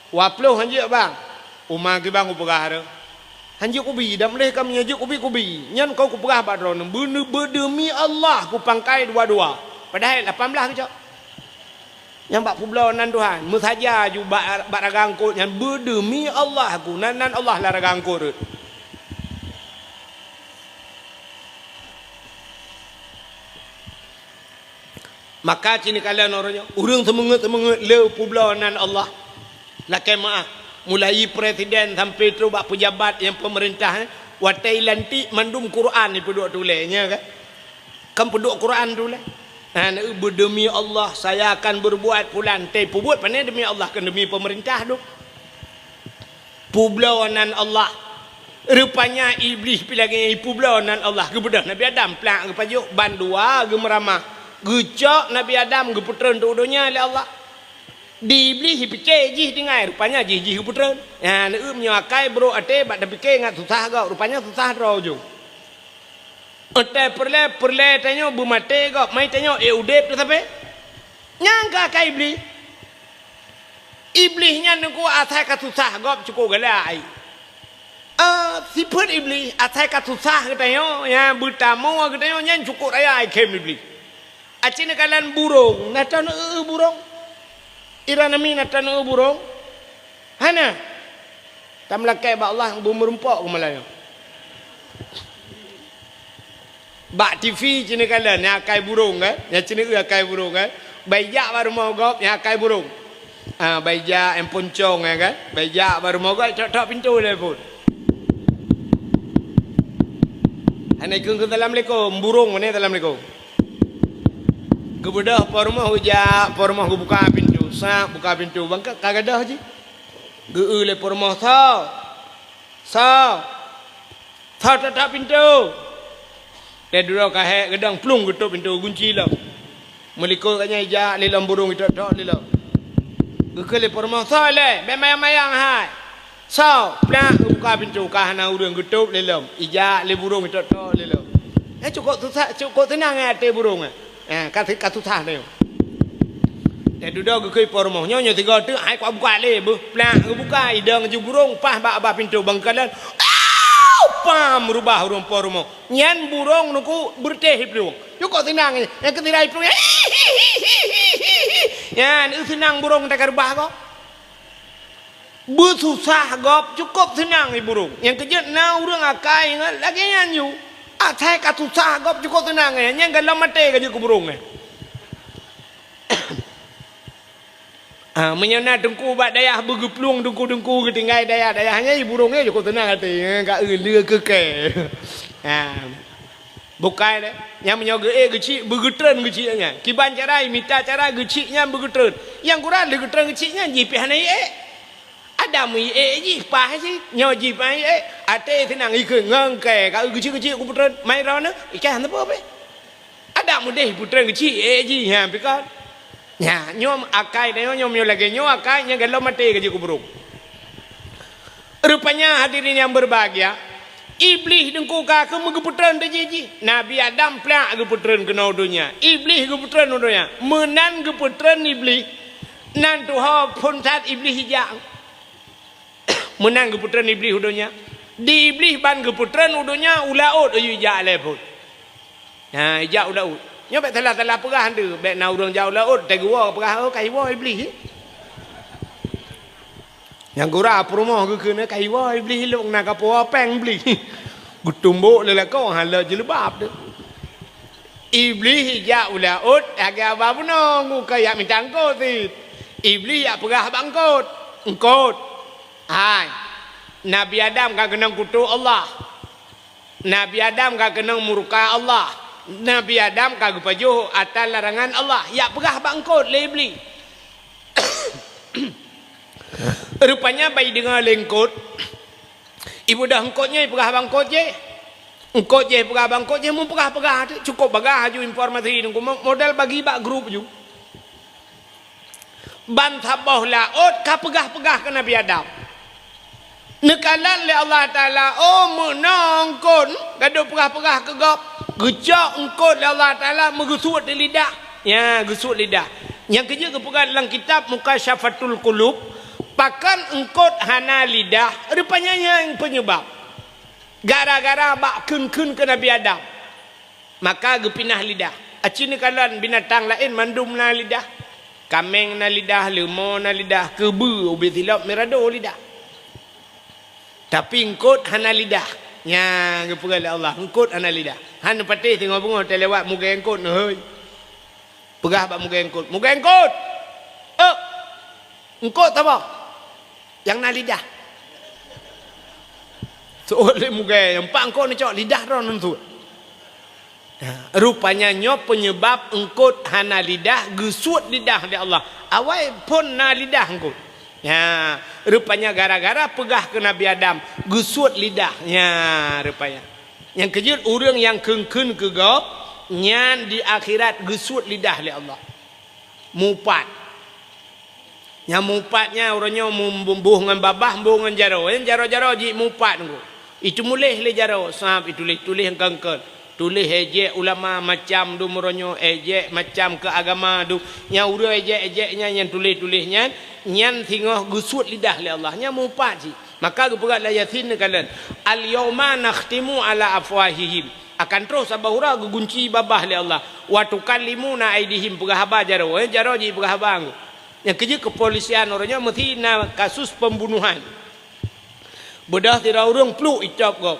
Waplo hanjik bang. Umar ke bang upagah hanjuk kubi dah boleh kami hanjuk kubi nyan kau kuperah badron berdemi Allah ku pangkai dua-dua padahal 18 kejap yang bak publawanan Tuhan musaja ju bak ragangkut nyan berdemi Allah ku nan Allah lah ragangkut maka cini kalian orangnya urang semangat le publawanan Allah lakai maaf mulai presiden sampai tu bak pejabat yang pemerintah watai lantik mandum Quran ni peduk tulisnya kan peduk Quran tulis berdemi Allah saya akan berbuat pulan te buat pandai demi Allah kan demi pemerintah tu Publawanan Allah. Rupanya iblis pilih publawanan Allah. Kebedah Nabi Adam pelak ke pajuk bandua ke meramah. Gecok Nabi Adam ke putera untuk dunia oleh Allah. Di iblis fikir jih dengar rupanya jih ke putera. Ya nak menyakai bro ate bak dah fikir ngat susah kau. Rupanya susah draw jo. Ate perle tanya bumate kau. Mai tanya udep tu sampai. Nyangka kai iblis. Iblisnya nunggu atai kasusah kau cukup galai. Sifat iblis atai kasusah katanya ya bertamu katanya nyan cukup raya kem iblis. Acina kalan burung, natan burung. Ira nami natan burung. Hana. Tam lakai ba Allah bumerempok ke Melayu. Bak TV cina kalan ya kai burung kan. Ya cina kai burung kan. Bayak baru mau gop ya kai burung. Bayak yang poncong ya kan. Bayak baru mau gop tok pintu dia pun. Assalamualaikum Assalamualaikum burung mana Assalamualaikum. Kebedah pak rumah hujak, pak rumah buka pintu, buka pintu, bangka kagadah je. Geule pak rumah tak pintu. Dia duduk kahek gedang plung ketuk pintu kunci lah. Melikut katanya hijak lilam burung itu tak lilam. Geule pak rumah le, mayang hai. Plak buka pintu kahana urang ketuk lilam. Hijak le burung itu tak lilam. Cukup susah, cukup tenang hati burung. Kat susah dia. Dia duduk ke rumah. Nyonya tiga tu ai kuat buka le. Plak buka idang ju burung pas bak pintu bangkalan. Pam merubah rumah. Nyan burung nuku berteh burung. Cukup tenang ni. Yang ketirai burung. Yan senang burung tak rubah kau. Bersusah gop cukup senang ni burung. Yang kejut na urang akai lagi nyan you. Atai kat susah gop cukup tenang ni. Yang galam mati ke burung ni. Menyana dengku bat dayah bergeplung dengku ketinggai dayahnya burungnya cukup tenang hati. Enggak dia keke. Bukan deh. Yang menyoga kecil bergetren kecilnya. Kiban carai minta cara kecilnya bergetren. Yang kurang bergetren kecilnya jipihan ada mu ji pah si nyo ji pah ate tenang ikut ngangkai kau kecil putran mai rana ikan apa be ada mu deh putran kecil ji ha pikir nya nyom akai dia nyom lagi nyo akai nya galau mati ke burung. Rupanya hadirin yang berbahagia iblis dengku ka ke putran de ji Nabi Adam plak ke putran ke dunia iblis ke putran dunia menan ke putran iblis nan tuha pun saat iblis hijau menang keputran iblis udonya di iblis ban keputran udonya ulaut ayu ijak le pun ijak ulaut nya bet telah perah tu bet na urang jauh laut tegua perah kaiwa iblis yang gura promo ke kena kaiwa iblis long nak apa peng iblis gutumbuk le kau hala jelebab tu iblis ijak ulaut agak apa pun ngu kayak minta angkot iblis ya perah bangkot engkot hai Nabi Adam kan kena kutu Allah. Nabi Adam kan kena murka Allah. Nabi Adam kan pajuh atas larangan Allah. Ya perah bangkot le iblis. Rupanya bayi dengar lengkot. Ibu dah engkotnya perah bangkot je. Engkot je perah bangkot je mun perah tu cukup bagah ju informasi ni modal bagi bak grup ju. Ban tabah laut ka perah ke Nabi Adam. Nekalan le Allah Ta'ala menangkon gaduh perah-perah ke gop gejak engkot le Allah Ta'ala megesut di lidah ya gesut lidah yang kerja kepegang dalam kitab Mukasyafatul Qulub pakan engkot hana lidah rupanya yang penyebab gara-gara bak kun ke Nabi Adam maka gepinah lidah acini kalan binatang lain mandum na lidah kameng na lidah lemau na lidah kebu ubi tilap merado lidah. Tapi engkot hana lidah. Ya, kepegal Allah. Engkot hana lidah. Han patih tengok bunga terlewat muka engkot no hoi. Pegah bak muka engkot. Muka engkot. Engkot apa? Yang na lidah. Soalnya muka yang pak engkot ni cok lidah ron tu. Rupanya nyo penyebab engkot hana lidah gesut lidah di Allah. Awai pun na lidah engkot. Ya, rupanya gara-gara pegah ke Nabi Adam, gusut lidah. Ya, rupanya. Yang kejut orang yang kengkun ke gop, nyan di akhirat gusut lidah oleh Allah. Mupat. Yang mupatnya orangnya membuh dengan babah, membuh dengan jaro. Yang jaro-jaro ji mupat tu. Itu mulih le jaro, sahab itu tulis yang kengkun. Tulis ejek ulama macam du moronyo, ejek macam ke agama du. Yang urang ejek-ejeknya yang tulis-tulisnya nyan tengok gusut lidah oleh Allah. Nya mupat ji. Maka kepegat la yasin kalian. Al yauma nakhtimu ala afwahihim. Akan terus sabahura gunci babah oleh Allah. Wa tukallimuna aidihim pegahaba jaro. Jaro ji pegahaba. Yang kerja kepolisian orangnya mesti na kasus pembunuhan. Bedah tidak orang peluk icap kau.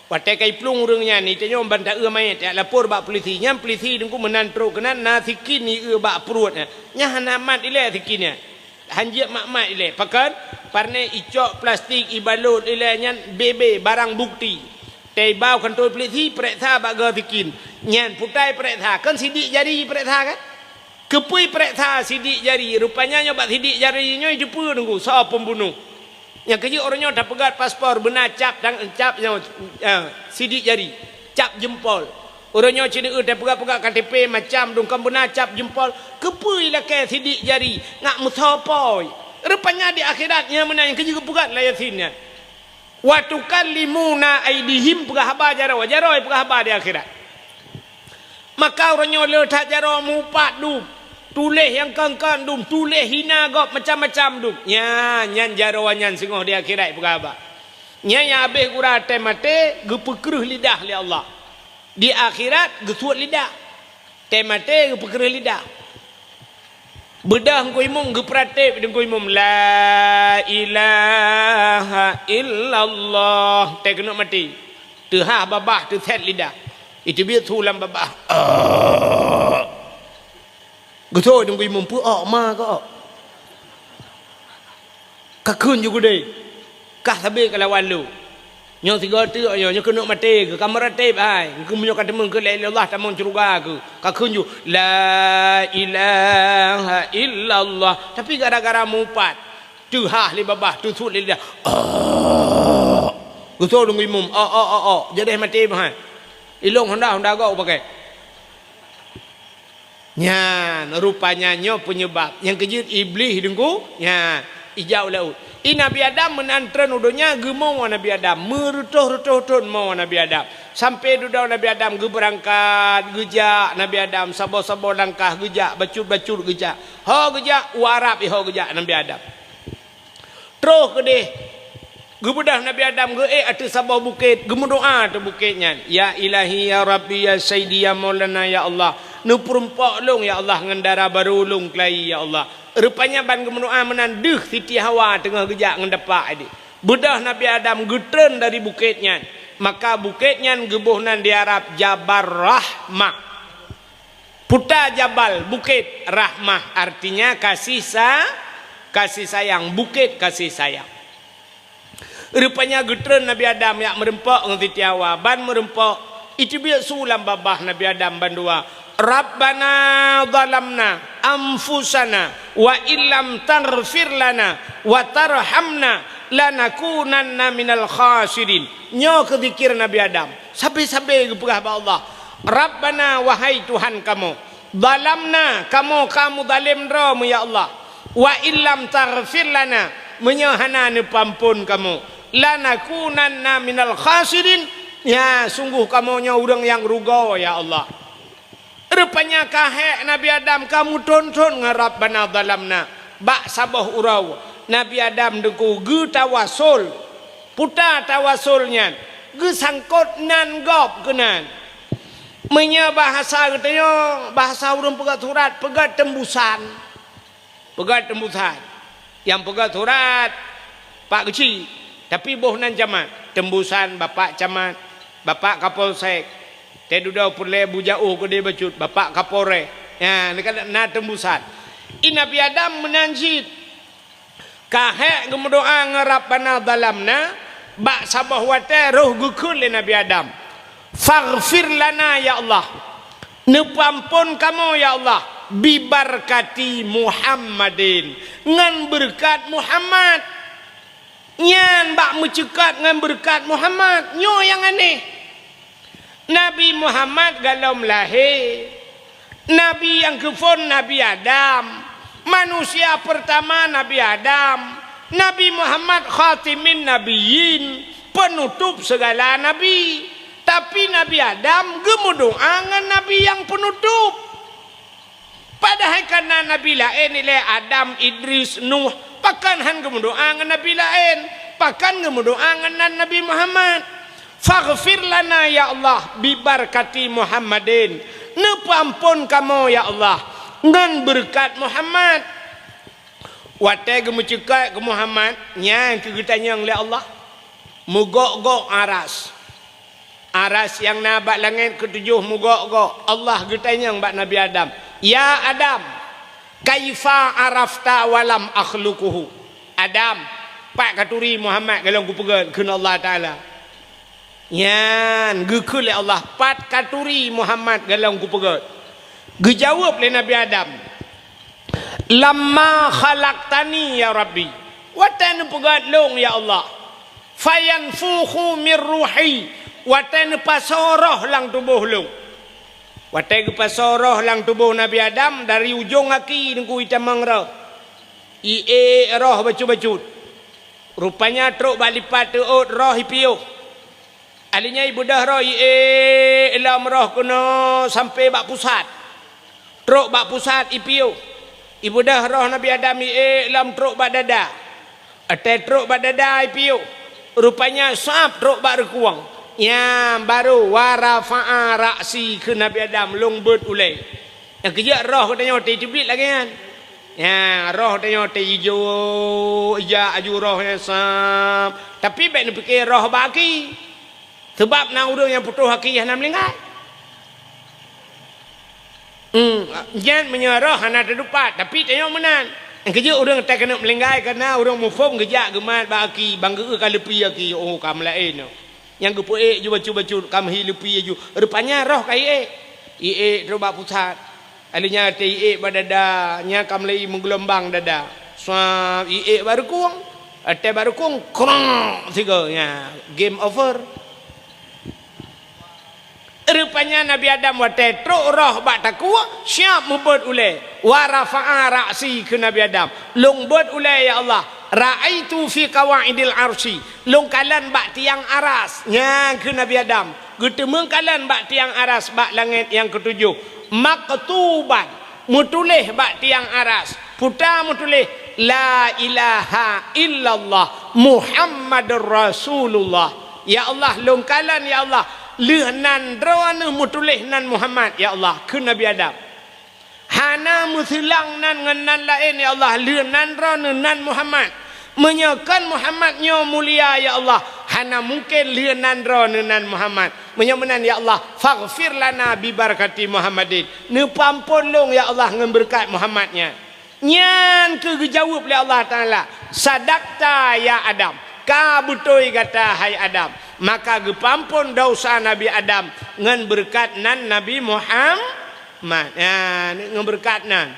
Watai kai pelung orangnya ni tanya bantah mayat ya lapor bak polisi. Nya polisi dengku menantro kena nasikin ni bak perutnya. Nya hanamat ile sikinnya. Hanjia mak-mak ile. Pakan parne icap plastik ibalut ile nya bebe barang bukti. Tei bau kantor polisi periksa bak ga sikin. Nya putai periksa kan sidik jari periksa kan. Kepui periksa sidik jari. Rupanya nyobat sidik jarinya itu pun nunggu. Soal pembunuh. Yang kerja orangnya dah pegat paspor. Benar cap sidik jari. Cap jempol. Orangnya cina dah pegat-pegat KTP macam dong. Kan benar cap jempol. Kepui lah ke sidik jari. Ngak musapoi. Rupanya di akhiratnya mana yang kerja pegat lah yasinnya. Waktu kalimuna aidihim pegahaba jaro. Jaro pegahaba di akhirat. Maka orangnya letak jaro mupat dum. Tulis yang kangkan dum, tulis hina gop macam-macam dum. Nya nyan jarawan singoh di akhirat pegaba. Nya yang habis gura temate gepekruh lidah li Allah. Di akhirat gesuat lidah. Temate gepekruh lidah. Bedah ngko imum gepratip ngko imum la ilaha illallah. Te kena mati. Tehah babah tu set lidah. Itu biar tulam babah. Gotoi dong imam pu ma ko. Kakun juga deh. Kah sabe kalawan lu. Nyo tiga tu nyo kena mati ke kamera tape ai. Ku menyo kata meng ke la Allah tamon curuga ke. Kakun ju la ilaha illallah. Tapi gara-gara mupat. Tu hah li babah tu sut lidah. Gotoi dong imam. Jadi mati bah. Ilong Honda kau pakai. Nya rupanya nyo penyebab yang kejut iblis dengku nya ijau laut. Nabi Adam menantren udonya gemau Nabi Adam merutuh-rutuh mau Nabi Adam sampai dudau Nabi Adam ge berangkat gejak Nabi Adam sabo-sabo langkah gejak bacut-bacut gejak ho gejak warap ho gejak Nabi Adam terus kedeh gebedah Nabi Adam ge atu sabah bukit gemendoa tu bukitnya ya ilahi ya rabbi ya sayyidi ya maulana ya Allah nu perempak long ya Allah ngendara baru long kelai ya Allah. Rupanya ban gemenua menandeh Siti Hawa tengah gejak ngendepak ini. Bedah Nabi Adam getren dari bukitnya. Maka bukitnya gebuhnan diharap Jabal Rahmah. Puta Jabal bukit Rahmah artinya kasih sayang bukit kasih sayang. Rupanya getren Nabi Adam yang merempak dengan Siti Hawa ban merempak itu biar sulam babah Nabi Adam bandua. Rabbana zalamna anfusana wa illam taghfir lana wa tarhamna lanakunanna minal khasirin. Nyo kezikir Nabi Adam sampai-sampai keperah Allah. Rabbana wahai Tuhan kamu zalamna kamu zalim ramu ya Allah wa illam taghfir lana menyahana pampun kamu lanakunanna minal khasirin. Ya sungguh kamu nya urang yang rugo ya Allah. Rupanya kahek Nabi Adam kamu tonton ngarap bana dalamna bak sabah urau Nabi Adam deku ge tawasul puta tawasulnya ge sangkot nan gop kenan menya bahasa katanya bahasa urang pegat surat pegat tembusan yang pegat surat Pak Kecil tapi boh nan camat tembusan Bapak Camat Bapak Kapolsek Tedudau pule bujau ke dia bacut Bapak Kapore ya dekat na tembusan Nabi Adam menanjit kahek gemendoa ngarap bana dalamna bak sabah wate roh gukul Nabi Adam faghfir lana ya Allah nepampun kamu ya Allah bibarkati Muhammadin ngan berkat Muhammad. Nyan bak mencekat ngan berkat Muhammad. Nyo yang aneh. Nabi Muhammad galom lahir. Nabi yang kefon Nabi Adam. Manusia pertama Nabi Adam. Nabi Muhammad khatimin nabiyyin, penutup segala nabi. Tapi Nabi Adam gemudoa ngan Nabi yang penutup. Padahal karena Nabi lain nilai Adam, Idris, Nuh, pakan han gemudoa ngan Nabi lain, pakan gemudoa ngan Nabi Muhammad. Faghfir lana ya Allah bibarkati Muhammadin. Nepampun kamu ya Allah ngan berkat Muhammad. Watai gemucekat ke Muhammad nyang kegetanya oleh Allah. Mugok-gok aras. Aras yang nabak langit ketujuh mugok-gok. Allah getanya bak Nabi Adam. Ya Adam, kaifa arafta walam akhluquhu. Adam, pak katuri Muhammad kalau ku pegang kena Allah Taala. Yan, gekul Allah pat katuri Muhammad kalau ku pegang. Gejawab oleh Nabi Adam. Lamma khalaqtani ya Rabbi. Watan pegat long ya Allah. Fayanfukhu min ruhi. Watan pasoroh lang tubuh long. Watan pasoroh lang tubuh Nabi Adam dari ujung kaki nunggu hitam mangra. Roh bacut-bacut. Rupanya truk balipat teut roh ipiuh. Alinya ibu dah roh elam roh kena sampai bak pusat. Truk bak pusat ipiuh. Ibu dah roh Nabi Adam elam truk bak dada. Ate truk bak dada ipiuh. Rupanya sap truk bak rekuang. Ya baru warafa'a raksi ke Nabi Adam longbet ulai. Yang kerja roh katanya otak cubit lagi kan. Ya roh katanya otak hijau ija aju rohnya sam. Tapi baik nak fikir roh baki. Sebab nak urang yang putus haki yang nak melingkai. Jangan menyerah anak terdupat. Tapi tengok menan. Yang kerja orang tak kena melingkai kerana orang mufum kejak gemat baki. Bangga ke lepi haki. Oh kamu lain. Yang gepuik juga baca-baca kamu lepi ju. Rupanya roh kai terubah pusat. Alinya te badada nya kamlei menggelombang dada. Swab baru kuang. Ate baru kuang krong tiga nya game over. Rupanya Nabi Adam wate truk roh bak takwa siap membot ulai. Wa rafa'a ra'si ke Nabi Adam. Long bot ulai ya Allah. Ra'aitu fi qawaidil arsy. Long kalan bak tiang aras nya ke Nabi Adam. Getemeng kalan bak tiang aras bak langit yang ketujuh. Maktuban mutulih bak tiang aras. Putar mutulih la ilaha illallah Muhammadur Rasulullah. Ya Allah long kalan ya Allah. Lehnan drawana mutulih nan Muhammad ya Allah ke Nabi Adam. Hana musilang nan ngan lain ya Allah lehnan drawana nan Muhammad. Menyakan Muhammadnya mulia ya Allah. Hana mungkin lehnan drawana nan Muhammad. Menyamanan ya Allah faghfir lana bi barakati Muhammadin. Nepampun long ya Allah ngan berkat Muhammadnya. Nyan ke jawab oleh Allah Taala. Sadaqta ya Adam. Ka butoi kata hai Adam. Maka gepampun dosa Nabi Adam ngan berkat nan Nabi Muhammad. Ya, ngan berkat nan.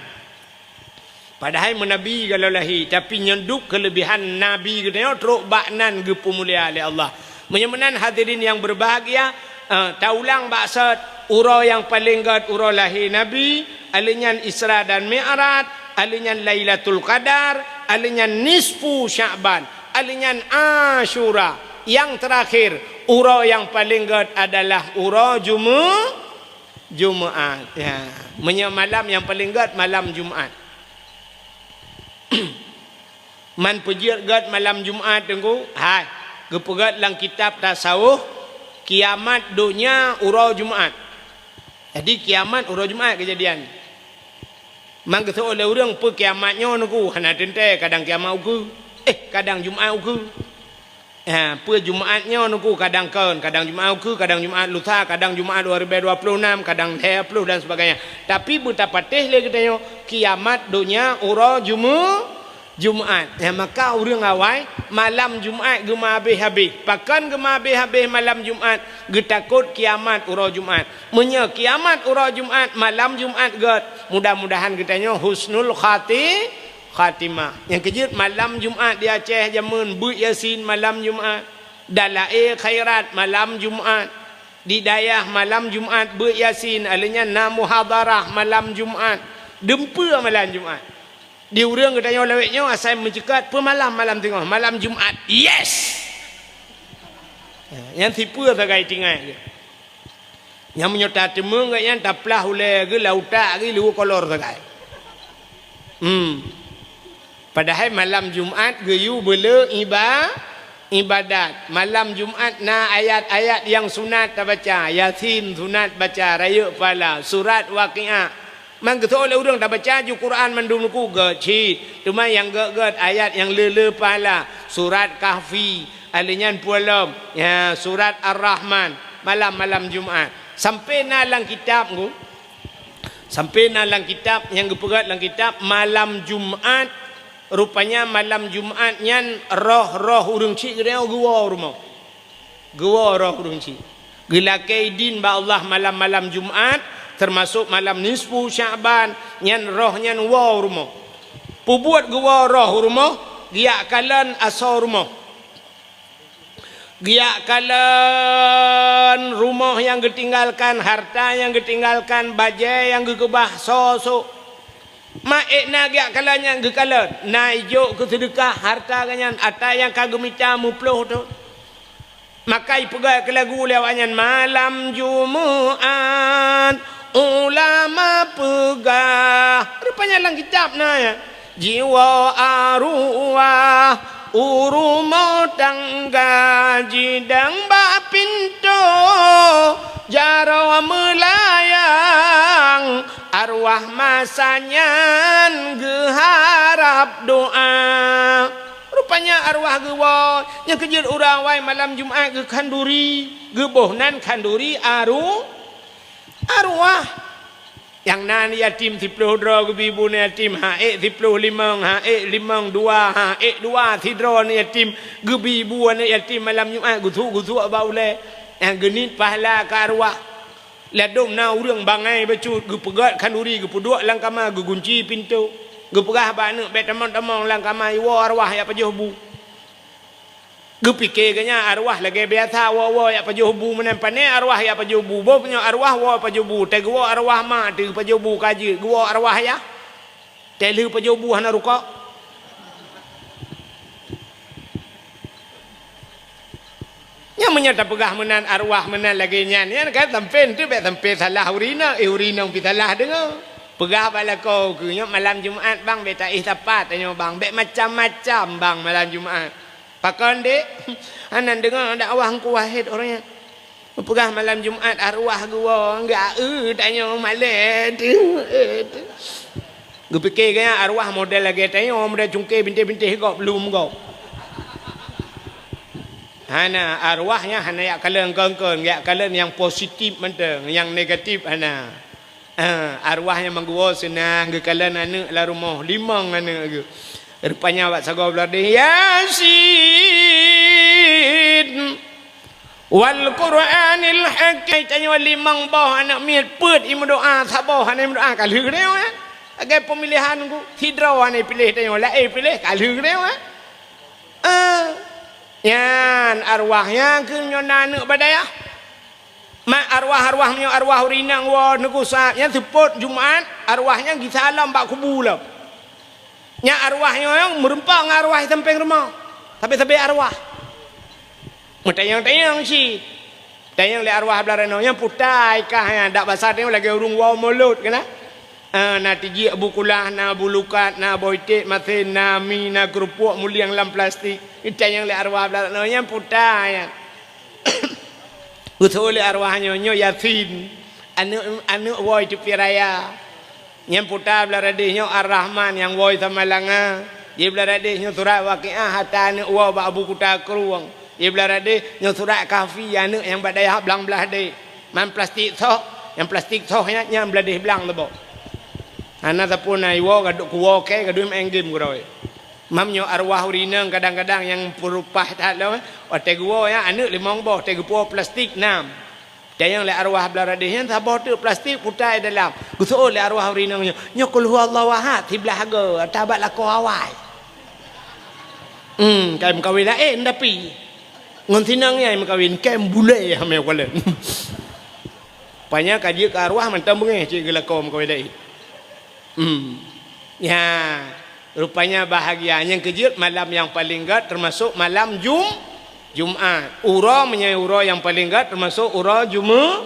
Padahal menabi kalau lahir tapi nyenduk kelebihan nabi katanya teruk baknan gepu mulia oleh Allah. Menyamanan hadirin yang berbahagia, taulang baksat ura yang paling gad ura lahir nabi, alinyan Isra dan Mi'raj, alinyan Lailatul Qadar, alinyan nisfu Sya'ban, alinyan Asyura. Yang terakhir ura yang paling gad adalah ura Jumaat. Ya, malam yang paling gad malam Jumaat. Man pejiat gad malam Jumaat tengku. Hai, gepegat lang kitab tasawuf kiamat dunia ura Jumaat. Jadi kiamat ura Jumaat kejadian. Man kata oleh orang pe kiamatnya nunggu hana tente kadang kiamat uku. Kadang Jumaat uku. Pe Jumaatnya nunggu kadang kadang Jumaat uku, kadang Jumaat lusa, kadang Jumaat 2026, kadang 30 dan sebagainya. Tapi betapa teh le katanya kiamat dunia ura Jumaat. Ya, maka orang awal malam Jumaat gema habis-habis. Pakan gema habis-habis malam Jumaat, ge takut kiamat urang Jumaat. Munya kiamat urang Jumaat, malam Jumaat ge mudah-mudahan katanya husnul khatimah. Yang kejut malam Jumaat di Aceh jamun bu Yasin malam Jumaat. Dalail khairat malam Jumaat. Di Dayah malam Jumaat bu Yasin alanya na muhadarah malam Jumaat. Dempa malam Jumaat. Di urang katanya leweknya asal mencekat malam tengah malam Jumaat. Yes. Yang tipu tagai tinggal. Yang menyota temung yang taplah oleh ke lautak ke lu kolor tagai. Padahal malam Jumaat geyu bela ibadat. Malam Jumaat na ayat-ayat yang sunat baca, Yasin sunat baca, raya pala, surat Waqiah. Man ketua oleh orang dah baca ju Quran mendunuku geci. Cuma yang get ayat yang lele pala, surat Kahfi, alinyan pualam, ya surat Ar-Rahman, malam Jumaat. Sampai nalang kitab ku. Sampai nalang kitab yang gepegat lang kitab malam Jumaat. Rupanya malam Jumaat nyan roh urang cik gereau gua rumah. Gua roh urang cik. Gelakai din ba Allah malam Jumaat termasuk malam nisfu Syaban nyan roh nyan wow rumah. Pubuat gua roh rumah dia kalan asar rumah. Dia kalan rumah yang ditinggalkan, harta yang ditinggalkan, bajai yang gekebah sosok. Maekna dia kalannya gekalan naijuk ke sedekah harta kanyan ata yang kagemita muploh tu. Makai pegai ke lagu lewanyan malam Jumaat ulama pegah. Rupanya dalam kitab na ya. Jiwa arwah urumo tangga jidang bak pintu jarawa melayang arwah masanya geharap doa. Rupanya arwah gewa yang kejut orang wai malam Jumaat ge kanduri gebohnan kanduri arwah yang nan yatim 10 dro ibu ni yatim haek 15 haek 52 haek 2 tidro ni yatim gebi ibu ni yatim malam Jumaat gutu baule yang genit pahala ke arwah ladom na urang bangai becut ge pegat kanduri ge puduk lang kamar ge gunci pintu ge perah ba anak bet tamang lang kamar iwa arwah ya pajuh bu ge fikir kanya arwah lagi biasa wa ya pajuh bu menampane arwah ya pajuh bu bo punya arwah wa pajuh bu te gua arwah ma te pajuh bu kaji gua arwah ya te lu pajuh bu hana ruka nya menyata pegah menan arwah menan lagi nyan ya kan tempen tu bet tempe salah urina urina pi salah dengar pegah bala kau ke malam Jumaat bang bet tak tepat tanya bang bet macam-macam bang malam Jumaat. Pakan dek, anan dengar ada awah ku wahid orangnya. Pegah malam Jumaat arwah gua enggak tanya malam tu. Gue fikir kaya arwah model lagi tanya model cungkir bintik-bintik kau belum kau. Hana arwahnya hana yak kalen kengkeng, yak kalen yang positif menteng, yang negatif hana. Arwahnya menggua senang ge kalen anak la rumah limang anak ge. Rupanya awak sagau beladih Yasin wal Quranil Hakim tanya limang bah anak miat put imu doa sabah anak doa kalih dia agai pemilihan ku hidro anak pilih tanya pilih kalih dia yan arwahnya ke nyona anak badayah mak arwah nyo arwah urinang wa negusa yang teput Jumaat arwahnya gisalam bak kubulah nya arwahnya yang merempang arwah tempeng rumah tapi arwah tayang si tayang le arwah belarano yang putai kah ya dak basar dia lagi urung wow mulut kena na tiji bukulah na bulukat na boitik matin na mi na kerupuk muliang lam plastik tayang le arwah belarano yang putai betul le arwahnya nyo Yasin anu woi tu piraya yang putar beladihnya Ar-Rahman yang woi sama langa dia beladihnya surat Waqiah hatta anu wa ba abu kuta keruang dia beladihnya surat Kahfi anu yang badayah belang belah de man plastik sok yang plastik soknya yang beladih belang lebo ana tapun ai wo gaduk ku wo ke gadum enggim groi Mamnyo arwah urinang kadang-kadang yang perupah tak lo. Otak gua ya anak limong boh tegu po plastik nam. Dia yang le arwah beladih yang sabah tu plastik putai dalam. Guso le arwah urinangnya. Nyokul huwallahu ahad tiblah go tabat lako awai. Kaim kawin tapi ngon sinangnya yang kawin kaim bule ya me kalen. Banyak kaji ke arwah mantam bunge cik gelakom kawin dai. Ya, rupanya bahagia. Yang kejut malam yang paling gad termasuk malam Jumat. Ura menyai ura yang paling gad termasuk ura Jumat.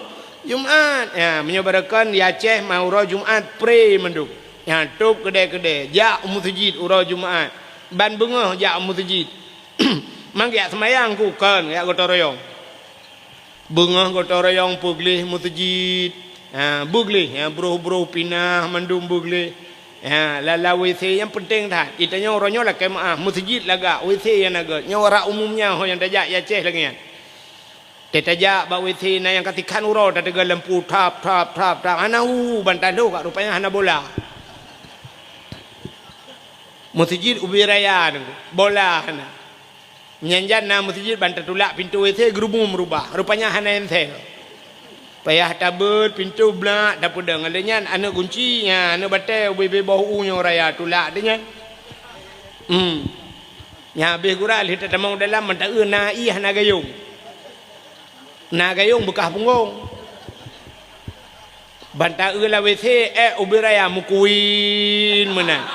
Ya, menyebarakan di Aceh mau ura Jumat pre menduk. Ya, tup kedai-kedai. Jak musjid ura Jumat. Ban bunga jak musjid. Mang ya semayang ku kan ya gotong royong. Bunga gotong royong puglih musjid. Ha, buglih ya bro-bro pinah mendum buglih. Ya, lala WC yang penting dah. Itanya orangnya lah kemaah masjid laga WC yang naga. Nya orang umumnya yang tajak ya Aceh lagi kan. Tajak ba WC na yang katikan uro dah tegal lampu tap. Ana bantan tu kat rupanya hana bola. Masjid Ubi Raya tu bola hana. Menyanjan na masjid bantan tulak pintu WC gerubung merubah. Rupanya hana entel. Payah tabut pintu belak dapur deng adanya anak kuncinya anak batai bebe bau nya raya tulak adanya nya habis gural hita tamang dalam mentak na ih na gayung bekas punggung banta la WC ubi raya mukuin menan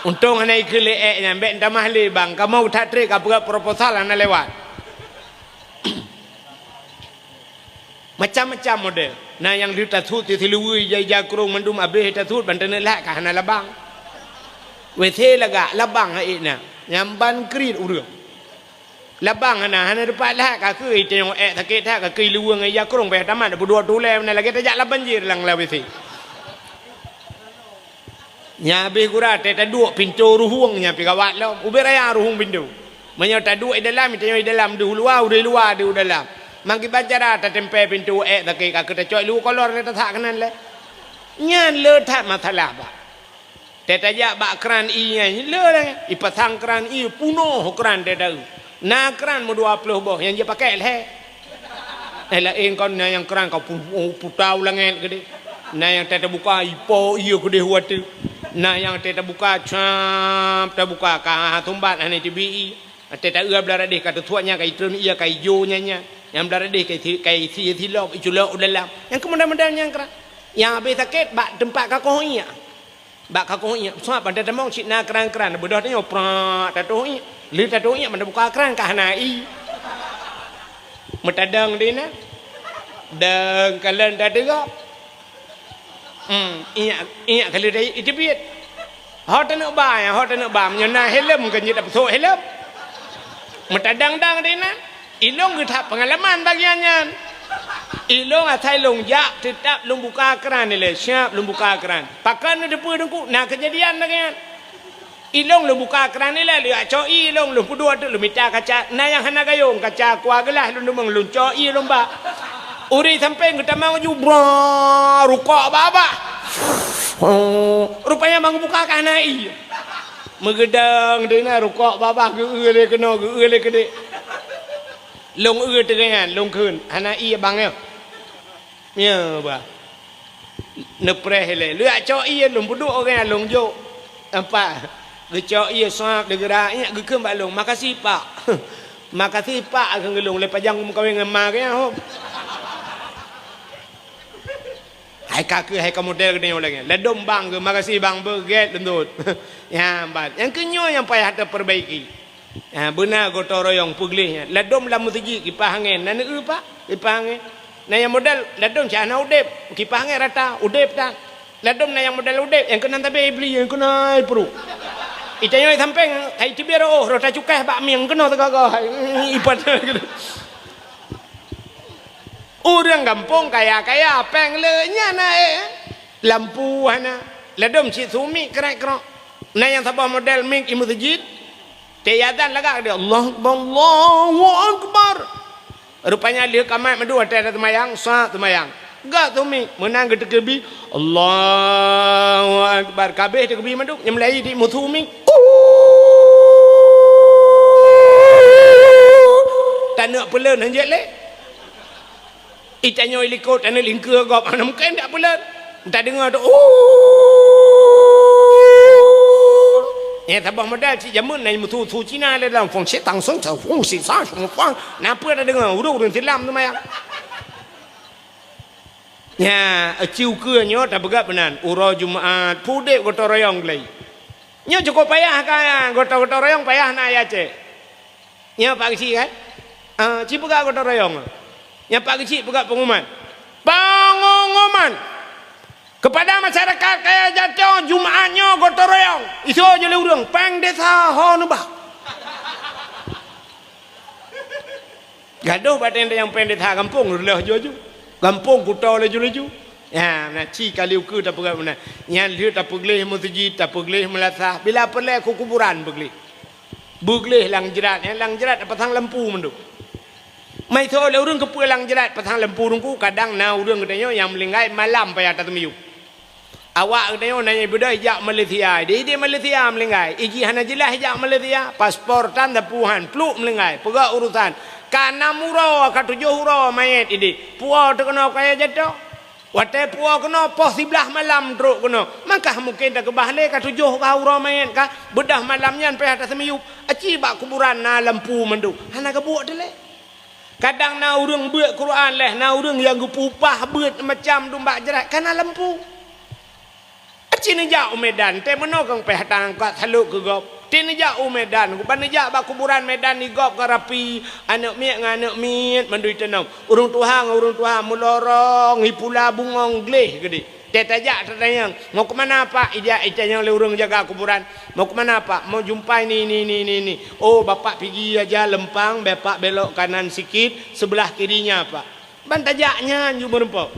untung ana ikele nya mbek tamah le bang kamu tak trek apa proposal ana lewat. Macam-macam model. Nah yang di tatut di silui jaya kurung mendum abih tatut bantan lek kah na labang. WC laga labang ai na. Nyamban krit urang. Labang na hana depat lek kah ke tengok sakit tak kah ke luang jaya kurung beh tamat berdua tule na lagi tajak la banjir lang la WC. Nya abih gura te taduk pintu ruhungnya pi kawat lo. Ubi raya ruhung pintu. Menyo taduk dalam tengok dalam du luar du dalam. Mangki bacara ta tempe pintu tak ka kita coy lu kolor le ta kanan le nyan le tak masalah ba tetaja ba kran i le le ipasang kran i puno kran de dau na kran mo 20 boh yang dia pakai le la kon na yang kran kau putau langen gede na yang teta buka ipo iyo gede huatu na yang teta buka cap ta buka ka tumbat ane tibi teta ua belarade kata tuanya kai tun ia kai jo nya yang belarade kai si lok iculok dalam yang kemudian yang kera yang habis sakit bak tempat kakoh iya bak kakoh iya sebab pada temong cik na keran bedah tanya prak tatuh iya li tatuh iya mana buka keran kah nai metadang dia na dan kalian dah dengar iya kalau dia itu biat hot nak ba menyana helm kan jadi besok helm metadang dia na ilong kita pengalaman bagiannya ilong atai long jak tetap long buka keran ni le siap long buka keran pakan ni depu dengku nah kejadian lagi kan ilong long buka keran ni le dia coi ilong long pudua tu long minta kaca nah yang hana gayung kaca kuah gelah long demang long coi long ba uri sampai kita mau jubra rukuk baba rupanya mang buka kanai megedang dia rukuk baba ge le kena ge le kede long dengan long kun hana iya bang ya ba nepre hele lu cho iya long buduk orang long jo apa ge cho iya sak de gerak nya ge keum ba long makasih pak makasih pak ge long le pajang kawin ngema ke ho hai kaki hai model gede lagi ledom bang ge makasih bang beget lendut ya bat yang kenyo yang payah terperbaiki. Benar gotong royong puglihnya ladom lam musjid kipah angin nana pak kipah angin na yang modal ladom cana udep kipah angin rata udep tak ladom na yang modal udep yang kena tapi beli yang kena perlu itanya sampai kai tibero rota cukai bak mi yang kena tegak ipat orang kampung kaya peng le nya na lampu hana ladom si sumi kerek-kerok na yang sabah model mik i masjid tiadan lagak dia Allahu Akbar rupanya dia kamat madu ada temayang sah temayang gak tumi menang gede kebi Allahu Akbar kabeh kebi madu yang melai di muthumi tak nak pelan hanya le. Itanyo ikut tak nak lingkar gop mana mungkin tak pelan. Tak dengar tu. Ya tabah modal si jamun nai mutu tu Cina le dalam fong che tang song tau fong si sa song fang. Napa dah dengar urung tilam tu maya. Ya, ciu ke nyo tak begap benan. Uro Jumaat, pudek gotong royong lagi. Nyo cukup payah kan? Gotong royong payah nak ya cek. Nyo pak kecil kan? Cik begap gotong royong. Nyo pak kecil begap pengumuman. Pengumuman kepada masyarakat kaya jatuh Jumaatnya gotong royong. Itu aja le urang. Peng desa ho nubah. Gaduh badan yang peng desa kampung lah jojo. Kampung kutau laju-laju. Ya, nak ci kali uku tak pegang mana. Yang dia tak peglih masjid, tak peglih melasah. Bila pelai ku kuburan peglih. Beglih lang jerat, lang jerat patang lampu menduk. Mai so le urang kepu lang jerat patang lampu rungku kadang na urang katanya yang melinggai malam payah tak temiu. Awak katanya nanya beda jak Malaysia. Dia Malaysia melinggai. Iji hana jelas jak Malaysia, paspor tan tapuhan, pluk melinggai. Pegak urusan. Kana muro ka 7 huro mayat ini. Puau tu kena kaya jatuh. Watai puau kena pos 11 malam teruk kena. Maka mungkin tak kebahale ka 7 ka huro mayat ka. Bedah malamnya pe atas semiyup. Aci bak kuburan na lampu mendu. Hana ka buat dele. Kadang na urang beut Quran leh, na urang yang gupupah beut macam dumbak jerat kana lampu. Aci ni jak Medan, te meno kang pe hatang ka thaluk ke gop. Tini jak Medan, kuban jak bak kuburan Medan ni gop karapi anak miak ngan anak miat mandui tenam. Urung Tuhan mulorong hipula bungong gleh gede. Teta jak tanya, mau ke mana pak? Ija yang le urung jaga kuburan. Mau ke mana pak? Mau jumpai ni. Oh bapak pergi aja lempang, bapak belok kanan sikit, sebelah kirinya pak. Bantajaknya jumpa rempok.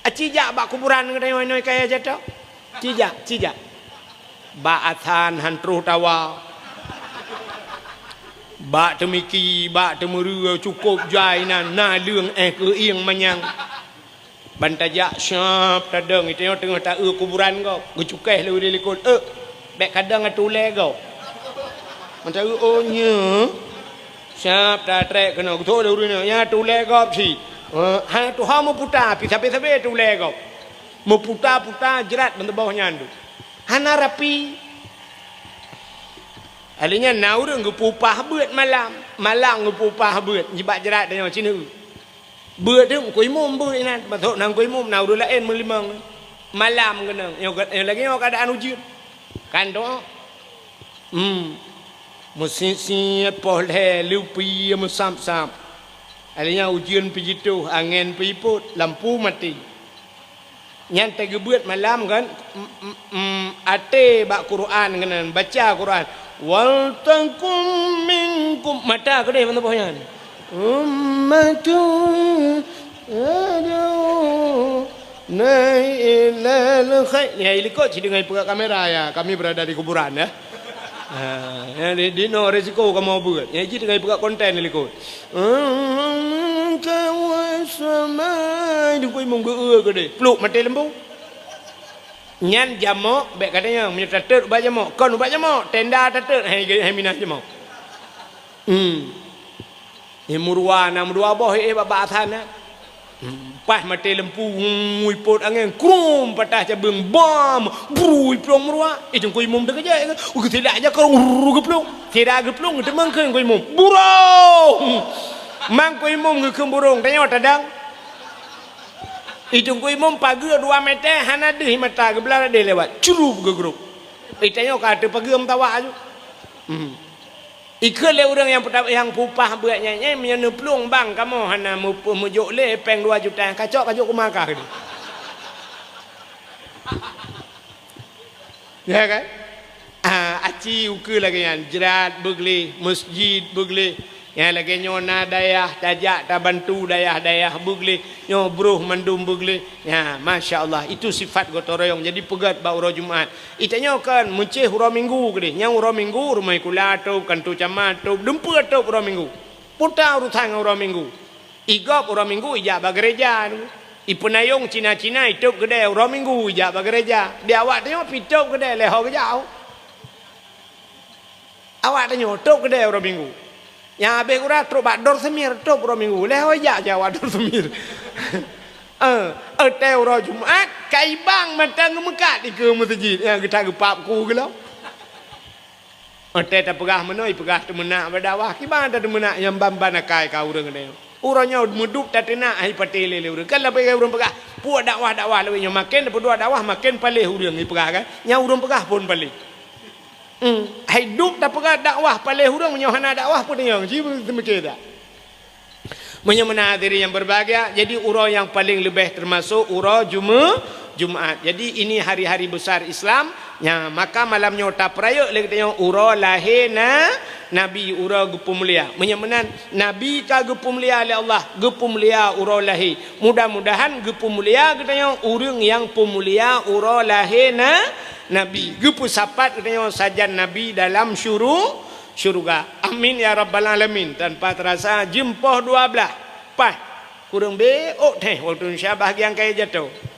Cijak bak kuburan katanya kaya jatuh. Cijak. Ba athan hantruh tawa. Ba temiki, ba temeru cukup jainan na leung ke ieng manyang. Bantajak syap tadang itu yang tengah tak kuburan kau. Gecukai lu dia likut. Bek kadang atule kau. Macam oh nya. Syap tak trek kena tu dah urang ya tule kau si. Ha tu ha mau putar pi sabe tule kau. Mau putar jerat bentuk bawahnya andu. Hana rapi. Alinya naurang gupupah beut malam gupupah beut jibak jerat dengan cina. Beut tu kuih mum beut nan. Batok nang kuih mum naur lain melimang. Malam kena. Yang lagi yang keadaan ujian. Kan tu. Mesin polhe lupi mesam-sam. Alinya ujian pijitu angin piput lampu mati. Yang tergebuat malam kan ate bak Quran kan baca Quran wal takum minkum mata kedai mana bohnya ummatun adu nailal khair ya ilikot si dengan buka kamera ya kami berada di kuburan ya. Di no resiko kamu buat ya jadi dengan buka konten ilikot kawasamai di kuih munggu gede peluk mati lembu nyan jamok bek katanya minta tatet ubah jamok kon ubah jamok tenda tatet hai minah jamok murwa boh baba athana pas mati lempu ngui pot angin krum patah cabeng bom brui plong murwa itu kuih mum dekat je tidak aja kau geplong tidak geplong demang ke kuih mum burung mang kuih mum ke burung tanya tadang itu kuih mum pagi 2 meter hana deh mata ke belah dia lewat curup ke grup tanya kata pagi tawa aja ikut le orang yang pupah buatnya menyenu pelung bang kamu hana mujuk le peng 2 juta kacok kumakah ni ya kan aci ukur lagi yang jerat begli masjid begli yang lagi nyona dayah tajak tak bantu dayah begli nyo bruh mandum begli ya masya-Allah itu sifat gotong royong jadi pegat ba uro Jumaat itanya kan menceh uro minggu gede nyang uro minggu rumai kula tu kantu camat tu dempu tu uro minggu putar urusan uro minggu igop uro minggu ija ba gereja ipunayong Cina-Cina itu gede uro minggu ija ba gereja dia awak tanya pitop gede leho ke jauh awak tanya tok gede uro minggu Yang habis kurang teruk bak dor semir tok pro minggu. Leh hoyak Jawa dor semir. Teu ro Jumat kai bang matang mekat di ke masjid yang kita gepap ku gelau. Teu tak pegah menoi pegah temenak badawah ki bang ada temenak yang bamban akai ka urang ne. Urangnya mudup tak tenak ai patele le urang. Kan la pegah urang pegah puak dakwah le nya makin berdua dakwah makin palih urang ni pegah kan. Nya urang pegah pun palih. Hidup tak pegah dakwah palih urang nya hana dakwah pun yang ji semikir dak. Menyemana diri yang berbahagia. Jadi urau yang paling lebih termasuk urau Jumaat. Jadi ini hari-hari besar Islam. Ya, maka malamnya tak peraya lagi tengok urau lahir Nabi urau gepu mulia. Menyemana Nabi ka gepu mulia oleh Allah. Gepu mulia urau lahir. Mudah-mudahan gepu mulia kita tengok urang yang pemulia urau lahir Nabi. Gepu sapat kita tengok sajan Nabi dalam syurga. Amin ya rabbal alamin. Tanpa terasa jempoh 12. Pas kurang beok teh waktu Syabah yang kaya jatuh.